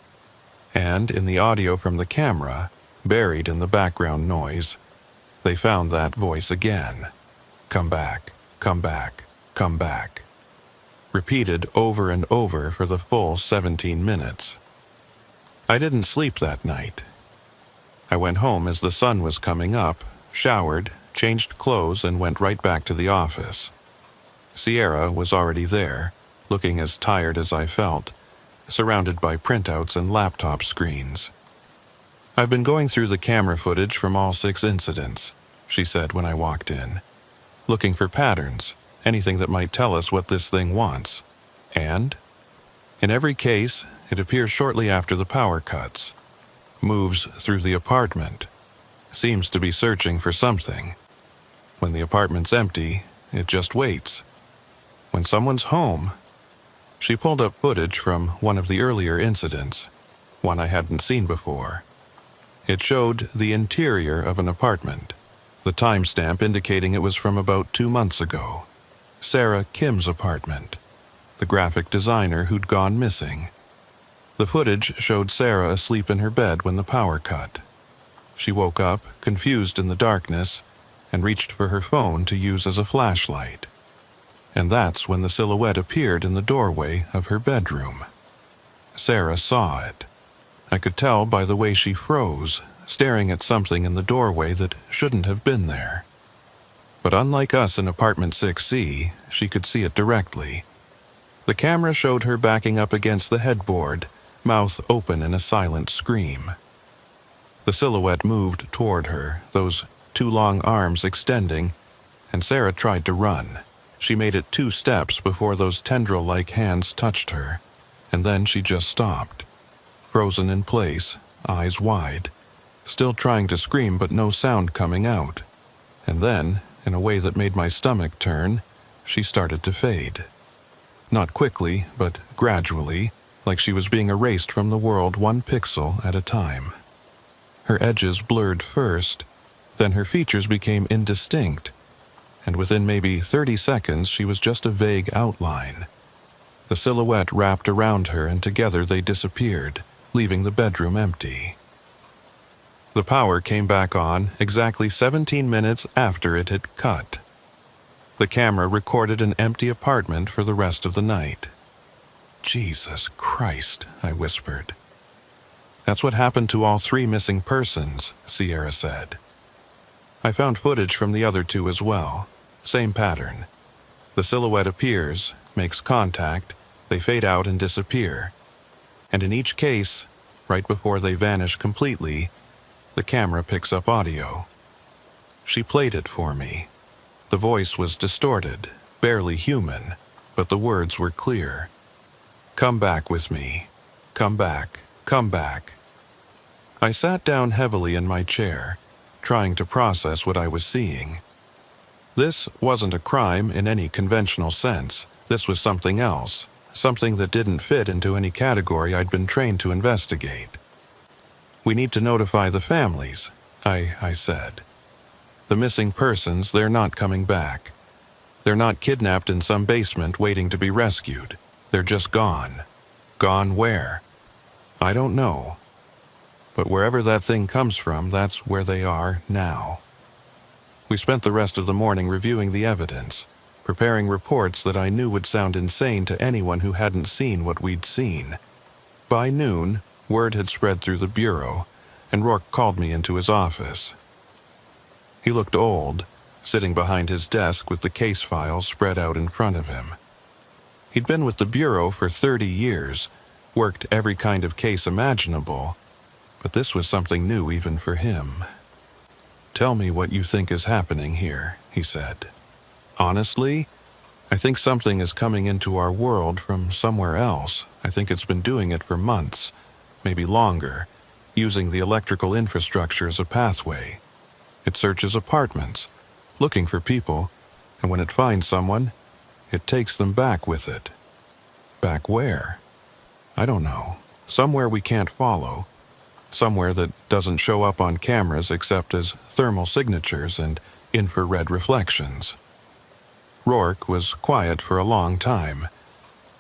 Speaker 1: And in the audio from the camera, buried in the background noise, they found that voice again. "Come back, come back, come back." Repeated over and over for the full 17 minutes. I didn't sleep that night. I went home as the sun was coming up, showered, changed clothes, and went right back to the office. Sierra was already there, looking as tired as I felt, surrounded by printouts and laptop screens. "I've been going through the camera footage from all 6 incidents," she said when I walked in, "looking for patterns, anything that might tell us what this thing wants. And in every case, it appears shortly after the power cuts. Moves through the apartment. Seems to be searching for something. When the apartment's empty, it just waits. When someone's home..." She pulled up footage from one of the earlier incidents, one I hadn't seen before. It showed the interior of an apartment, the timestamp indicating it was from about 2 months ago. Sarah Kim's apartment, the graphic designer who'd gone missing. The footage showed Sarah asleep in her bed when the power cut. She woke up, confused in the darkness, and reached for her phone to use as a flashlight. And that's when the silhouette appeared in the doorway of her bedroom. Sarah saw it. I could tell by the way she froze, staring at something in the doorway that shouldn't have been there. But unlike us in apartment 6C, she could see it directly. The camera showed her backing up against the headboard, mouth open in a silent scream. The silhouette moved toward her, those two long arms extending, and Sarah tried to run. She made it 2 steps before those tendril-like hands touched her, and then she just stopped, frozen in place, eyes wide, still trying to scream but no sound coming out. And then, in a way that made my stomach turn, she started to fade. Not quickly, but gradually, like she was being erased from the world 1 pixel at a time. Her edges blurred first, then her features became indistinct, and within maybe 30 seconds she was just a vague outline. The silhouette wrapped around her and together they disappeared, leaving the bedroom empty. The power came back on exactly 17 minutes after it had cut. The camera recorded an empty apartment for the rest of the night. "Jesus Christ," I whispered. "That's what happened to all 3 missing persons," Sierra said. I found footage from the other 2 as well. Same pattern. The silhouette appears, makes contact, they fade out and disappear. And in each case, right before they vanish completely, the camera picks up audio. She played it for me. The voice was distorted, barely human, but the words were clear. "Come back with me. Come back. Come back." I sat down heavily in my chair, trying to process what I was seeing. This wasn't a crime in any conventional sense. This was something else, something that didn't fit into any category I'd been trained to investigate. "We need to notify the families," I said. "The missing persons, they're not coming back. They're not kidnapped in some basement waiting to be rescued. They're just gone. Gone where? I don't know. But wherever that thing comes from, that's where they are now." We spent the rest of the morning reviewing the evidence, preparing reports that I knew would sound insane to anyone who hadn't seen what we'd seen. By noon, word had spread through the bureau, and Rourke called me into his office. He looked old, sitting behind his desk with the case files spread out in front of him. He'd been with the bureau for 30 years, worked every kind of case imaginable, but this was something new even for him. "Tell me what you think is happening here," he said. "Honestly, I think something is coming into our world from somewhere else. I think it's been doing it for months, maybe longer, using the electrical infrastructure as a pathway. It searches apartments, looking for people, and when it finds someone, it takes them back with it." "Back where?" "I don't know. Somewhere we can't follow. Somewhere that doesn't show up on cameras except as thermal signatures and infrared reflections." Rourke was quiet for a long time.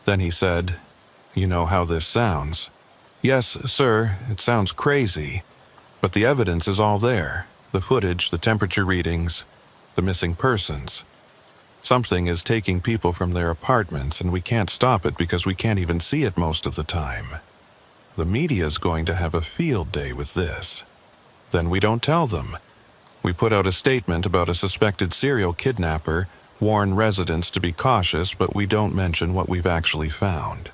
Speaker 1: Then he said, "You know how this sounds." "Yes, sir, it sounds crazy. But the evidence is all there. The footage, the temperature readings, the missing persons. Something is taking people from their apartments, and we can't stop it because we can't even see it most of the time. The media's going to have a field day with this. Then we don't tell them. We put out a statement about a suspected serial kidnapper, warn residents to be cautious, but we don't mention what we've actually found.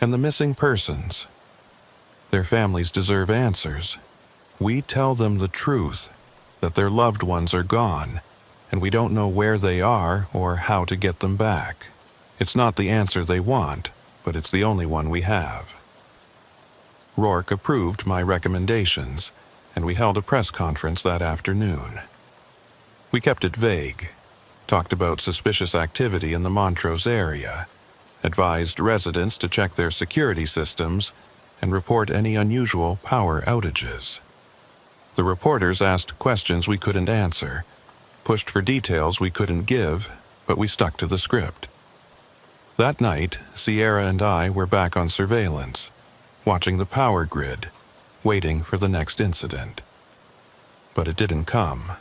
Speaker 1: And the missing persons. Their families deserve answers. We tell them the truth, that their loved ones are gone, and we don't know where they are or how to get them back. It's not the answer they want, but it's the only one we have." Rourke approved my recommendations, and we held a press conference that afternoon. We kept it vague, talked about suspicious activity in the Montrose area, advised residents to check their security systems, and report any unusual power outages. The reporters asked questions we couldn't answer, pushed for details we couldn't give, but we stuck to the script. That night, Sierra and I were back on surveillance, watching the power grid, waiting for the next incident. But it didn't come.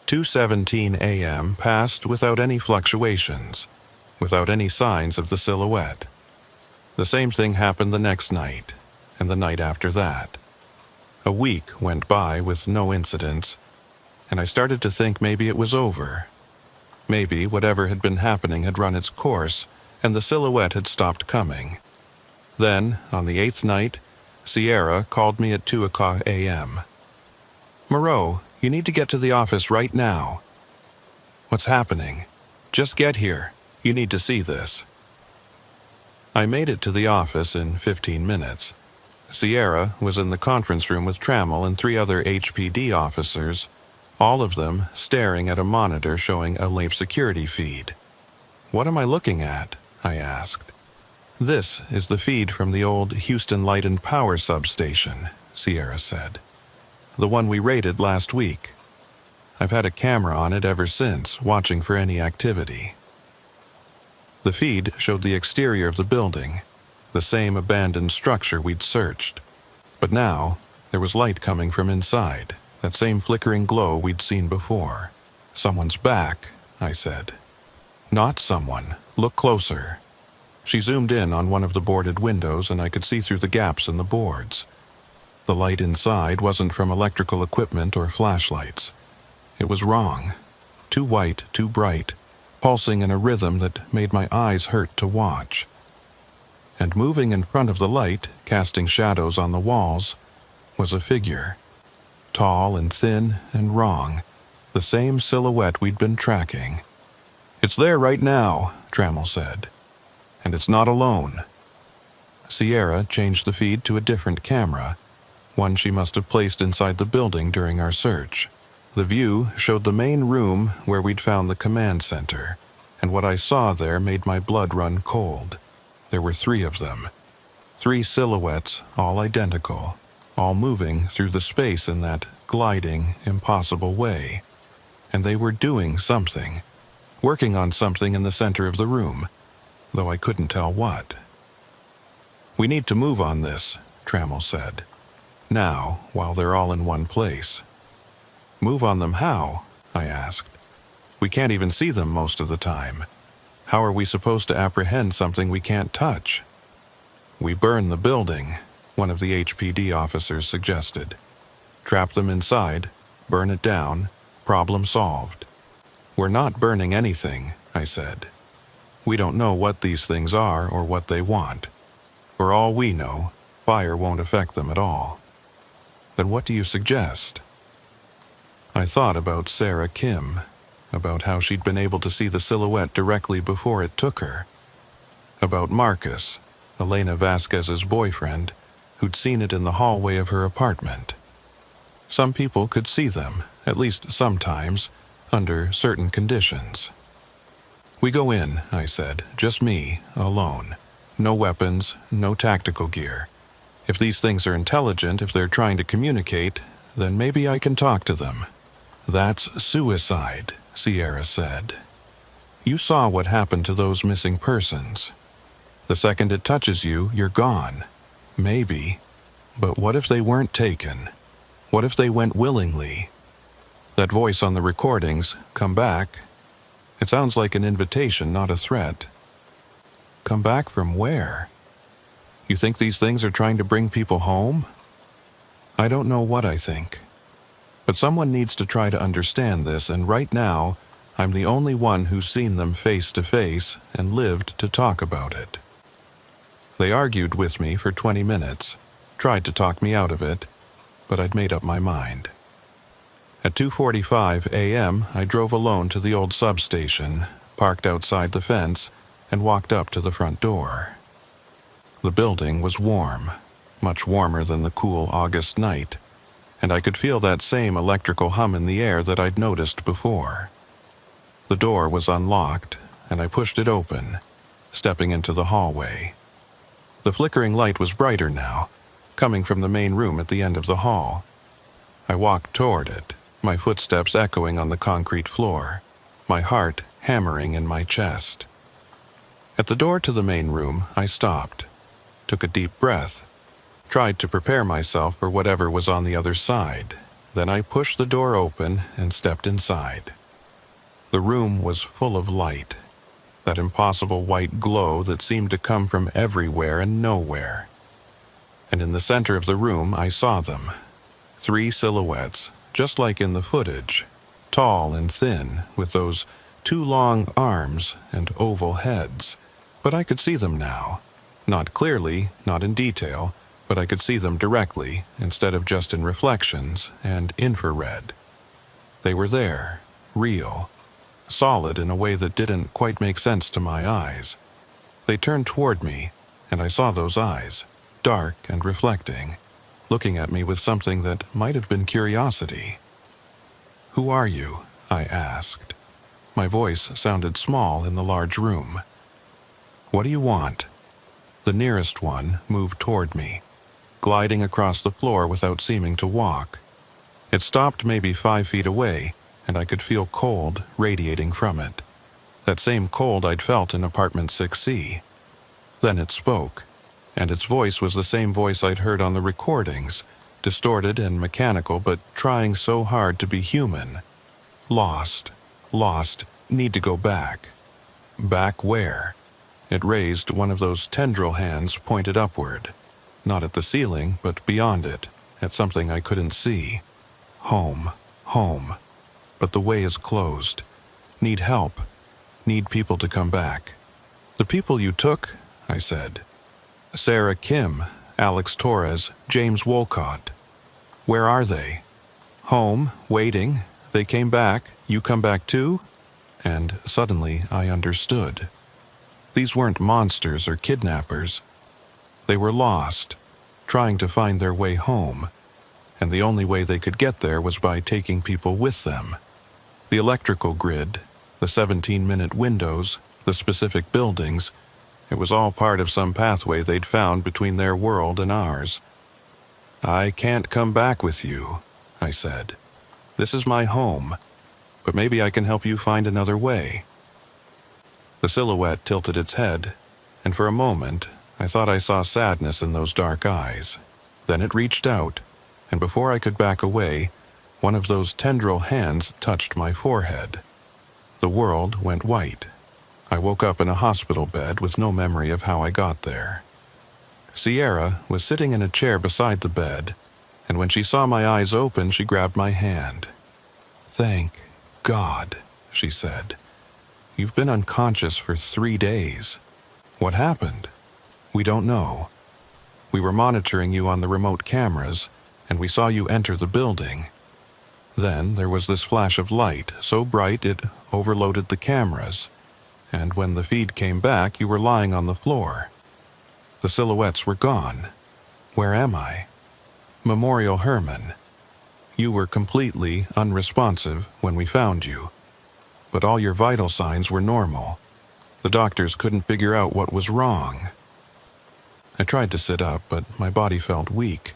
Speaker 1: 2:17 a.m. passed without any fluctuations, without any signs of the silhouette. The same thing happened the next night, and the night after that. A week went by with no incidents, and I started to think maybe it was over. Maybe whatever had been happening had run its course, and the silhouette had stopped coming. Then, on the 8th night, Sierra called me at 2 a.m. "Moreau, you need to get to the office right now." "What's happening?" "Just get here. You need to see this." I made it to the office in 15 minutes. Sierra was in the conference room with Trammell and 3 other HPD officers, all of them staring at a monitor showing a live security feed. "What am I looking at?" I asked. "This is the feed from the old Houston Light and Power substation," Sierra said. "The one we raided last week. I've had a camera on it ever since, watching for any activity." The feed showed the exterior of the building, the same abandoned structure we'd searched. But now, there was light coming from inside, that same flickering glow we'd seen before. "Someone's back," I said. "Not someone. Look closer." She zoomed in on one of the boarded windows, and I could see through the gaps in the boards. The light inside wasn't from electrical equipment or flashlights. It was wrong. Too white, too bright, pulsing in a rhythm that made my eyes hurt to watch. And moving in front of the light, casting shadows on the walls, was a figure. Tall and thin and wrong, the same silhouette we'd been tracking. "It's there right now," Trammell said. "And it's not alone." Sierra changed the feed to a different camera, one she must have placed inside the building during our search. The view showed the main room where we'd found the command center, and what I saw there made my blood run cold. There were 3 of them. 3 silhouettes, all identical, all moving through the space in that gliding, impossible way. And they were doing something, working on something in the center of the room, though I couldn't tell what. "We need to move on this," Trammell said. "Now, while they're all in one place." "Move on them how?" I asked. "We can't even see them most of the time. How are we supposed to apprehend something we can't touch?" "We burn the building," one of the HPD officers suggested. "Trap them inside, burn it down, problem solved." "We're not burning anything," I said. "We don't know what these things are or what they want. For all we know, fire won't affect them at all." "Then what do you suggest?" I thought about Sarah Kim, about how she'd been able to see the silhouette directly before it took her. About Marcus, Elena Vasquez's boyfriend, who'd seen it in the hallway of her apartment. Some people could see them, at least sometimes, under certain conditions. "We go in," I said, "just me, alone. No weapons, no tactical gear. If these things are intelligent, if they're trying to communicate, then maybe I can talk to them." "That's suicide," Sierra said. "You saw what happened to those missing persons. The second it touches you, you're gone. Maybe. But what if they weren't taken? What if they went willingly? That voice on the recordings, 'Come back,' it sounds like an invitation, not a threat." "Come back from where? You think these things are trying to bring people home?" "I don't know what I think. But someone needs to try to understand this, and right now, I'm the only one who's seen them face to face and lived to talk about it." They argued with me for 20 minutes, tried to talk me out of it, but I'd made up my mind. At 2:45 a.m., I drove alone to the old substation, parked outside the fence, and walked up to the front door. The building was warm, much warmer than the cool August night, and I could feel that same electrical hum in the air that I'd noticed before. The door was unlocked, and I pushed it open, stepping into the hallway. The flickering light was brighter now, coming from the main room at the end of the hall. I walked toward it, my footsteps echoing on the concrete floor, my heart hammering in my chest. At the door to the main room, I stopped, took a deep breath, tried to prepare myself for whatever was on the other side. Then I pushed the door open and stepped inside. The room was full of light, that impossible white glow that seemed to come from everywhere and nowhere. and in the center of the room I saw them. 3 silhouettes, just like in the footage, tall and thin, with those 2 long arms and oval heads. But I could see them now. Not clearly, not in detail, but I could see them directly, instead of just in reflections and infrared. They were there, real, solid in a way that didn't quite make sense to my eyes. They turned toward me, and I saw those eyes, dark and reflecting, looking at me with something that might have been curiosity. "Who are you?" I asked. My voice sounded small in the large room. "What do you want?" The nearest one moved toward me, gliding across the floor without seeming to walk. It stopped maybe 5 feet away, and I could feel cold radiating from it. That same cold I'd felt in apartment 6C. Then it spoke, and its voice was the same voice I'd heard on the recordings, distorted and mechanical, but trying so hard to be human. Lost, need to go back. Back where? It raised one of those tendril hands pointed upward, not at the ceiling, but beyond it, at something I couldn't see. Home. But the way is closed. Need help. Need people to come back. "The people you took," I said. "Sarah Kim, Alex Torres, James Wolcott. Where are they?" "Home, waiting. They came back. You come back too?" And suddenly I understood. These weren't monsters or kidnappers. They were lost, trying to find their way home, and the only way they could get there was by taking people with them. The electrical grid, the 17-minute windows, the specific buildings, it was all part of some pathway they'd found between their world and ours. "I can't come back with you," I said. "This is my home, but maybe I can help you find another way." The silhouette tilted its head, and for a moment I thought I saw sadness in those dark eyes. Then it reached out, and before I could back away, one of those tendril hands touched my forehead. The world went white. I woke up in a hospital bed with no memory of how I got there. Sierra was sitting in a chair beside the bed, and when she saw my eyes open, she grabbed my hand. "Thank God," she said. "You've been unconscious for 3 days. What happened?" "We don't know. We were monitoring you on the remote cameras, and we saw you enter the building. Then there was this flash of light, so bright it overloaded the cameras, and when the feed came back, you were lying on the floor. The silhouettes were gone. Where am I? Memorial Herman. You were completely unresponsive when we found you, but all your vital signs were normal. The doctors couldn't figure out what was wrong." I tried to sit up, but my body felt weak,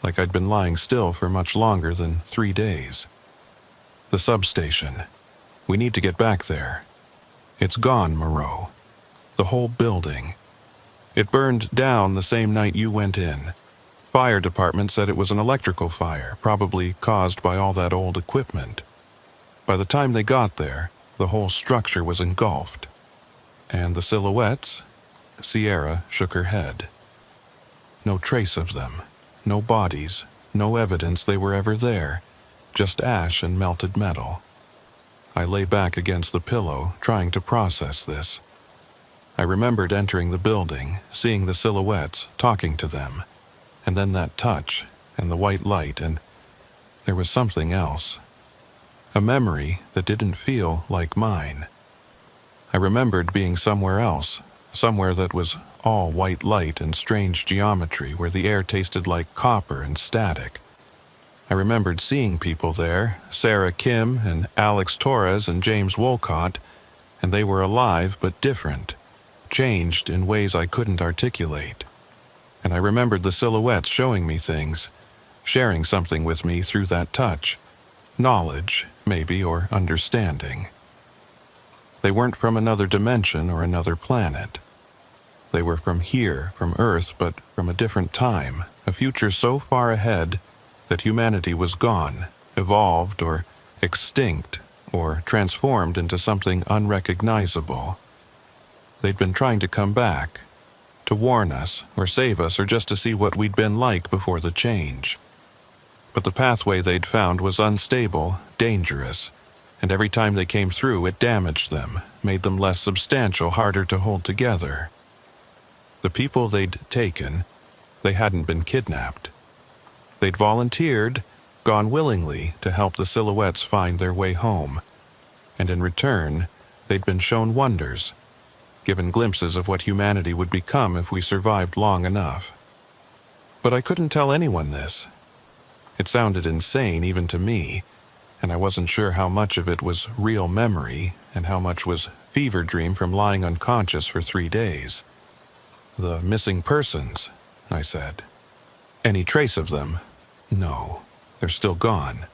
Speaker 1: like I'd been lying still for much longer than 3 days. "The substation. We need to get back there. It's gone, Moreau. The whole building. It burned down the same night you went in. Fire department said it was an electrical fire, probably caused by all that old equipment. By the time they got there, the whole structure was engulfed. And the silhouettes?" Sierra shook her head. "No trace of them. No bodies. No evidence they were ever there. Just ash and melted metal." I lay back against the pillow, trying to process this. I remembered entering the building, seeing the silhouettes, talking to them, and then that touch, and the white light, and there was something else. A memory that didn't feel like mine. I remembered being somewhere else, somewhere that was all white light and strange geometry, where the air tasted like copper and static. I remembered seeing people there, Sarah Kim and Alex Torres and James Wolcott, and they were alive but different, changed in ways I couldn't articulate. And I remembered the silhouettes showing me things, sharing something with me through that touch. Knowledge, maybe, or understanding. They weren't from another dimension or another planet. They were from here, from Earth, but from a different time, a future so far ahead that humanity was gone, evolved, or extinct, or transformed into something unrecognizable. They'd been trying to come back, to warn us or save us or just to see what we'd been like before the change. But the pathway they'd found was unstable, dangerous, and every time they came through it damaged them, made them less substantial, harder to hold together. The people they'd taken, they hadn't been kidnapped. They'd volunteered, gone willingly to help the silhouettes find their way home, and in return, they'd been shown wonders, given glimpses of what humanity would become if we survived long enough. But I couldn't tell anyone this. It sounded insane even to me, and I wasn't sure how much of it was real memory and how much was fever dream from lying unconscious for 3 days. "The missing persons," I said. "Any trace of them?" "No, they're still gone.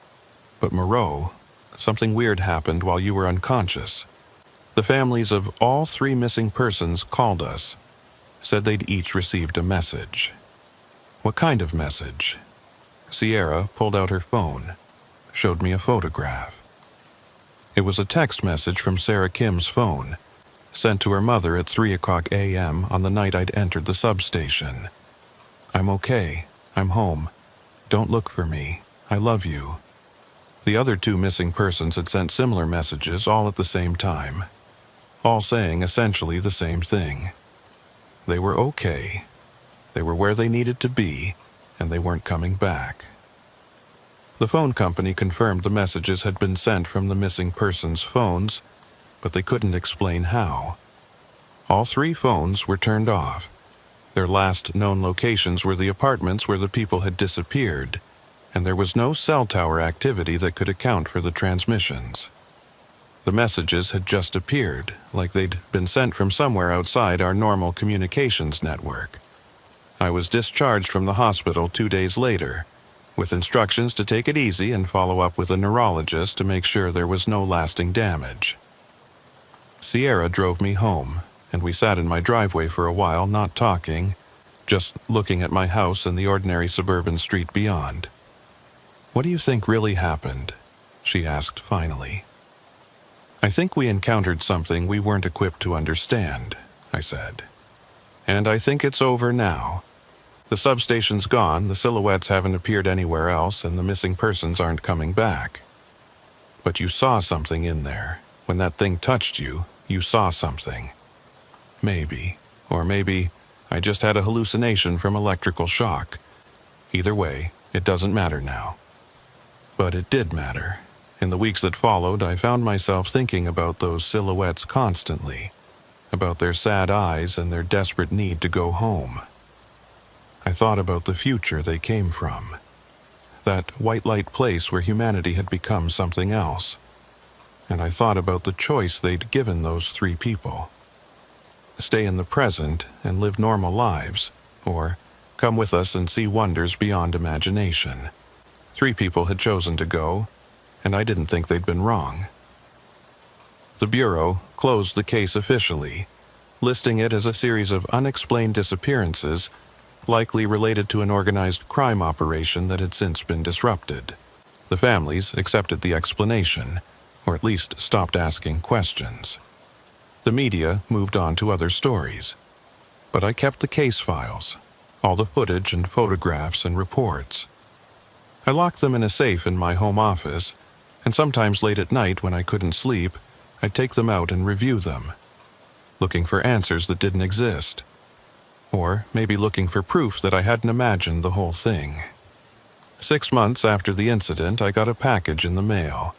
Speaker 1: But Moreau, something weird happened while you were unconscious. The families of all 3 missing persons called us, said they'd each received a message." "What kind of message?" Sierra pulled out her phone, showed me a photograph. It was a text message from Sarah Kim's phone, sent to her mother at 3 a.m. on the night I'd entered the substation. "I'm okay. I'm home. Don't look for me. I love you." The other 2 missing persons had sent similar messages all at the same time, all saying essentially the same thing. They were okay. They were where they needed to be, and they weren't coming back. The phone company confirmed the messages had been sent from the missing persons' phones, but they couldn't explain how. All 3 phones were turned off. Their last known locations were the apartments where the people had disappeared, and there was no cell tower activity that could account for the transmissions. The messages had just appeared, like they'd been sent from somewhere outside our normal communications network. I was discharged from the hospital 2 days later, with instructions to take it easy and follow up with a neurologist to make sure there was no lasting damage. Sierra drove me home, and we sat in my driveway for a while, not talking, just looking at my house and the ordinary suburban street beyond. "What do you think really happened?" she asked finally. "I think we encountered something we weren't equipped to understand," I said. "And I think it's over now. The substation's gone, the silhouettes haven't appeared anywhere else, and the missing persons aren't coming back. But you saw something in there. When that thing touched you, you saw something. Maybe, or maybe I just had a hallucination from electrical shock. Either way, it doesn't matter now." But it did matter. In the weeks that followed, I found myself thinking about those silhouettes constantly, about their sad eyes and their desperate need to go home. I thought about the future they came from, that white light place where humanity had become something else. And I thought about the choice they'd given those 3 people. Stay in the present and live normal lives, or come with us and see wonders beyond imagination. 3 people had chosen to go, and I didn't think they'd been wrong. The Bureau closed the case officially, listing it as a series of unexplained disappearances likely related to an organized crime operation that had since been disrupted. The families accepted the explanation, or at least stopped asking questions. The media moved on to other stories, but I kept the case files, all the footage and photographs and reports. I locked them in a safe in my home office, and sometimes late at night when I couldn't sleep, I'd take them out and review them, looking for answers that didn't exist, or maybe looking for proof that I hadn't imagined the whole thing. 6 months after the incident, I got a package in the mail.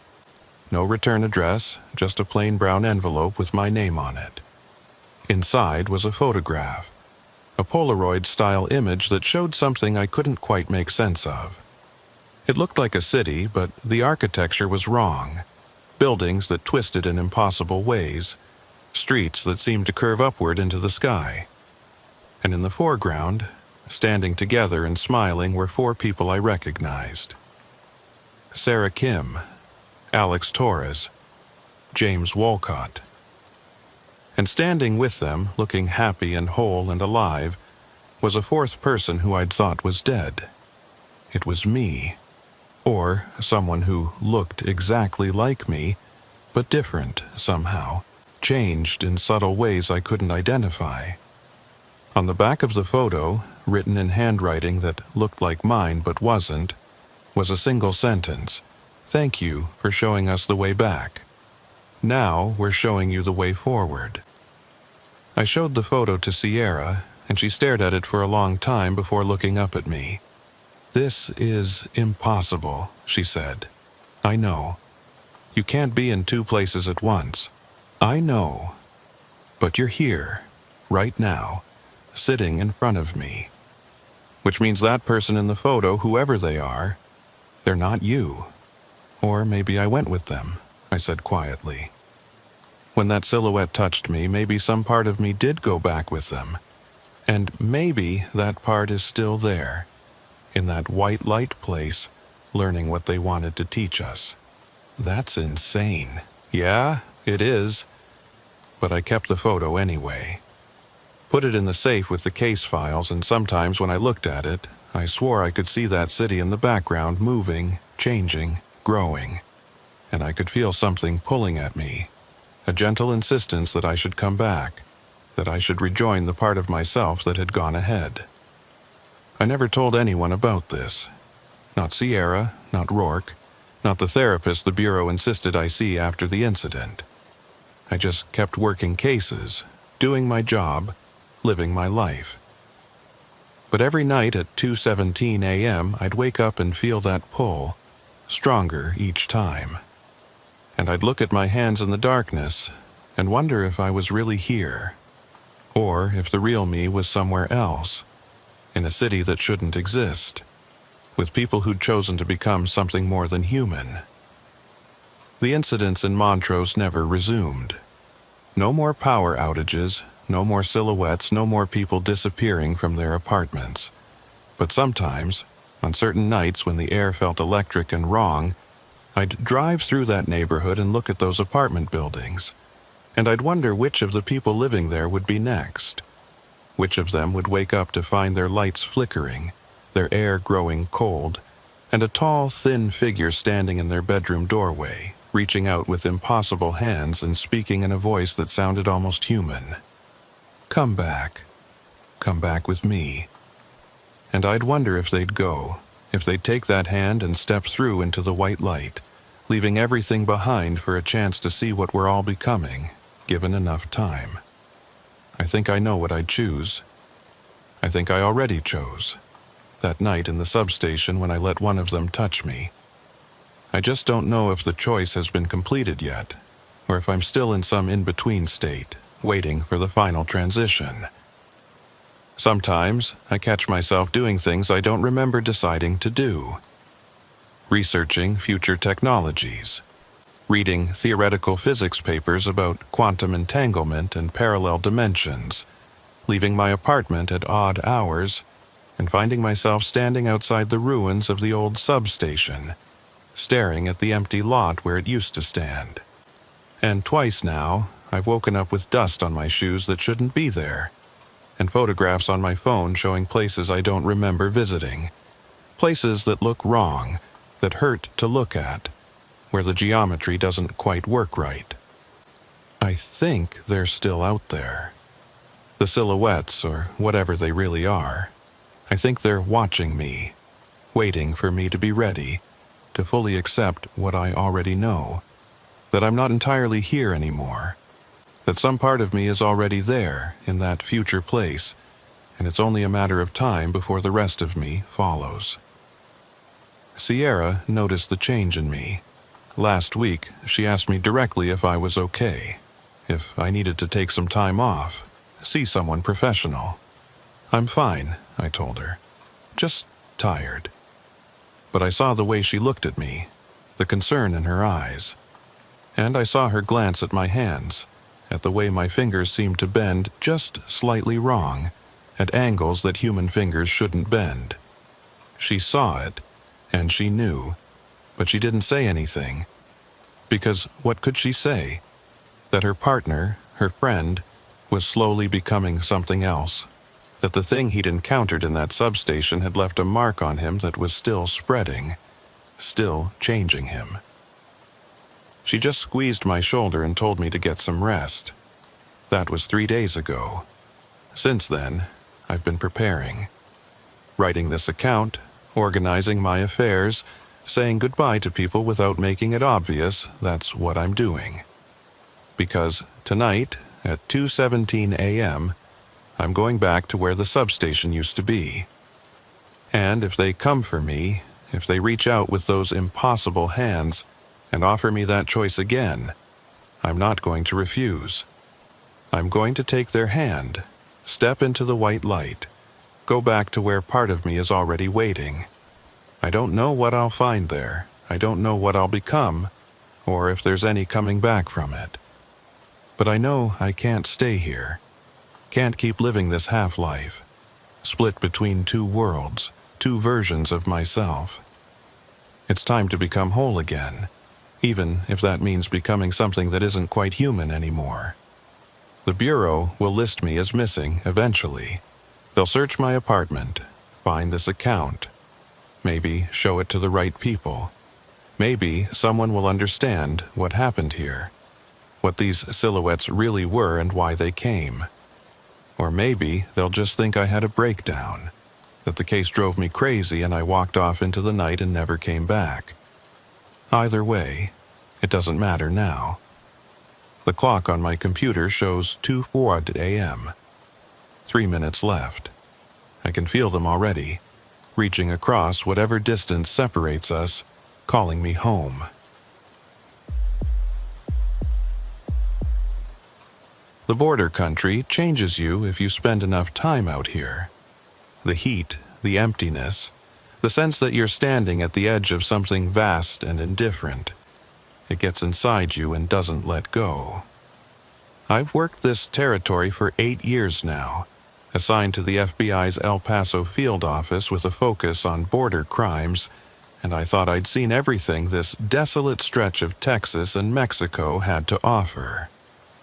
Speaker 1: No return address, just a plain brown envelope with my name on it. Inside was a photograph, a Polaroid-style image that showed something I couldn't quite make sense of. It looked like a city, but the architecture was wrong. Buildings that twisted in impossible ways, streets that seemed to curve upward into the sky. And in the foreground, standing together and smiling, were 4 people I recognized. Sarah Kim, Alex Torres, James Wolcott. And standing with them, looking happy and whole and alive, was a 4th person who I'd thought was dead. It was me. Or someone who looked exactly like me, but different somehow, changed in subtle ways I couldn't identify. On the back of the photo, written in handwriting that looked like mine but wasn't, was a single sentence: "Thank you for showing us the way back. Now we're showing you the way forward." I showed the photo to Sierra, and she stared at it for a long time before looking up at me. "This is impossible," she said. "I know. You can't be in two places at once. I know. But you're here, right now, sitting in front of me. Which means that person in the photo, whoever they are, they're not you. Or maybe I went with them," I said quietly. When that silhouette touched me, maybe some part of me did go back with them. And maybe that part is still there, in that white light place, learning what they wanted to teach us. That's insane. Yeah, it is. But I kept the photo anyway. Put it in the safe with the case files, and sometimes when I looked at it, I swore I could see that city in the background moving, changing, growing. And I could feel something pulling at me, a gentle insistence that I should come back, that I should rejoin the part of myself that had gone ahead. I never told anyone about this. Not Sierra, not Rourke, not the therapist the Bureau insisted I see after the incident. I just kept working cases, doing my job, living my life. But every night at 2:17 a.m., I'd wake up and feel that pull, stronger each time. And I'd look at my hands in the darkness and wonder if I was really here, or if the real me was somewhere else, in a city that shouldn't exist, with people who'd chosen to become something more than human. The incidents in Montrose never resumed. No more power outages, no more silhouettes, no more people disappearing from their apartments. But sometimes, on certain nights when the air felt electric and wrong, I'd drive through that neighborhood and look at those apartment buildings, and I'd wonder which of the people living there would be next. Which of them would wake up to find their lights flickering, their air growing cold, and a tall, thin figure standing in their bedroom doorway, reaching out with impossible hands and speaking in a voice that sounded almost human. Come back with me." And I'd wonder if they'd go, if they'd take that hand and step through into the white light, leaving everything behind for a chance to see what we're all becoming, given enough time. I think I know what I'd choose. I think I already chose, that night in the substation when I let one of them touch me. I just don't know if the choice has been completed yet, or if I'm still in some in-between state, waiting for the final transition. Sometimes I catch myself doing things I don't remember deciding to do. Researching future technologies, reading theoretical physics papers about quantum entanglement and parallel dimensions, leaving my apartment at odd hours, and finding myself standing outside the ruins of the old substation, staring at the empty lot where it used to stand. And twice now, I've woken up with dust on my shoes that shouldn't be there, and photographs on my phone showing places I don't remember visiting, places that look wrong, that hurt to look at, where the geometry doesn't quite work right. I think they're still out there. The silhouettes, or whatever they really are, I think they're watching me, waiting for me to be ready, to fully accept what I already know, that I'm not entirely here anymore, that some part of me is already there in that future place, and it's only a matter of time before the rest of me follows. Sierra noticed the change in me. Last week, she asked me directly if I was okay, if I needed to take some time off, see someone professional. "I'm fine," I told her. "Just tired." But I saw the way she looked at me, the concern in her eyes. And I saw her glance at my hands, at the way my fingers seemed to bend just slightly wrong, at angles that human fingers shouldn't bend. She saw it, and she knew, but she didn't say anything. Because what could she say? That her partner, her friend, was slowly becoming something else. That the thing he'd encountered in that substation had left a mark on him that was still spreading, still changing him. She just squeezed my shoulder and told me to get some rest. That was 3 days ago. Since then, I've been preparing. Writing this account, organizing my affairs, saying goodbye to people without making it obvious that's what I'm doing. Because tonight, at 2:17 a.m., I'm going back to where the substation used to be. And if they come for me, if they reach out with those impossible hands and offer me that choice again, I'm not going to refuse. I'm going to take their hand, step into the white light, go back to where part of me is already waiting. I don't know what I'll find there. I don't know what I'll become, or if there's any coming back from it. But I know I can't stay here. Can't keep living this half-life, split between two worlds, two versions of myself. It's time to become whole again, even if that means becoming something that isn't quite human anymore. The Bureau will list me as missing eventually. They'll search my apartment, find this account, maybe show it to the right people. Maybe someone will understand what happened here, what these silhouettes really were and why they came. Or maybe they'll just think I had a breakdown, that the case drove me crazy and I walked off into the night and never came back. Either way, it doesn't matter now. The clock on my computer shows 2:04 a.m. 3 minutes left. I can feel them already, reaching across whatever distance separates us, calling me home. The border country changes you if you spend enough time out here. The heat, the emptiness, the sense that you're standing at the edge of something vast and indifferent. It gets inside you and doesn't let go. I've worked this territory for 8 years now, assigned to the FBI's El Paso field office with a focus on border crimes, and I thought I'd seen everything this desolate stretch of Texas and Mexico had to offer.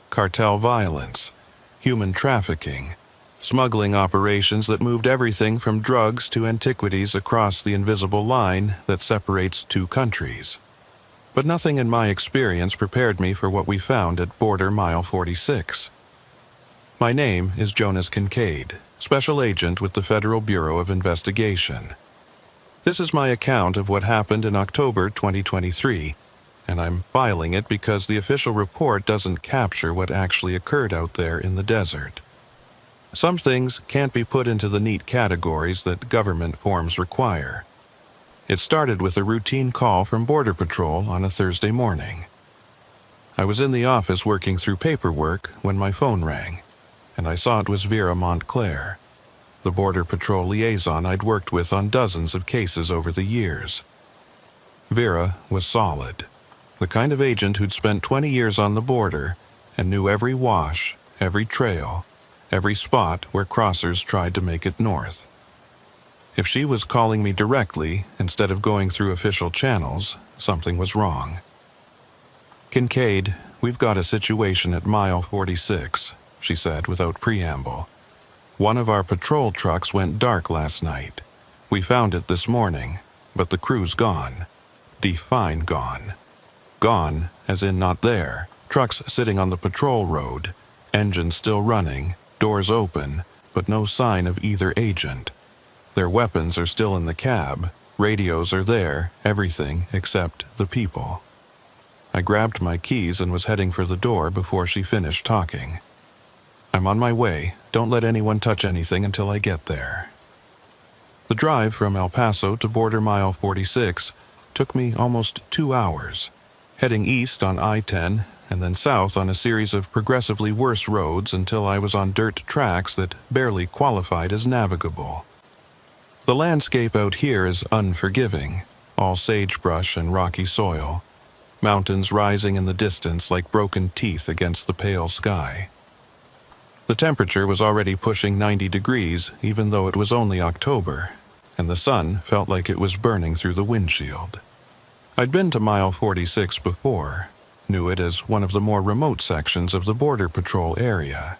Speaker 1: Cartel violence, human trafficking, smuggling operations that moved everything from drugs to antiquities across the invisible line that separates two countries. But nothing in my experience prepared me for what we found at Border Mile 46. My name is Jonas Kincaid, Special Agent with the Federal Bureau of Investigation. This is my account of what happened in October 2023, and I'm filing it because the official report doesn't capture what actually occurred out there in the desert. Some things can't be put into the neat categories that government forms require. It started with a routine call from Border Patrol on a Thursday morning. I was in the office working through paperwork when my phone rang, and I saw it was Vera Montclair, the Border Patrol liaison I'd worked with on dozens of cases over the years. Vera was solid, the kind of agent who'd spent 20 years on the border and knew every wash, every trail, every spot where crossers tried to make it north. If she was calling me directly instead of going through official channels, something was wrong. "Kincaid, we've got a situation at mile 46, she said without preamble. "One of our patrol trucks went dark last night. We found it this morning, but the crew's gone. Define gone. Gone, as in not there. Trucks sitting on the patrol road, engines still running, doors open, but no sign of either agent. Their weapons are still in the cab, radios are there, everything except the people." I grabbed my keys and was heading for the door before she finished talking. "I'm on my way. Don't let anyone touch anything until I get there." The drive from El Paso to Border Mile 46 took me almost 2 hours, heading east on I-10 and then south on a series of progressively worse roads until I was on dirt tracks that barely qualified as navigable. The landscape out here is unforgiving, all sagebrush and rocky soil, mountains rising in the distance like broken teeth against the pale sky. The temperature was already pushing 90 degrees even though it was only October, and the sun felt like it was burning through the windshield. I'd been to Mile 46 before, knew it as one of the more remote sections of the Border Patrol area.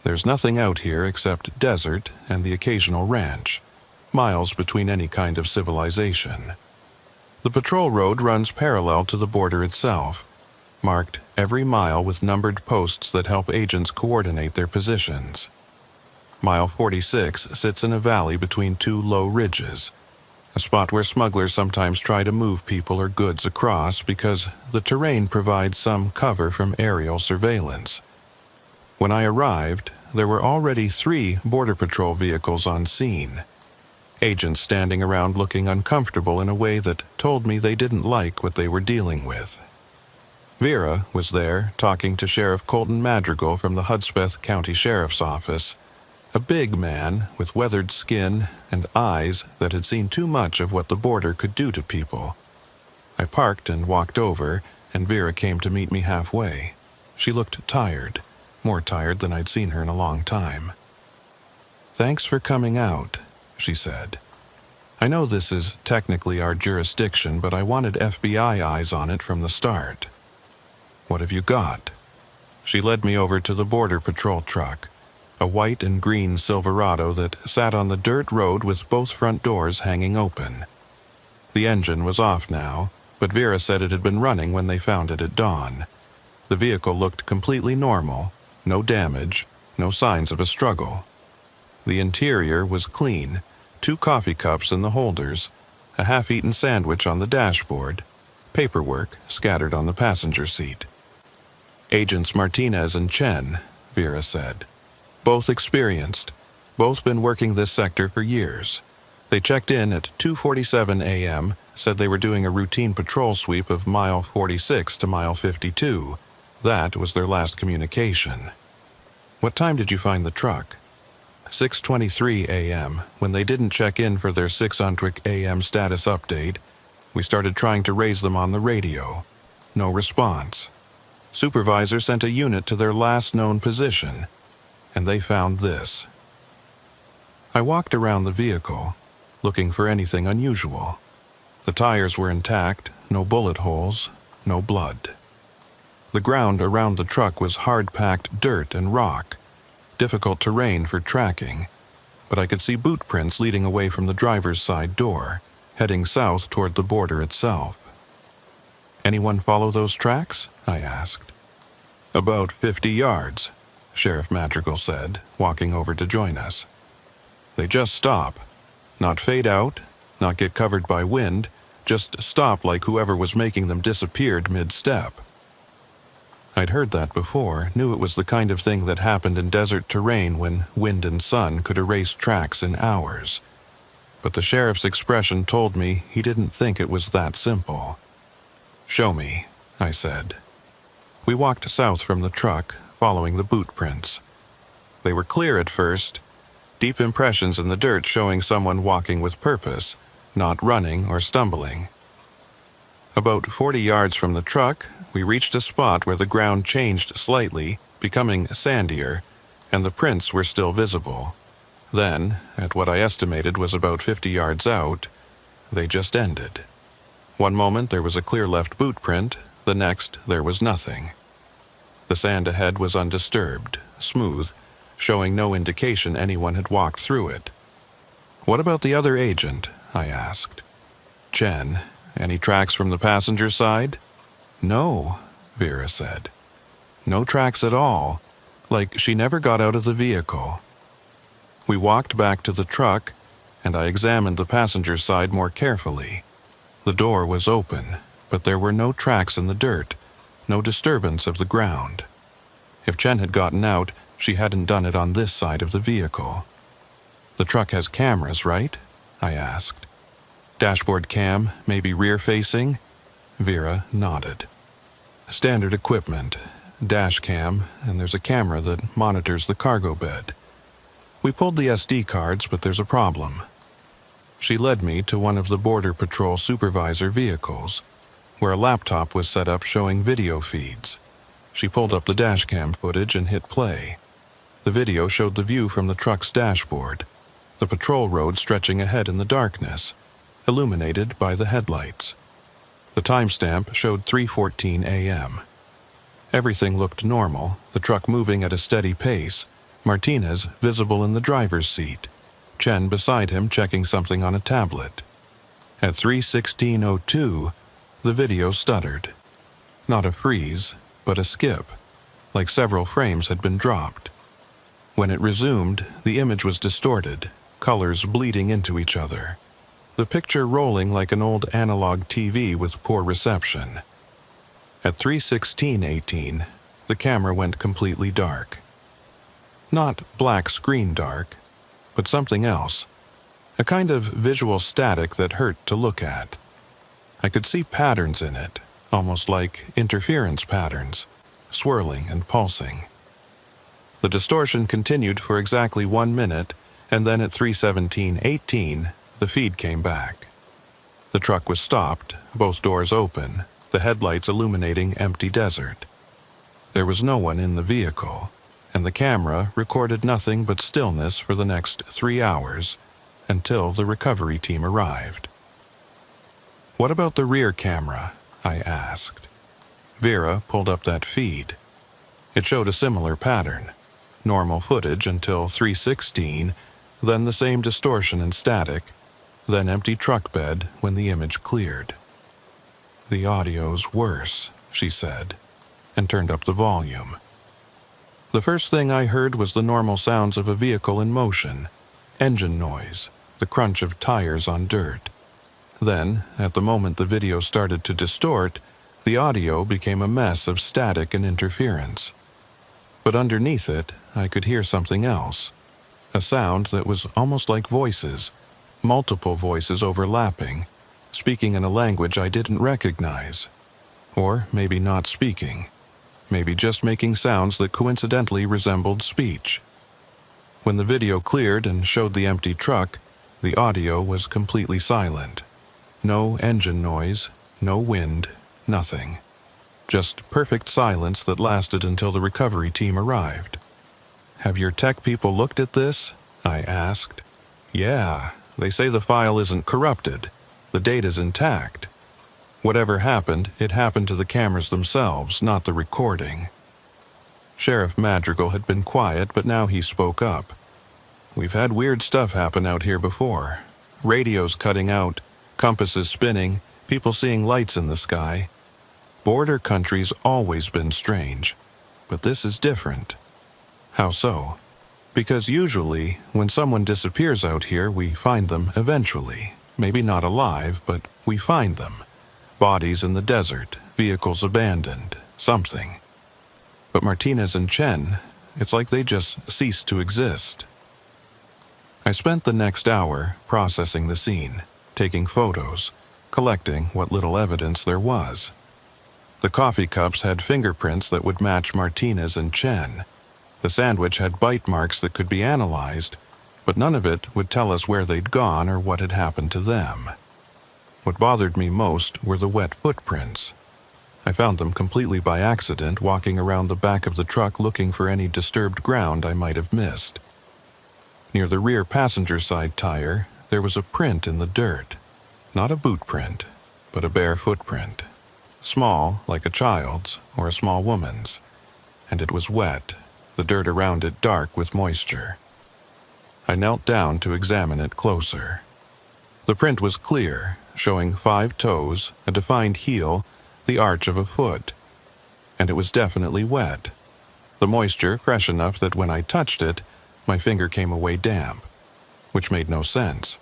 Speaker 1: There's nothing out here except desert and the occasional ranch, miles between any kind of civilization. The patrol road runs parallel to the border itself, marked every mile with numbered posts that help agents coordinate their positions. Mile 46 sits in a valley between two low ridges, a spot where smugglers sometimes try to move people or goods across because the terrain provides some cover from aerial surveillance. When I arrived, there were already 3 Border Patrol vehicles on scene. Agents standing around looking uncomfortable in a way that told me they didn't like what they were dealing with. Vera was there talking to Sheriff Colton Madrigal from the Hudspeth County Sheriff's Office, a big man with weathered skin and eyes that had seen too much of what the border could do to people. I parked and walked over, and Vera came to meet me halfway. She looked tired, more tired than I'd seen her in a long time. "Thanks for coming out," she said. "I know this is technically our jurisdiction, but I wanted FBI eyes on it from the start." "What have you got?" She led me over to the Border Patrol truck, a white and green Silverado that sat on the dirt road with both front doors hanging open. The engine was off now, but Vera said it had been running when they found it at dawn. The vehicle looked completely normal, no damage, no signs of a struggle. The interior was clean, 2 coffee cups in the holders, a half-eaten sandwich on the dashboard, paperwork scattered on the passenger seat. "Agents Martinez and Chen," Vera said. "Both experienced, both been working this sector for years. They checked in at 2:47 a.m., said they were doing a routine patrol sweep of mile 46 to mile 52. That was their last communication." "What time did you find the truck?" 6:23 a.m., when they didn't check in for their 6:00 a.m. status update. We started trying to raise them on the radio. No response. Supervisor sent a unit to their last known position, and they found this. I walked around the vehicle, looking for anything unusual. The tires were intact, no bullet holes, no blood. The ground around the truck was hard-packed dirt and rock, difficult terrain for tracking, but I could see boot prints leading away from the driver's side door, heading south toward the border itself. "Anyone follow those tracks?" I asked. "About 50 yards, Sheriff Madrigal said, walking over to join us. "They just stop. Not fade out, not get covered by wind, just stop like whoever was making them disappeared mid-step." I'd heard that before, knew it was the kind of thing that happened in desert terrain when wind and sun could erase tracks in hours. But the sheriff's expression told me he didn't think it was that simple. "Show me," I said. We walked south from the truck, following the boot prints. They were clear at first, deep impressions in the dirt showing someone walking with purpose, not running or stumbling. About 40 yards from the truck, we reached a spot where the ground changed slightly, becoming sandier, and the prints were still visible. Then, at what I estimated was about 50 yards out, they just ended. One moment there was a clear left boot print, the next there was nothing. The sand ahead was undisturbed, smooth, showing no indication anyone had walked through it. "What about the other agent?" I asked. "Chen, any tracks from the passenger side?" "No," Vera said. "No tracks at all, like she never got out of the vehicle." We walked back to the truck, and I examined the passenger side more carefully. The door was open, but there were no tracks in the dirt, no disturbance of the ground. If Chen had gotten out, she hadn't done it on this side of the vehicle. "The truck has cameras, right?" I asked. "Dashboard cam, maybe rear-facing?" Vera nodded. "Standard equipment, dash cam, and there's a camera that monitors the cargo bed. We pulled the SD cards, but there's a problem." She led me to one of the Border Patrol supervisor vehicles, where a laptop was set up showing video feeds. She pulled up the dashcam footage and hit play. The video showed the view from the truck's dashboard, the patrol road stretching ahead in the darkness, illuminated by the headlights. The timestamp showed 3:14 a.m. Everything looked normal, the truck moving at a steady pace, Martinez visible in the driver's seat, Chen beside him checking something on a tablet. At 3:16:02, the video stuttered. Not a freeze, but a skip, like several frames had been dropped. When it resumed, the image was distorted, colors bleeding into each other. The picture rolling like an old analog TV with poor reception. At 3:16:18, the camera went completely dark. Not black screen dark, but something else. A kind of visual static that hurt to look at. I could see patterns in it, almost like interference patterns, swirling and pulsing. The distortion continued for exactly 1 minute, and then at 3:17:18, the feed came back. The truck was stopped, both doors open, the headlights illuminating empty desert. There was no one in the vehicle, and the camera recorded nothing but stillness for the next 3 hours until the recovery team arrived. "What about the rear camera?" I asked. Vera pulled up that feed. It showed a similar pattern. Normal footage until 3:16, then the same distortion and static, then empty truck bed when the image cleared. "The audio's worse," she said, and turned up the volume. The first thing I heard was the normal sounds of a vehicle in motion, engine noise, the crunch of tires on dirt. Then, at the moment the video started to distort, the audio became a mess of static and interference. But underneath it, I could hear something else. A sound that was almost like voices, multiple voices overlapping, speaking in a language I didn't recognize. Or maybe not speaking. Maybe just making sounds that coincidentally resembled speech. When the video cleared and showed the empty truck, the audio was completely silent. No engine noise, no wind, nothing. Just perfect silence that lasted until the recovery team arrived. "Have your tech people looked at this?" I asked. "Yeah, they say the file isn't corrupted. The data's intact. Whatever happened, it happened to the cameras themselves, not the recording." Sheriff Madrigal had been quiet, but now he spoke up. "We've had weird stuff happen out here before. Radios cutting out, compasses spinning, people seeing lights in the sky. Border country's always been strange, but this is different." "How so?" "Because usually, when someone disappears out here, we find them eventually. Maybe not alive, but we find them. Bodies in the desert, vehicles abandoned, something. But Martinez and Chen, it's like they just ceased to exist." I spent the next hour processing the scene, taking photos, collecting what little evidence there was. The coffee cups had fingerprints that would match Martinez and Chen. The sandwich had bite marks that could be analyzed, but none of it would tell us where they'd gone or what had happened to them. What bothered me most were the wet footprints. I found them completely by accident walking around the back of the truck looking for any disturbed ground I might have missed. Near the rear passenger side tire, there was a print in the dirt. Not a boot print, but a bare footprint. Small, like a child's or a small woman's. And it was wet, the dirt around it dark with moisture. I knelt down to examine it closer. The print was clear, showing 5 toes, a defined heel, the arch of a foot. And it was definitely wet. The moisture fresh enough that when I touched it, my finger came away damp, which made no sense.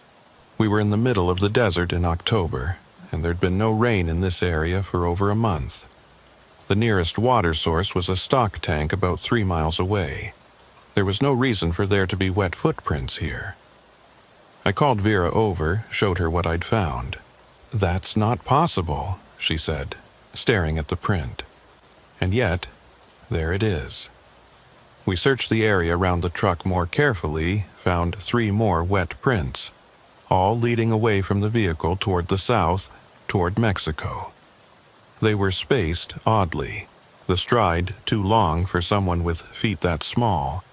Speaker 1: We were in the middle of the desert in October, and there'd been no rain in this area for over a month. The nearest water source was a stock tank about 3 miles away. There was no reason for there to be wet footprints here. I called Vera over, showed her what I'd found. "That's not possible," she said, staring at the print. And yet, there it is. We searched the area around the truck more carefully, found 3 more wet prints, all leading away from the vehicle toward the south, toward Mexico. They were spaced oddly, the stride too long for someone with feet that small,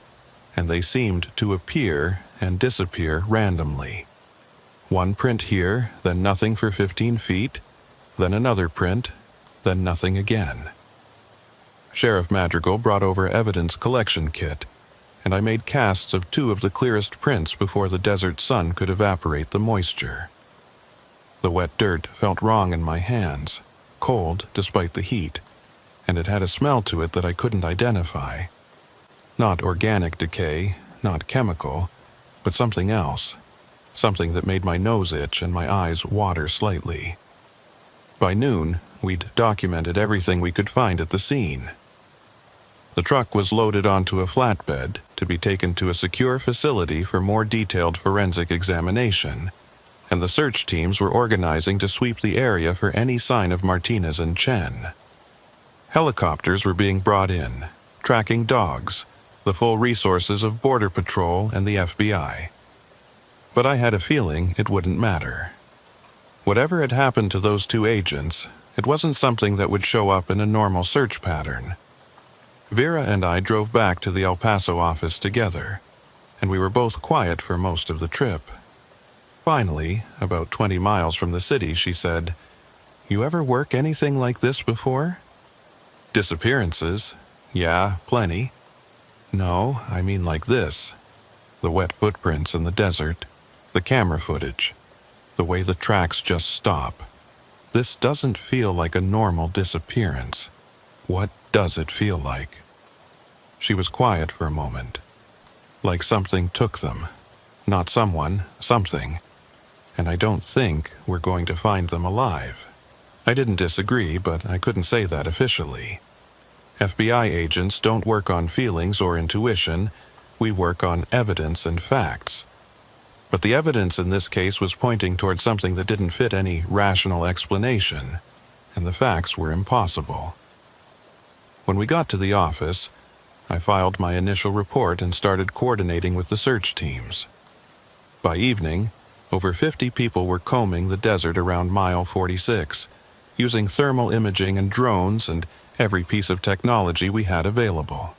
Speaker 1: and they seemed to appear and disappear randomly. One print here, then nothing for 15 feet, then another print, then nothing again. Sheriff Madrigal brought over evidence collection kit, and I made casts of 2 of the clearest prints before the desert sun could evaporate the moisture. The wet dirt felt wrong in my hands, cold despite the heat, and it had a smell to it that I couldn't identify. Not organic decay, not chemical, but something else. Something that made my nose itch and my eyes water slightly. By noon, we'd documented everything we could find at the scene. The truck was loaded onto a flatbed to be taken to a secure facility for more detailed forensic examination, and the search teams were organizing to sweep the area for any sign of Martinez and Chen. Helicopters were being brought in, tracking dogs, the full resources of Border Patrol and the FBI. But I had a feeling it wouldn't matter. Whatever had happened to those two agents, it wasn't something that would show up in a normal search pattern. Vera and I drove back to the El Paso office together, and we were both quiet for most of the trip. Finally, about 20 miles from the city, she said, "You ever work anything like this before?" "Disappearances? Yeah, plenty." "No, I mean like this. The wet footprints in the desert, the camera footage, the way the tracks just stop. This doesn't feel like a normal disappearance. What does it feel like?" She was quiet for a moment. "Like something took them. Not someone, something. And I don't think we're going to find them alive." I didn't disagree, but I couldn't say that officially. FBI agents don't work on feelings or intuition. We work on evidence and facts. But the evidence in this case was pointing toward something that didn't fit any rational explanation, and the facts were impossible. When we got to the office, I filed my initial report and started coordinating with the search teams. By evening, over 50 people were combing the desert around mile 46, using thermal imaging and drones and every piece of technology we had available.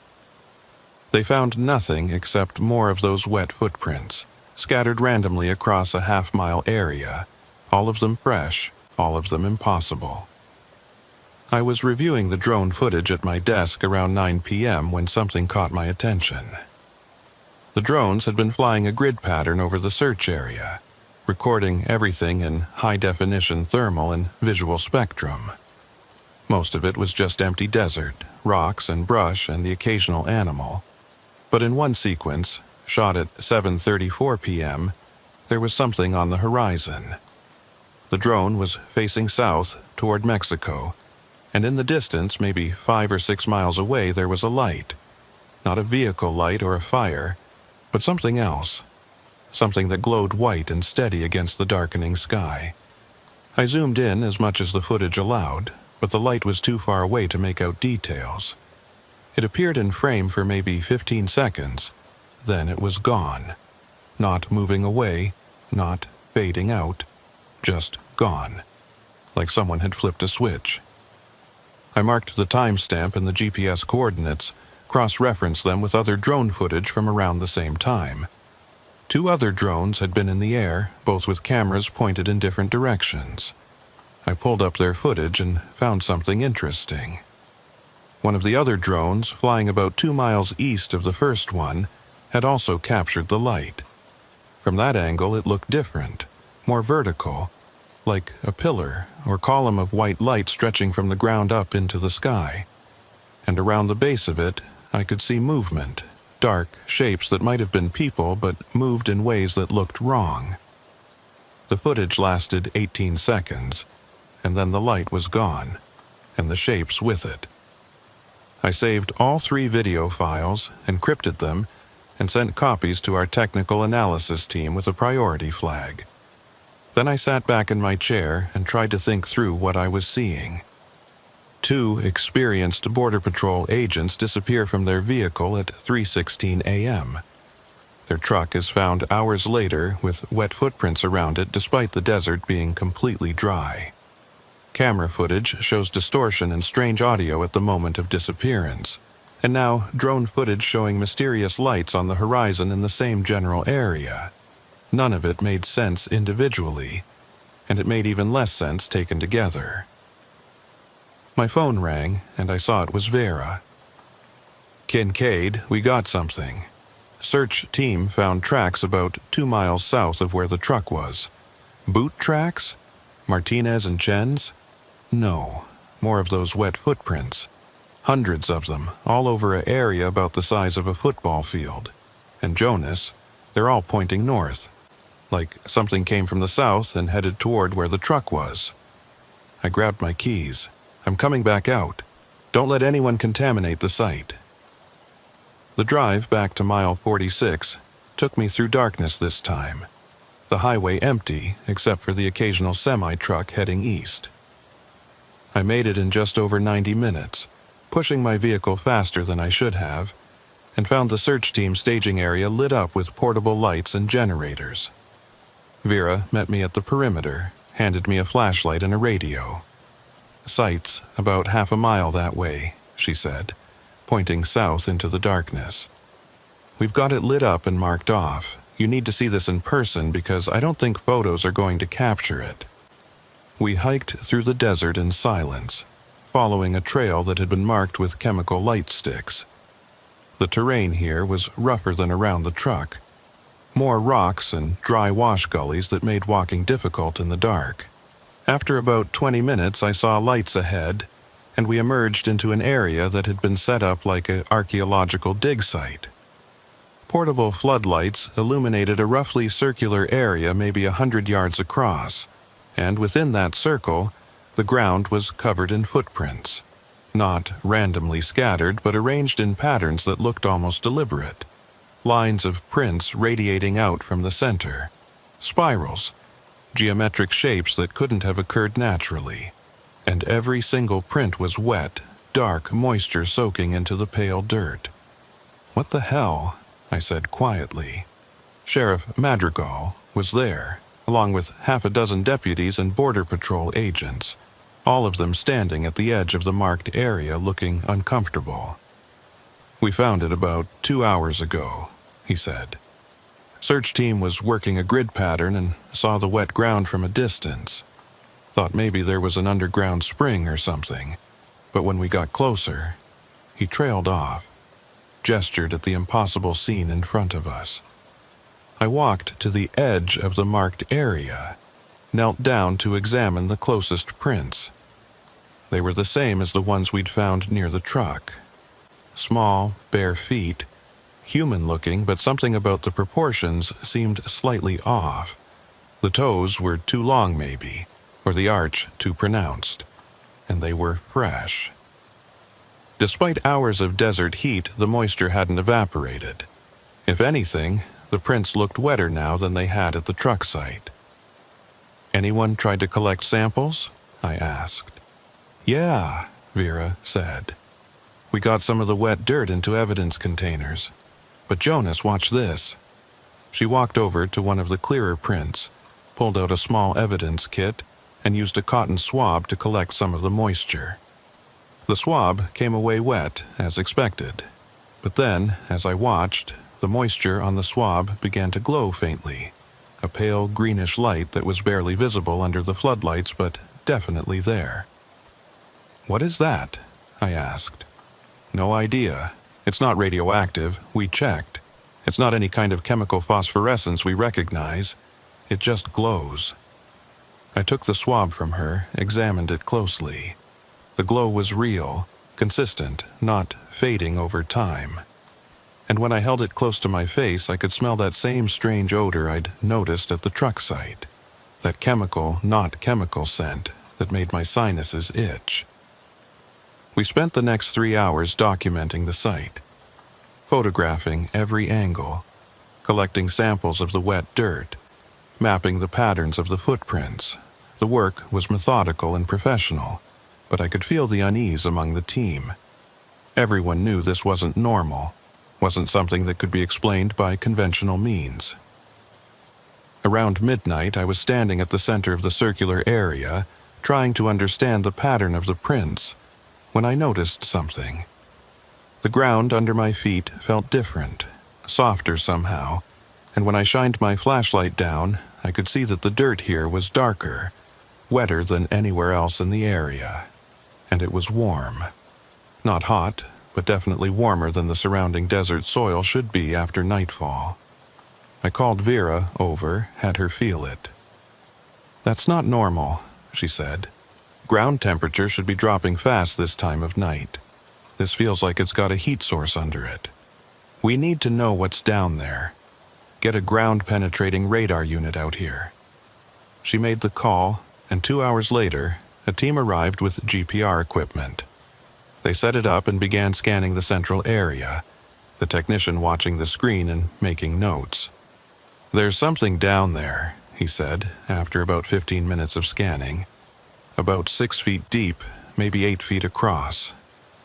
Speaker 1: They found nothing except more of those wet footprints, scattered randomly across a half-mile area, all of them fresh, all of them impossible. I was reviewing the drone footage at my desk around 9 p.m. when something caught my attention. The drones had been flying a grid pattern over the search area, recording everything in high-definition thermal and visual spectrum. Most of it was just empty desert, rocks and brush and the occasional animal. But in one sequence, shot at 7:34 p.m., there was something on the horizon. The drone was facing south toward Mexico, and in the distance, maybe 5 or 6 miles away, there was a light. Not a vehicle light or a fire, but something else. Something that glowed white and steady against the darkening sky. I zoomed in as much as the footage allowed, but the light was too far away to make out details. It appeared in frame for maybe 15 seconds, then it was gone. Not moving away, not fading out, just gone. Like someone had flipped a switch. I marked the timestamp and the GPS coordinates, cross-referenced them with other drone footage from around the same time. 2 other drones had been in the air, both with cameras pointed in different directions. I pulled up their footage and found something interesting. One of the other drones, flying about 2 miles east of the first one, had also captured the light. From that angle it looked different, more vertical, like a pillar or column of white light stretching from the ground up into the sky. And around the base of it, I could see movement, dark shapes that might have been people but moved in ways that looked wrong. The footage lasted 18 seconds, and then the light was gone, and the shapes with it. I saved all 3 video files, encrypted them, and sent copies to our technical analysis team with a priority flag. Then I sat back in my chair and tried to think through what I was seeing. 2 experienced Border Patrol agents disappear from their vehicle at 3:16 a.m. Their truck is found hours later with wet footprints around it despite the desert being completely dry. Camera footage shows distortion and strange audio at the moment of disappearance, and now drone footage showing mysterious lights on the horizon in the same general area. None of it made sense individually, and it made even less sense taken together. My phone rang, and I saw it was Vera. "Kincaid, we got something. Search team found tracks about 2 miles south of where the truck was. Boot tracks? Martinez and Chen's? No, more of those wet footprints. hundreds of them, all over an area about the size of a football field. And Jonas, they're all pointing north, like something came from the south and headed toward where the truck was. I grabbed my keys. I'm coming back out. Don't let anyone contaminate the site. The drive back to mile 46 took me through darkness this time. The highway empty except for the occasional semi-truck heading east. I made it in just over 90 minutes, pushing my vehicle faster than I should have, and found the search team staging area lit up with portable lights and generators. Vera met me at the perimeter, handed me a flashlight and a radio. "Sight's about half a mile that way," she said, pointing south into the darkness. "We've got it lit up and marked off. You need to see this in person because I don't think photos are going to capture it." We hiked through the desert in silence, following a trail that had been marked with chemical light sticks. The terrain here was rougher than around the truck. More rocks and dry wash gullies that made walking difficult in the dark. After about 20 minutes, I saw lights ahead, and we emerged into an area that had been set up like an archaeological dig site. Portable floodlights illuminated a roughly circular area maybe 100 yards across, and within that circle, the ground was covered in footprints. Not randomly scattered, but arranged in patterns that looked almost deliberate. Lines of prints radiating out from the center. Spirals. Geometric shapes that couldn't have occurred naturally. And every single print was wet, dark moisture soaking into the pale dirt. "What the hell?" I said quietly. Sheriff Madrigal was there, along with half a dozen deputies and Border Patrol agents, all of them standing at the edge of the marked area looking uncomfortable. "We found it about 2 hours ago," he said. "Search team was working a grid pattern and saw the wet ground from a distance. Thought maybe there was an underground spring or something, but when we got closer, he trailed off, gestured at the impossible scene in front of us. I walked to the edge of the marked area, knelt down to examine the closest prints. They were the same as the ones we'd found near the truck. Small, bare feet, human-looking, but something about the proportions seemed slightly off. The toes were too long maybe, or the arch too pronounced, and they were fresh. Despite hours of desert heat, the moisture hadn't evaporated. If anything, the prints looked wetter now than they had at the truck site. "Anyone tried to collect samples?" I asked. "Yeah," Vera said. "We got some of the wet dirt into evidence containers. But Jonas, watch this." She walked over to one of the clearer prints, pulled out a small evidence kit, and used a cotton swab to collect some of the moisture. The swab came away wet, as expected. But then, as I watched, the moisture on the swab began to glow faintly, a pale greenish light that was barely visible under the floodlights but definitely there. "What is that?" I asked. "No idea. It's not radioactive. We checked. It's not any kind of chemical phosphorescence we recognize. It just glows." I took the swab from her, examined it closely. The glow was real, consistent, not fading over time. And when I held it close to my face, I could smell that same strange odor I'd noticed at the truck site. That chemical, not chemical scent that made my sinuses itch. We spent the next 3 hours documenting the site, photographing every angle, collecting samples of the wet dirt, mapping the patterns of the footprints. The work was methodical and professional, but I could feel the unease among the team. Everyone knew this wasn't normal, wasn't something that could be explained by conventional means. Around midnight, I was standing at the center of the circular area, trying to understand the pattern of the prints, when I noticed something. The ground under my feet felt different, softer somehow, and when I shined my flashlight down, I could see that the dirt here was darker, wetter than anywhere else in the area, and it was warm. Not hot, but definitely warmer than the surrounding desert soil should be after nightfall. I called Vera over, had her feel it. "That's not normal," she said. "Ground temperature should be dropping fast this time of night." This feels like it's got a heat source under it. We need to know what's down there. Get a ground-penetrating radar unit out here." She made the call, and 2 hours later, a team arrived with GPR equipment. They set it up and began scanning the central area, the technician watching the screen and making notes. "There's something down there," he said, after about 15 minutes of scanning. "About 6 feet deep, maybe 8 feet across.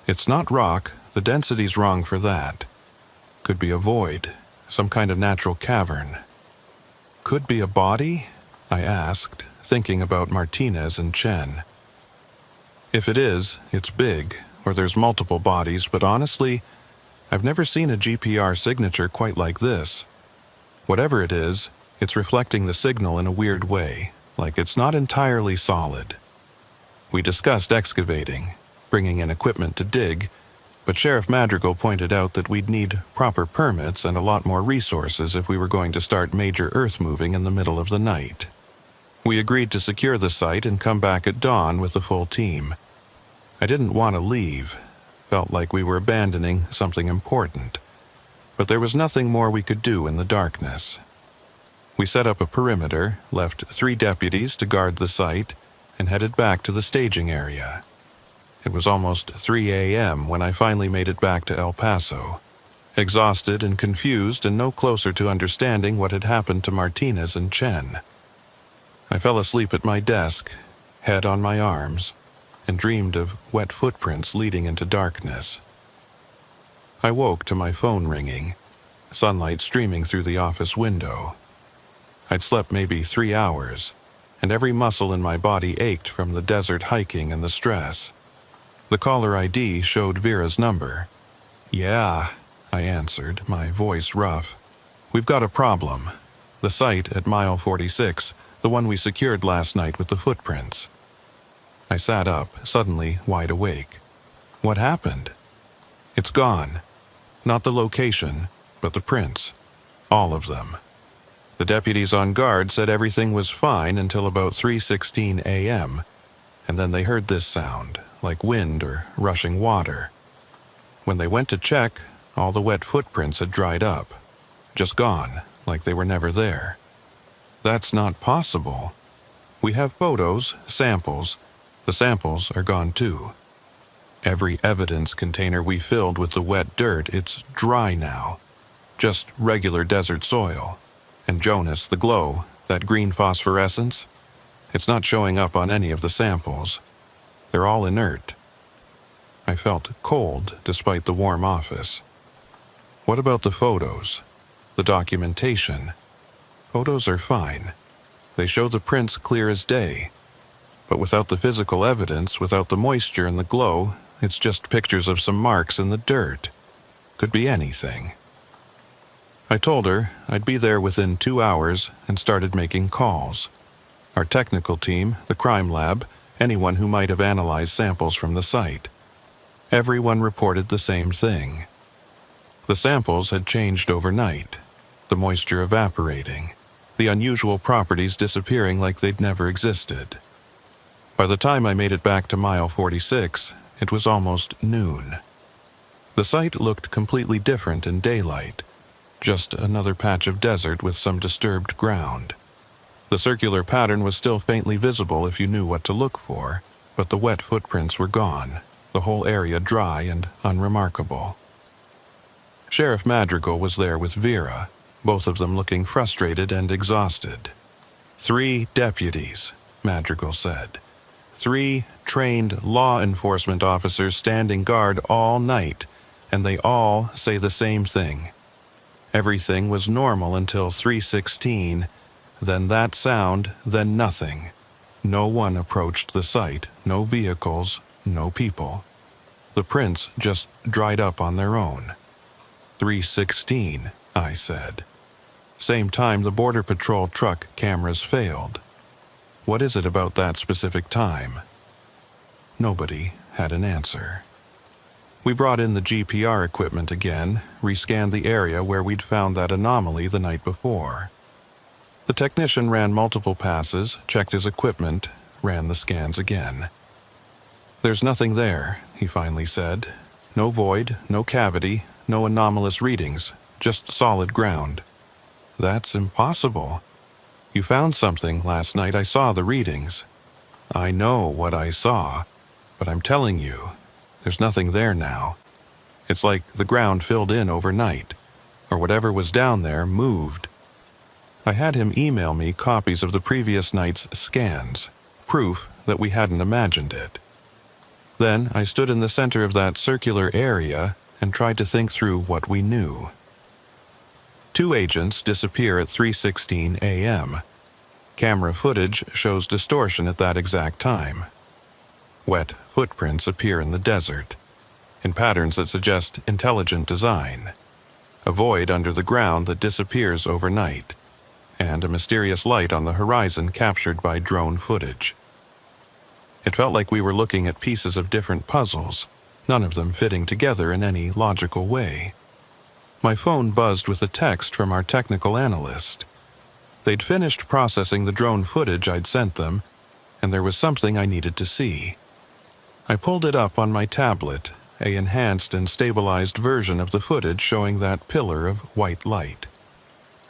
Speaker 1: It's not rock, the density's wrong for that. Could be a void, some kind of natural cavern." "Could be a body?" I asked, thinking about Martinez and Chen. "If it is, it's big, or there's multiple bodies, but honestly, I've never seen a GPR signature quite like this. Whatever it is, it's reflecting the signal in a weird way, like it's not entirely solid." We discussed excavating, bringing in equipment to dig, but Sheriff Madrigal pointed out that we'd need proper permits and a lot more resources if we were going to start major earth moving in the middle of the night. We agreed to secure the site and come back at dawn with the full team. I didn't want to leave. Felt like we were abandoning something important. But there was nothing more we could do in the darkness. We set up a perimeter, left 3 deputies to guard the site, and headed back to the staging area. It was almost 3 a.m. when I finally made it back to El Paso, exhausted and confused and no closer to understanding what had happened to Martinez and Chen. I fell asleep at my desk, head on my arms, and dreamed of wet footprints leading into darkness. I woke to my phone ringing, sunlight streaming through the office window. I'd slept maybe 3 hours, and every muscle in my body ached from the desert hiking and the stress. The caller ID showed Vera's number. "Yeah," I answered, my voice rough. "We've got a problem. The site at mile 46, the one we secured last night with the footprints." I sat up, suddenly wide awake. "What happened?" "It's gone. Not the location, but the prints. All of them." The deputies on guard said everything was fine until about 3:16 a.m., and then they heard this sound, like wind or rushing water. When they went to check, all the wet footprints had dried up. Just gone, like they were never there. "That's not possible. We have photos, samples. The samples are gone too. Every evidence container we filled with the wet dirt, it's dry now. Just regular desert soil. And Jonas, the glow, that green phosphorescence, it's not showing up on any of the samples. They're all inert." I felt cold despite the warm office. "What about the photos? The documentation?" "Photos are fine. They show the prints clear as day. But without the physical evidence, without the moisture and the glow, it's just pictures of some marks in the dirt. Could be anything." I told her I'd be there within 2 hours and started making calls. Our technical team, the crime lab, anyone who might have analyzed samples from the site. Everyone reported the same thing. The samples had changed overnight, the moisture evaporating, the unusual properties disappearing like they'd never existed. By the time I made it back to mile 46, it was almost noon. The site looked completely different in daylight, just another patch of desert with some disturbed ground. The circular pattern was still faintly visible if you knew what to look for, but the wet footprints were gone, the whole area dry and unremarkable. Sheriff Madrigal was there with Vera, both of them looking frustrated and exhausted. 3 deputies, Madrigal said. 3 trained law enforcement officers standing guard all night, and they all say the same thing. Everything was normal until 3:16, then that sound, then nothing. No one approached the site, no vehicles, no people. The prints just dried up on their own. 3:16, I said. Same time the Border Patrol truck cameras failed. What is it about that specific time? Nobody had an answer. We brought in the GPR equipment again, rescanned the area where we'd found that anomaly the night before. The technician ran multiple passes, checked his equipment, ran the scans again. "There's nothing there," he finally said. No void, no cavity, no anomalous readings, just solid ground. That's impossible. You found something last night. I saw the readings. I know what I saw, but I'm telling you, there's nothing there now. It's like the ground filled in overnight, or whatever was down there moved. I had him email me copies of the previous night's scans, proof that we hadn't imagined it. Then I stood in the center of that circular area and tried to think through what we knew. 2 agents disappear at 3:16 a.m. Camera footage shows distortion at that exact time. Wet footprints appear in the desert, in patterns that suggest intelligent design. A void under the ground that disappears overnight, and a mysterious light on the horizon captured by drone footage. It felt like we were looking at pieces of different puzzles, none of them fitting together in any logical way. My phone buzzed with a text from our technical analyst. They'd finished processing the drone footage I'd sent them, and there was something I needed to see. I pulled it up on my tablet, an enhanced and stabilized version of the footage showing that pillar of white light.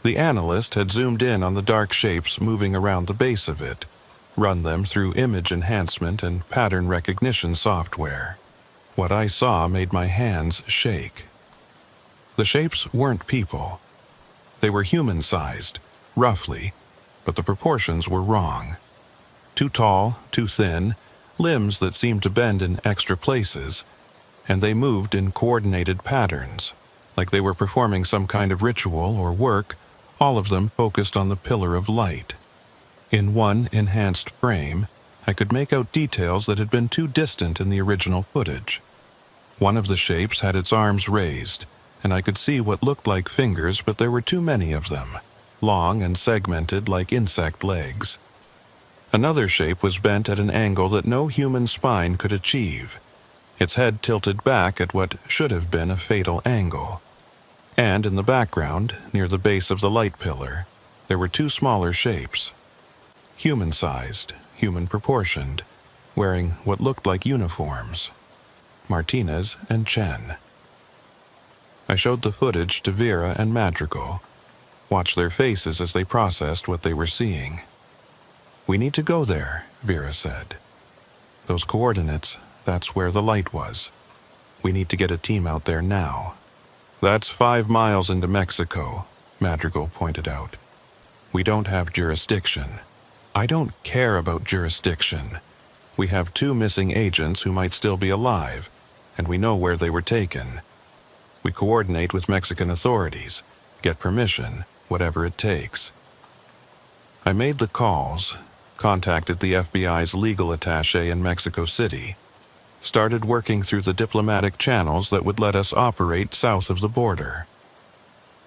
Speaker 1: The analyst had zoomed in on the dark shapes moving around the base of it, run them through image enhancement and pattern recognition software. What I saw made my hands shake. The shapes weren't people. They were human-sized, roughly, but the proportions were wrong. Too tall, too thin, limbs that seemed to bend in extra places, and they moved in coordinated patterns, like they were performing some kind of ritual or work, all of them focused on the pillar of light. In one enhanced frame, I could make out details that had been too distant in the original footage. One of the shapes had its arms raised, and I could see what looked like fingers, but there were too many of them, long and segmented like insect legs. Another shape was bent at an angle that no human spine could achieve, its head tilted back at what should have been a fatal angle. And in the background, near the base of the light pillar, there were 2 smaller shapes. Human-sized, human-proportioned, wearing what looked like uniforms. Martinez and Chen. I showed the footage to Vera and Madrigal, watched their faces as they processed what they were seeing. "We need to go there," Vera said. "Those coordinates, that's where the light was. We need to get a team out there now." "That's 5 miles into Mexico," Madrigal pointed out. "We don't have jurisdiction." "I don't care about jurisdiction. We have 2 missing agents who might still be alive, and we know where they were taken. We coordinate with Mexican authorities, get permission, whatever it takes." I made the calls, contacted the FBI's legal attaché in Mexico City, started working through the diplomatic channels that would let us operate south of the border.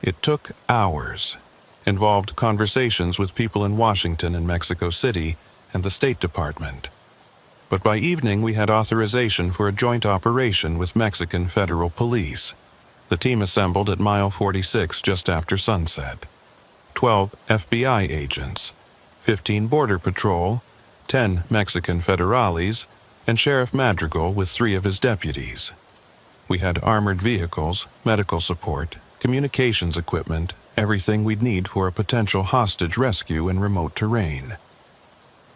Speaker 1: It took hours, involved conversations with people in Washington and Mexico City and the State Department. But by evening we had authorization for a joint operation with Mexican federal police. The team assembled at mile 46 just after sunset. 12 FBI agents, 15 Border Patrol, 10 Mexican federales, and Sheriff Madrigal with 3 of his deputies. We had armored vehicles, medical support, communications equipment, everything we'd need for a potential hostage rescue in remote terrain.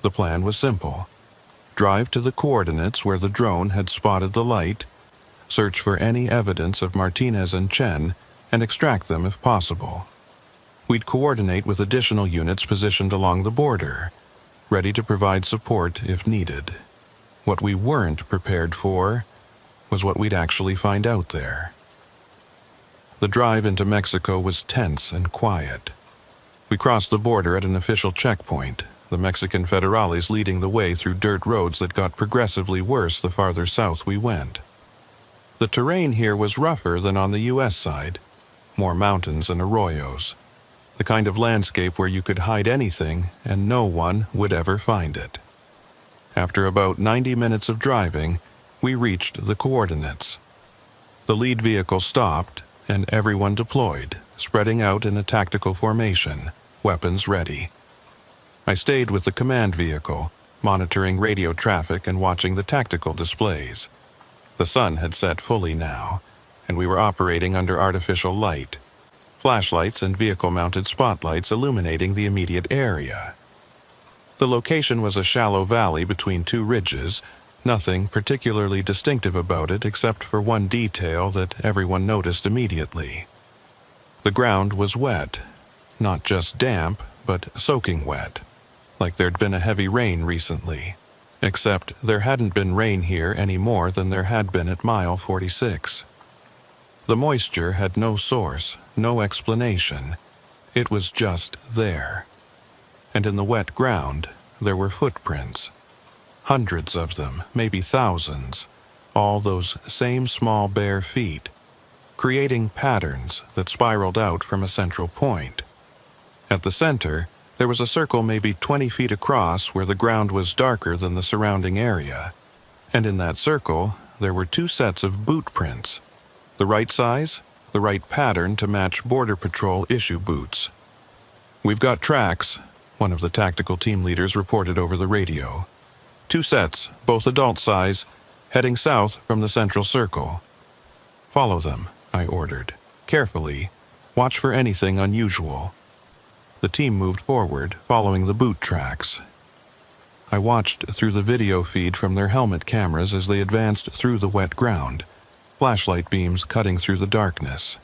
Speaker 1: The plan was simple. Drive to the coordinates where the drone had spotted the light, search for any evidence of Martinez and Chen, and extract them if possible. We'd coordinate with additional units positioned along the border, ready to provide support if needed. What we weren't prepared for was what we'd actually find out there. The drive into Mexico was tense and quiet. We crossed the border at an official checkpoint, the Mexican federales leading the way through dirt roads that got progressively worse the farther south we went. The terrain here was rougher than on the U.S. side, more mountains and arroyos, the kind of landscape where you could hide anything and no one would ever find it. After about 90 minutes of driving, we reached the coordinates. The lead vehicle stopped, and everyone deployed, spreading out in a tactical formation, weapons ready. I stayed with the command vehicle, monitoring radio traffic and watching the tactical displays. The sun had set fully now, and we were operating under artificial light, flashlights and vehicle-mounted spotlights illuminating the immediate area. The location was a shallow valley between two ridges, nothing particularly distinctive about it except for one detail that everyone noticed immediately. The ground was wet, not just damp, but soaking wet, like there'd been a heavy rain recently, except there hadn't been rain here any more than there had been at mile 46. The moisture had no source, no explanation. It was just there. And in the wet ground, there were footprints. Hundreds of them, maybe thousands, all those same small bare feet, creating patterns that spiraled out from a central point. At the center, there was a circle maybe 20 feet across where the ground was darker than the surrounding area, and in that circle, there were two sets of boot prints, the right size, the right pattern to match Border Patrol issue boots. "We've got tracks," one of the tactical team leaders reported over the radio. "Two sets, both adult size, heading south from the central circle." "Follow them," I ordered. "Carefully. Watch for anything unusual." The team moved forward, following the boot tracks. I watched through the video feed from their helmet cameras as they advanced through the wet ground, flashlight beams cutting through the darkness.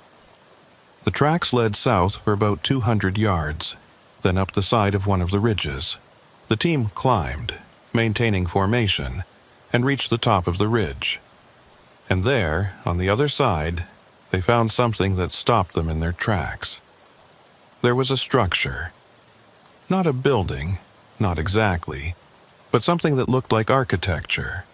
Speaker 1: The tracks led south for about 200 yards, then up the side of one of the ridges. The team climbed, maintaining formation, and reached the top of the ridge. And there, on the other side, they found something that stopped them in their tracks. There was a structure. Not a building, not exactly, but something that looked like architecture.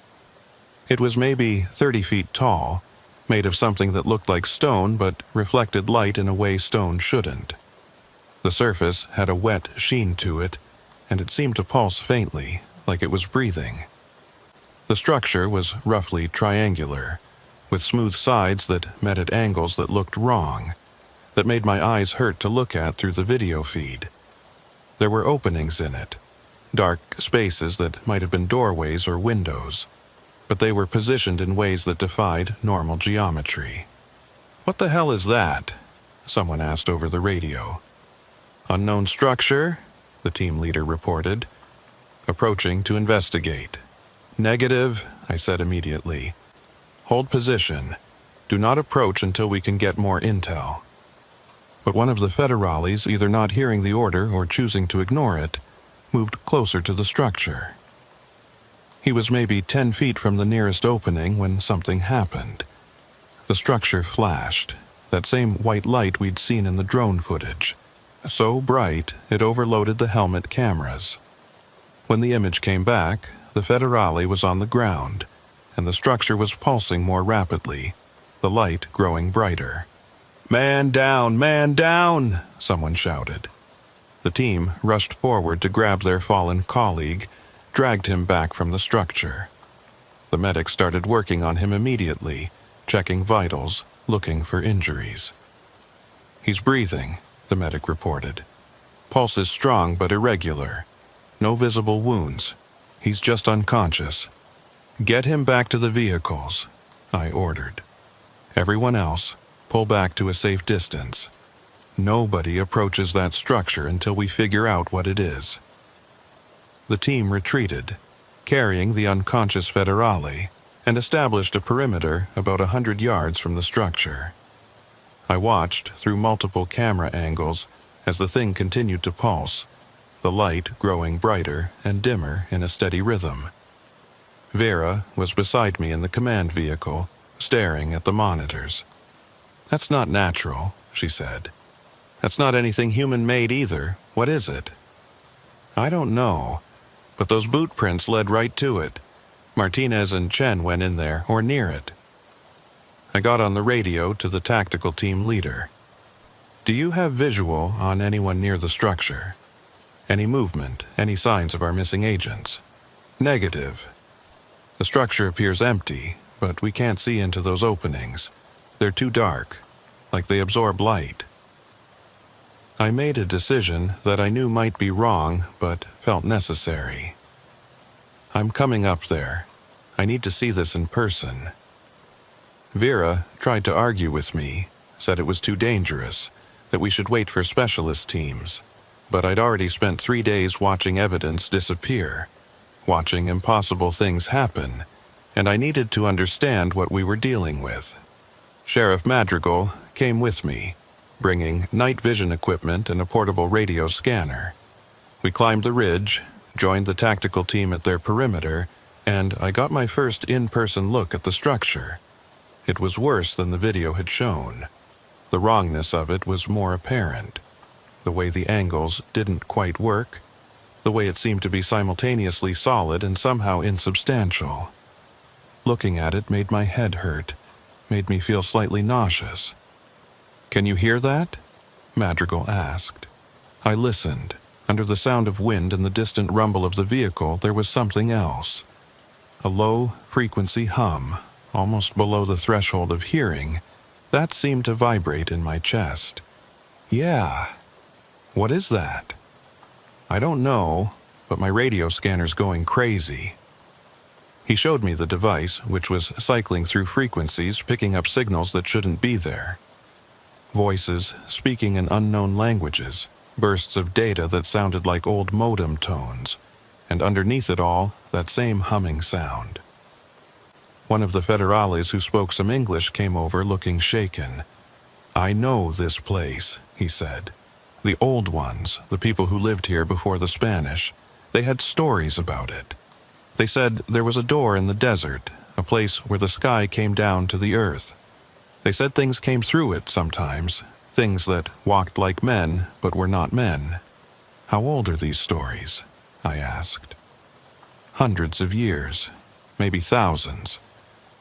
Speaker 1: It was maybe 30 feet tall, made of something that looked like stone but reflected light in a way stone shouldn't. The surface had a wet sheen to it, and it seemed to pulse faintly, like it was breathing. The structure was roughly triangular, with smooth sides that met at angles that looked wrong, that made my eyes hurt to look at through the video feed. There were openings in it, dark spaces that might have been doorways or windows, but they were positioned in ways that defied normal geometry. "What the hell is that?" someone asked over the radio. "Unknown structure," the team leader reported. "Approaching to investigate." "Negative," I said immediately. "Hold position. Do not approach until we can get more intel." But one of the federales, either not hearing the order or choosing to ignore it, moved closer to the structure. He was maybe 10 feet from the nearest opening when something happened. The structure flashed, that same white light we'd seen in the drone footage, so bright it overloaded the helmet cameras. When the image came back, the federale was on the ground, and the structure was pulsing more rapidly, the light growing brighter. Man down, someone shouted. The team rushed forward to grab their fallen colleague, dragged him back from the structure. The medic started working on him immediately, checking vitals, looking for injuries. "He's breathing," the medic reported. "Pulse is strong but irregular. No visible wounds. He's just unconscious. Get him back to the vehicles," I ordered. "Everyone else, pull back to a safe distance. Nobody approaches that structure until we figure out what it is." The team retreated, carrying the unconscious federale, and established a perimeter about 100 yards from the structure. I watched through multiple camera angles as the thing continued to pulse, the light growing brighter and dimmer in a steady rhythm. Vera was beside me in the command vehicle, staring at the monitors. "That's not natural," she said. "That's not anything human-made either. What is it?" "I don't know, but those boot prints led right to it. Martinez and Chen went in there, or near it." I got on the radio to the tactical team leader. "Do you have visual on anyone near the structure? Any movement, any signs of our missing agents?" "Negative. The structure appears empty, but we can't see into those openings. They're too dark, like they absorb light." I made a decision that I knew might be wrong, but felt necessary. "I'm coming up there. I need to see this in person." Vera tried to argue with me, said it was too dangerous, that we should wait for specialist teams. But I'd already spent 3 days watching evidence disappear, watching impossible things happen, and I needed to understand what we were dealing with. Sheriff Madrigal came with me, bringing night vision equipment and a portable radio scanner. We climbed the ridge, joined the tactical team at their perimeter, and I got my first in-person look at the structure. It was worse than the video had shown. The wrongness of it was more apparent. The way the angles didn't quite work, the way it seemed to be simultaneously solid and somehow insubstantial. Looking at it made my head hurt, made me feel slightly nauseous. "Can you hear that?" Madrigal asked. I listened. Under the sound of wind and the distant rumble of the vehicle, there was something else. A low-frequency hum, almost below the threshold of hearing, that seemed to vibrate in my chest. "Yeah. What is that?" "I don't know, but my radio scanner's going crazy." He showed me the device, which was cycling through frequencies, picking up signals that shouldn't be there. Voices speaking in unknown languages, bursts of data that sounded like old modem tones, and underneath it all, that same humming sound. One of the federales who spoke some English came over looking shaken. "I know this place," he said. "The old ones, the people who lived here before the Spanish, they had stories about it. They said there was a door in the desert, a place where the sky came down to the earth. They said things came through it sometimes, things that walked like men but were not men." "How old are these stories?" I asked. "Hundreds of years, maybe thousands.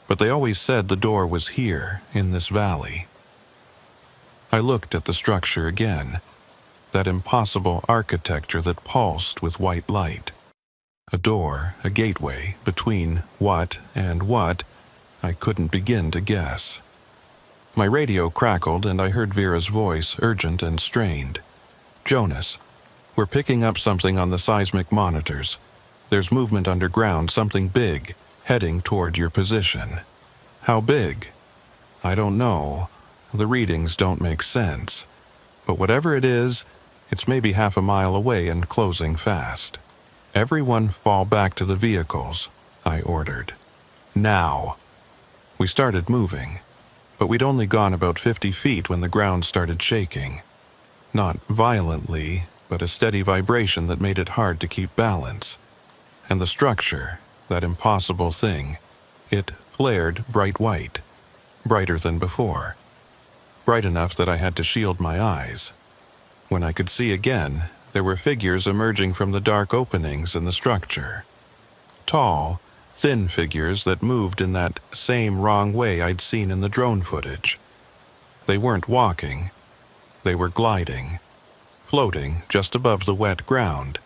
Speaker 1: But they always said the door was here, in this valley." I looked at the structure again, that impossible architecture that pulsed with white light. A door, a gateway, between what and what, I couldn't begin to guess. My radio crackled and I heard Vera's voice, urgent and strained. "Jonas, we're picking up something on the seismic monitors. There's movement underground, something big, heading toward your position." "How big?" "I don't know. The readings don't make sense. But whatever it is, it's maybe half a mile away and closing fast." "Everyone fall back to the vehicles," I ordered. "Now." We started moving, but we'd only gone about 50 feet when the ground started shaking. Not violently, but a steady vibration that made it hard to keep balance. And the structure, that impossible thing, it flared bright white, brighter than before. Bright enough that I had to shield my eyes. When I could see again, there were figures emerging from the dark openings in the structure. Tall, thin figures that moved in that same wrong way I'd seen in the drone footage. They weren't walking. They were gliding, floating just above the wet ground,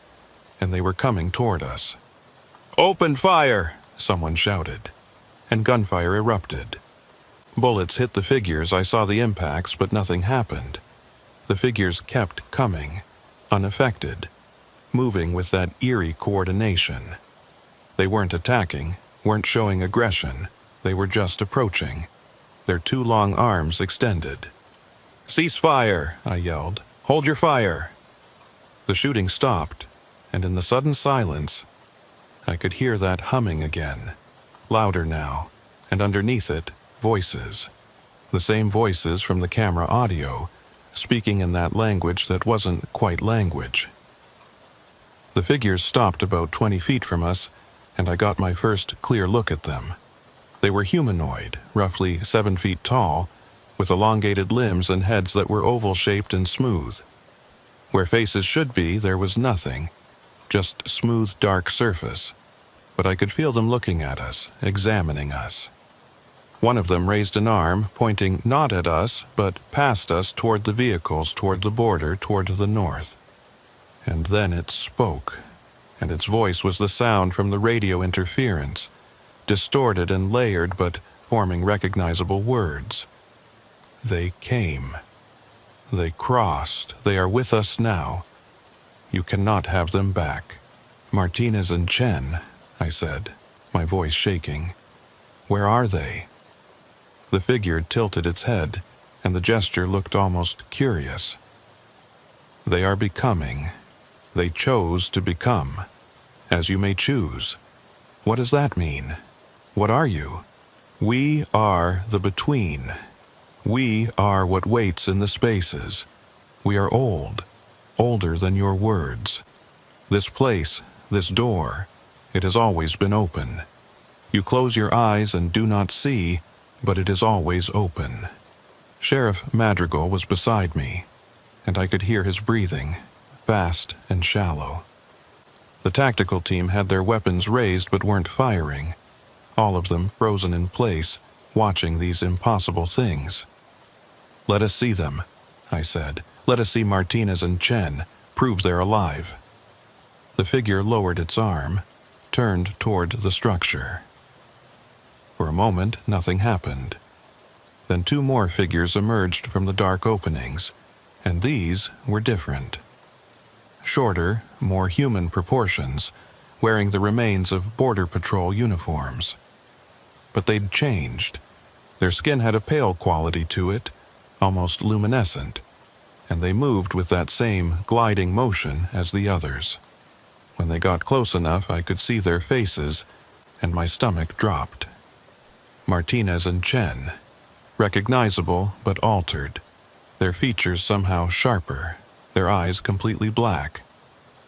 Speaker 1: and they were coming toward us. "Open fire!" someone shouted, and gunfire erupted. Bullets hit the figures. I saw the impacts, but nothing happened. The figures kept coming, unaffected, moving with that eerie coordination. They weren't attacking, weren't showing aggression. They were just approaching, their 2 long arms extended. "Cease fire!" I yelled. "Hold your fire!" The shooting stopped, and in the sudden silence, I could hear that humming again, louder now, and underneath it, voices. The same voices from the camera audio, speaking in that language that wasn't quite language. The figures stopped about 20 feet from us, and I got my first clear look at them. They were humanoid, roughly 7 feet tall, with elongated limbs and heads that were oval-shaped and smooth. Where faces should be, there was nothing, just smooth, dark surface. But I could feel them looking at us, examining us. One of them raised an arm, pointing not at us, but past us toward the vehicles, toward the border, toward the north. And then it spoke, and its voice was the sound from the radio interference, distorted and layered but forming recognizable words. "They came. They crossed. They are with us now. You cannot have them back." "Martinez and Chen," I said, my voice shaking. "Where are they?" The figure tilted its head, and the gesture looked almost curious. They are becoming. They chose to become. As you may choose. What does that mean? What are you? We are the between. We are what waits in the spaces. We are old, older than your words. This place, this door, it has always been open. You close your eyes and do not see, but it is always open. Sheriff Madrigal was beside me, and I could hear his breathing, fast and shallow. The tactical team had their weapons raised but weren't firing, all of them frozen in place, watching these impossible things. "Let us see them," I said. "Let us see Martinez and Chen, prove they're alive." The figure lowered its arm, turned toward the structure. For a moment, nothing happened. Then two more figures emerged from the dark openings, and these were different. Shorter, more human proportions, wearing the remains of Border Patrol uniforms. But they'd changed. Their skin had a pale quality to it, almost luminescent, and they moved with that same gliding motion as the others. When they got close enough, I could see their faces, and my stomach dropped. Martinez and Chen, recognizable but altered, their features somehow sharper, their eyes completely black,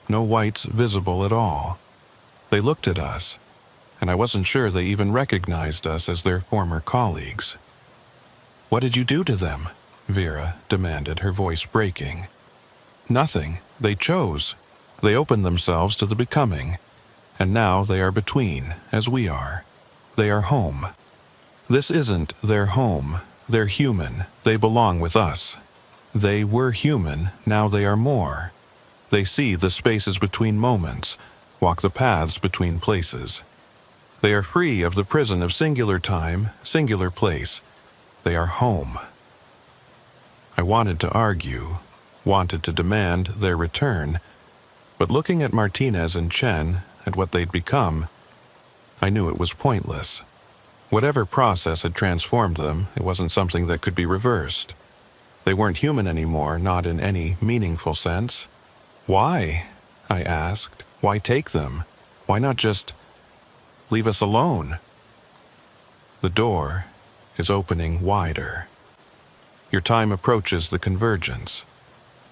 Speaker 1: no whites visible at all. They looked at us, and I wasn't sure they even recognized us as their former colleagues. "What did you do to them?" Vera demanded, her voice breaking. "Nothing. They chose. They opened themselves to the becoming, and now they are between, as we are. They are home. This isn't their home. They're human. They belong with us. They were human, now they are more. They see the spaces between moments, walk the paths between places. They are free of the prison of singular time, singular place. They are home." I wanted to argue, wanted to demand their return, but looking at Martinez and Chen, at what they'd become, I knew it was pointless. Whatever process had transformed them, it wasn't something that could be reversed. They weren't human anymore, not in any meaningful sense. "Why?" I asked. "Why take them? Why not just leave us alone?" The door is opening wider. Your time approaches the convergence.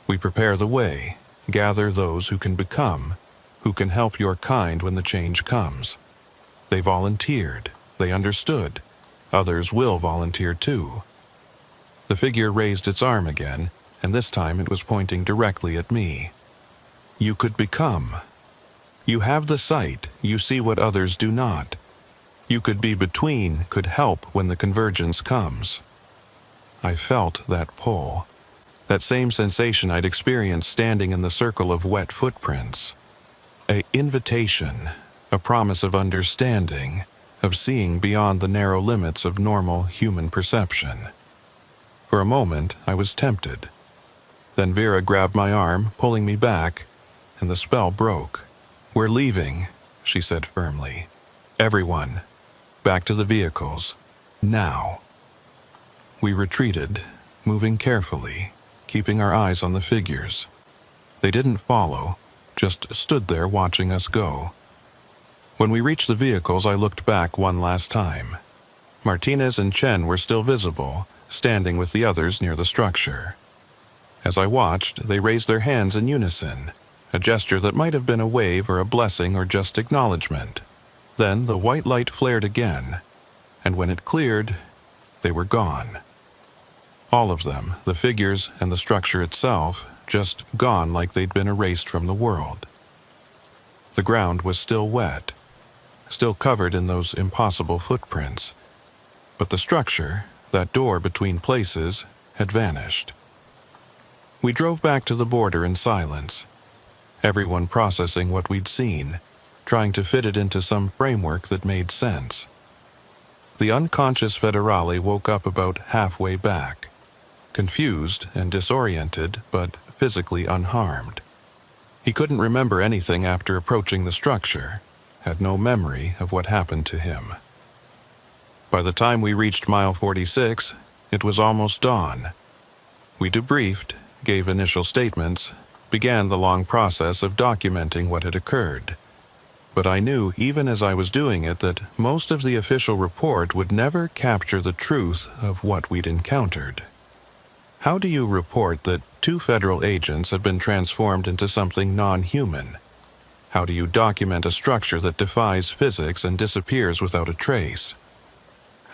Speaker 1: We prepare the way, gather those who can become, who can help your kind when the change comes. They volunteered. They understood. Others will volunteer too. The figure raised its arm again, and this time it was pointing directly at me. "You could become. You have the sight, you see what others do not. You could be between, could help when the convergence comes." I felt that pull, that same sensation I'd experienced standing in the circle of wet footprints. An invitation, a promise of understanding, of seeing beyond the narrow limits of normal human perception. For a moment, I was tempted. Then Vera grabbed my arm, pulling me back, and the spell broke. "We're leaving," she said firmly. "Everyone, back to the vehicles. Now." We retreated, moving carefully, keeping our eyes on the figures. They didn't follow, just stood there watching us go. When we reached the vehicles, I looked back one last time. Martinez and Chen were still visible, standing with the others near the structure. As I watched, they raised their hands in unison, a gesture that might have been a wave or a blessing or just acknowledgement. Then the white light flared again, and when it cleared, they were gone. All of them, the figures and the structure itself, just gone like they'd been erased from the world. The ground was still wet, still covered in those impossible footprints, but the structure, that door between places, had vanished. We drove back to the border in silence, everyone processing what we'd seen, trying to fit it into some framework that made sense. The unconscious Federale woke up about halfway back, confused and disoriented, but physically unharmed. He couldn't remember anything after approaching the structure, had no memory of what happened to him. By the time we reached mile 46, it was almost dawn. We debriefed, gave initial statements, began the long process of documenting what had occurred. But I knew, even as I was doing it, that most of the official report would never capture the truth of what we'd encountered. How do you report that 2 federal agents have been transformed into something non-human? How do you document a structure that defies physics and disappears without a trace?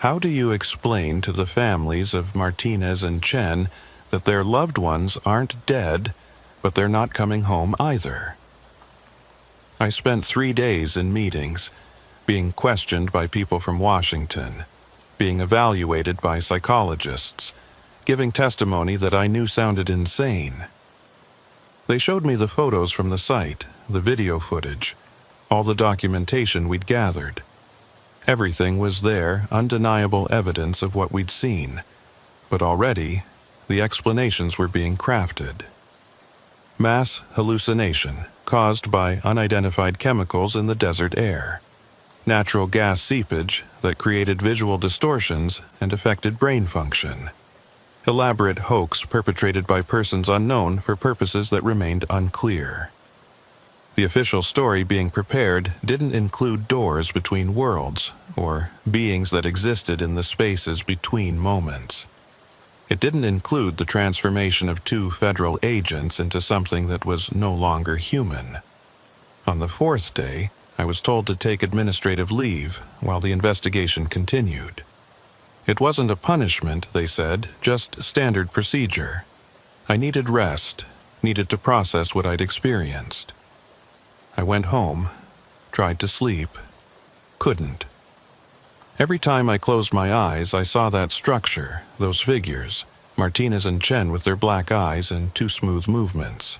Speaker 1: How do you explain to the families of Martinez and Chen that their loved ones aren't dead, but they're not coming home either? I spent 3 days in meetings, being questioned by people from Washington, being evaluated by psychologists, giving testimony that I knew sounded insane. They showed me the photos from the site, the video footage, all the documentation we'd gathered. Everything was there, undeniable evidence of what we'd seen, but already the explanations were being crafted. Mass hallucination caused by unidentified chemicals in the desert air. Natural gas seepage that created visual distortions and affected brain function. Elaborate hoax perpetrated by persons unknown for purposes that remained unclear. The official story being prepared didn't include doors between worlds or beings that existed in the spaces between moments. It didn't include the transformation of 2 federal agents into something that was no longer human. On the 4th day, I was told to take administrative leave while the investigation continued. It wasn't a punishment, they said, just standard procedure. I needed rest, needed to process what I'd experienced. I went home, tried to sleep, couldn't. Every time I closed my eyes, I saw that structure, those figures, Martinez and Chen with their black eyes and 2 smooth movements.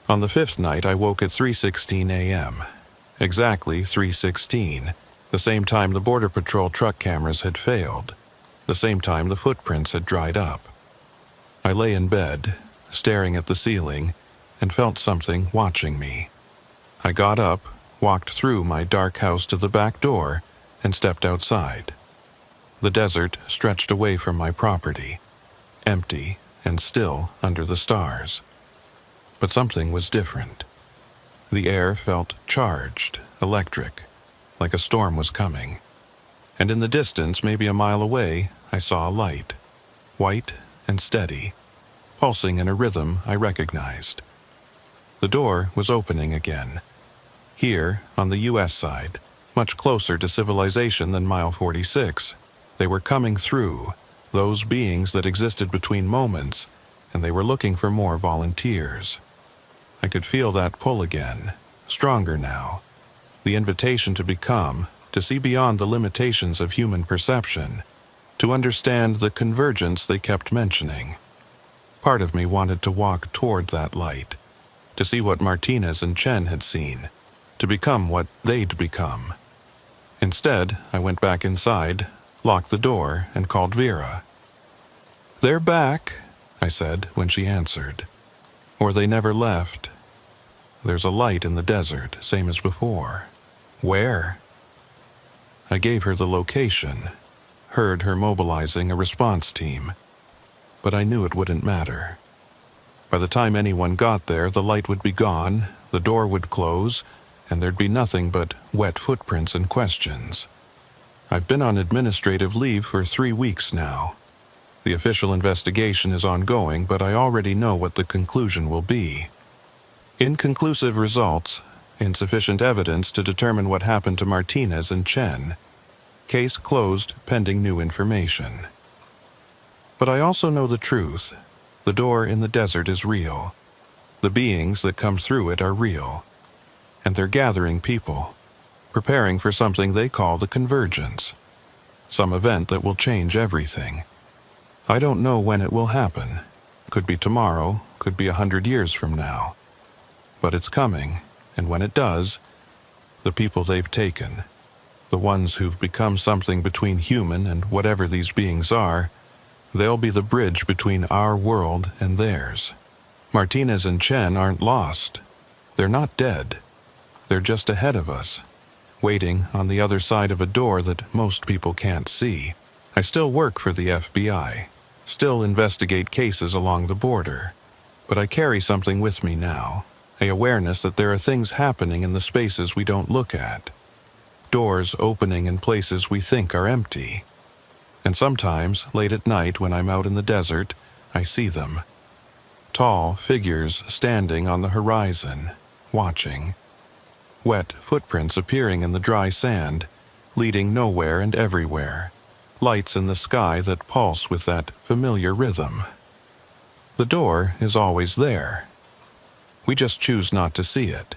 Speaker 1: On the 5th night, I woke at 3:16 a.m. Exactly 3:16, the same time the Border Patrol truck cameras had failed, the same time the footprints had dried up. I lay in bed, staring at the ceiling, and felt something watching me. I got up, walked through my dark house to the back door, and stepped outside. The desert stretched away from my property, empty and still under the stars. But something was different. The air felt charged, electric, like a storm was coming. And in the distance, maybe a mile away, I saw a light, white and steady, pulsing in a rhythm I recognized. The door was opening again. Here, on the U.S. side, much closer to civilization than mile 46, they were coming through, those beings that existed between moments, and they were looking for more volunteers. I could feel that pull again, stronger now. The invitation to become, to see beyond the limitations of human perception, to understand the convergence they kept mentioning. Part of me wanted to walk toward that light, to see what Martinez and Chen had seen, to become what they'd become. Instead, I went back inside, locked the door, and called Vera. "They're back," I said when she answered. "Or they never left. There's a light in the desert, same as before. Where?" I gave her the location, heard her mobilizing a response team, but I knew it wouldn't matter. By the time anyone got there, the light would be gone, the door would close, and there'd be nothing but wet footprints and questions. I've been on administrative leave for 3 weeks now. The official investigation is ongoing, but I already know what the conclusion will be. Inconclusive results, insufficient evidence to determine what happened to Martinez and Chen. Case closed pending new information. But I also know the truth. The door in the desert is real. The beings that come through it are real. And they're gathering people, preparing for something they call the convergence, some event that will change everything. I don't know when it will happen. Could be tomorrow, could be 100 years from now. But it's coming, and when it does, the people they've taken, the ones who've become something between human and whatever these beings are, they'll be the bridge between our world and theirs. Martinez and Chen aren't lost. They're not dead. They're just ahead of us, waiting on the other side of a door that most people can't see. I still work for the FBI, still investigate cases along the border, but I carry something with me now, an awareness that there are things happening in the spaces we don't look at, doors opening in places we think are empty. And sometimes, late at night when I'm out in the desert, I see them. Tall figures standing on the horizon, watching. Wet footprints appearing in the dry sand, leading nowhere and everywhere. Lights in the sky that pulse with that familiar rhythm. The door is always there. We just choose not to see it.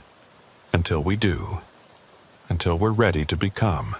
Speaker 1: Until we do. Until we're ready to become.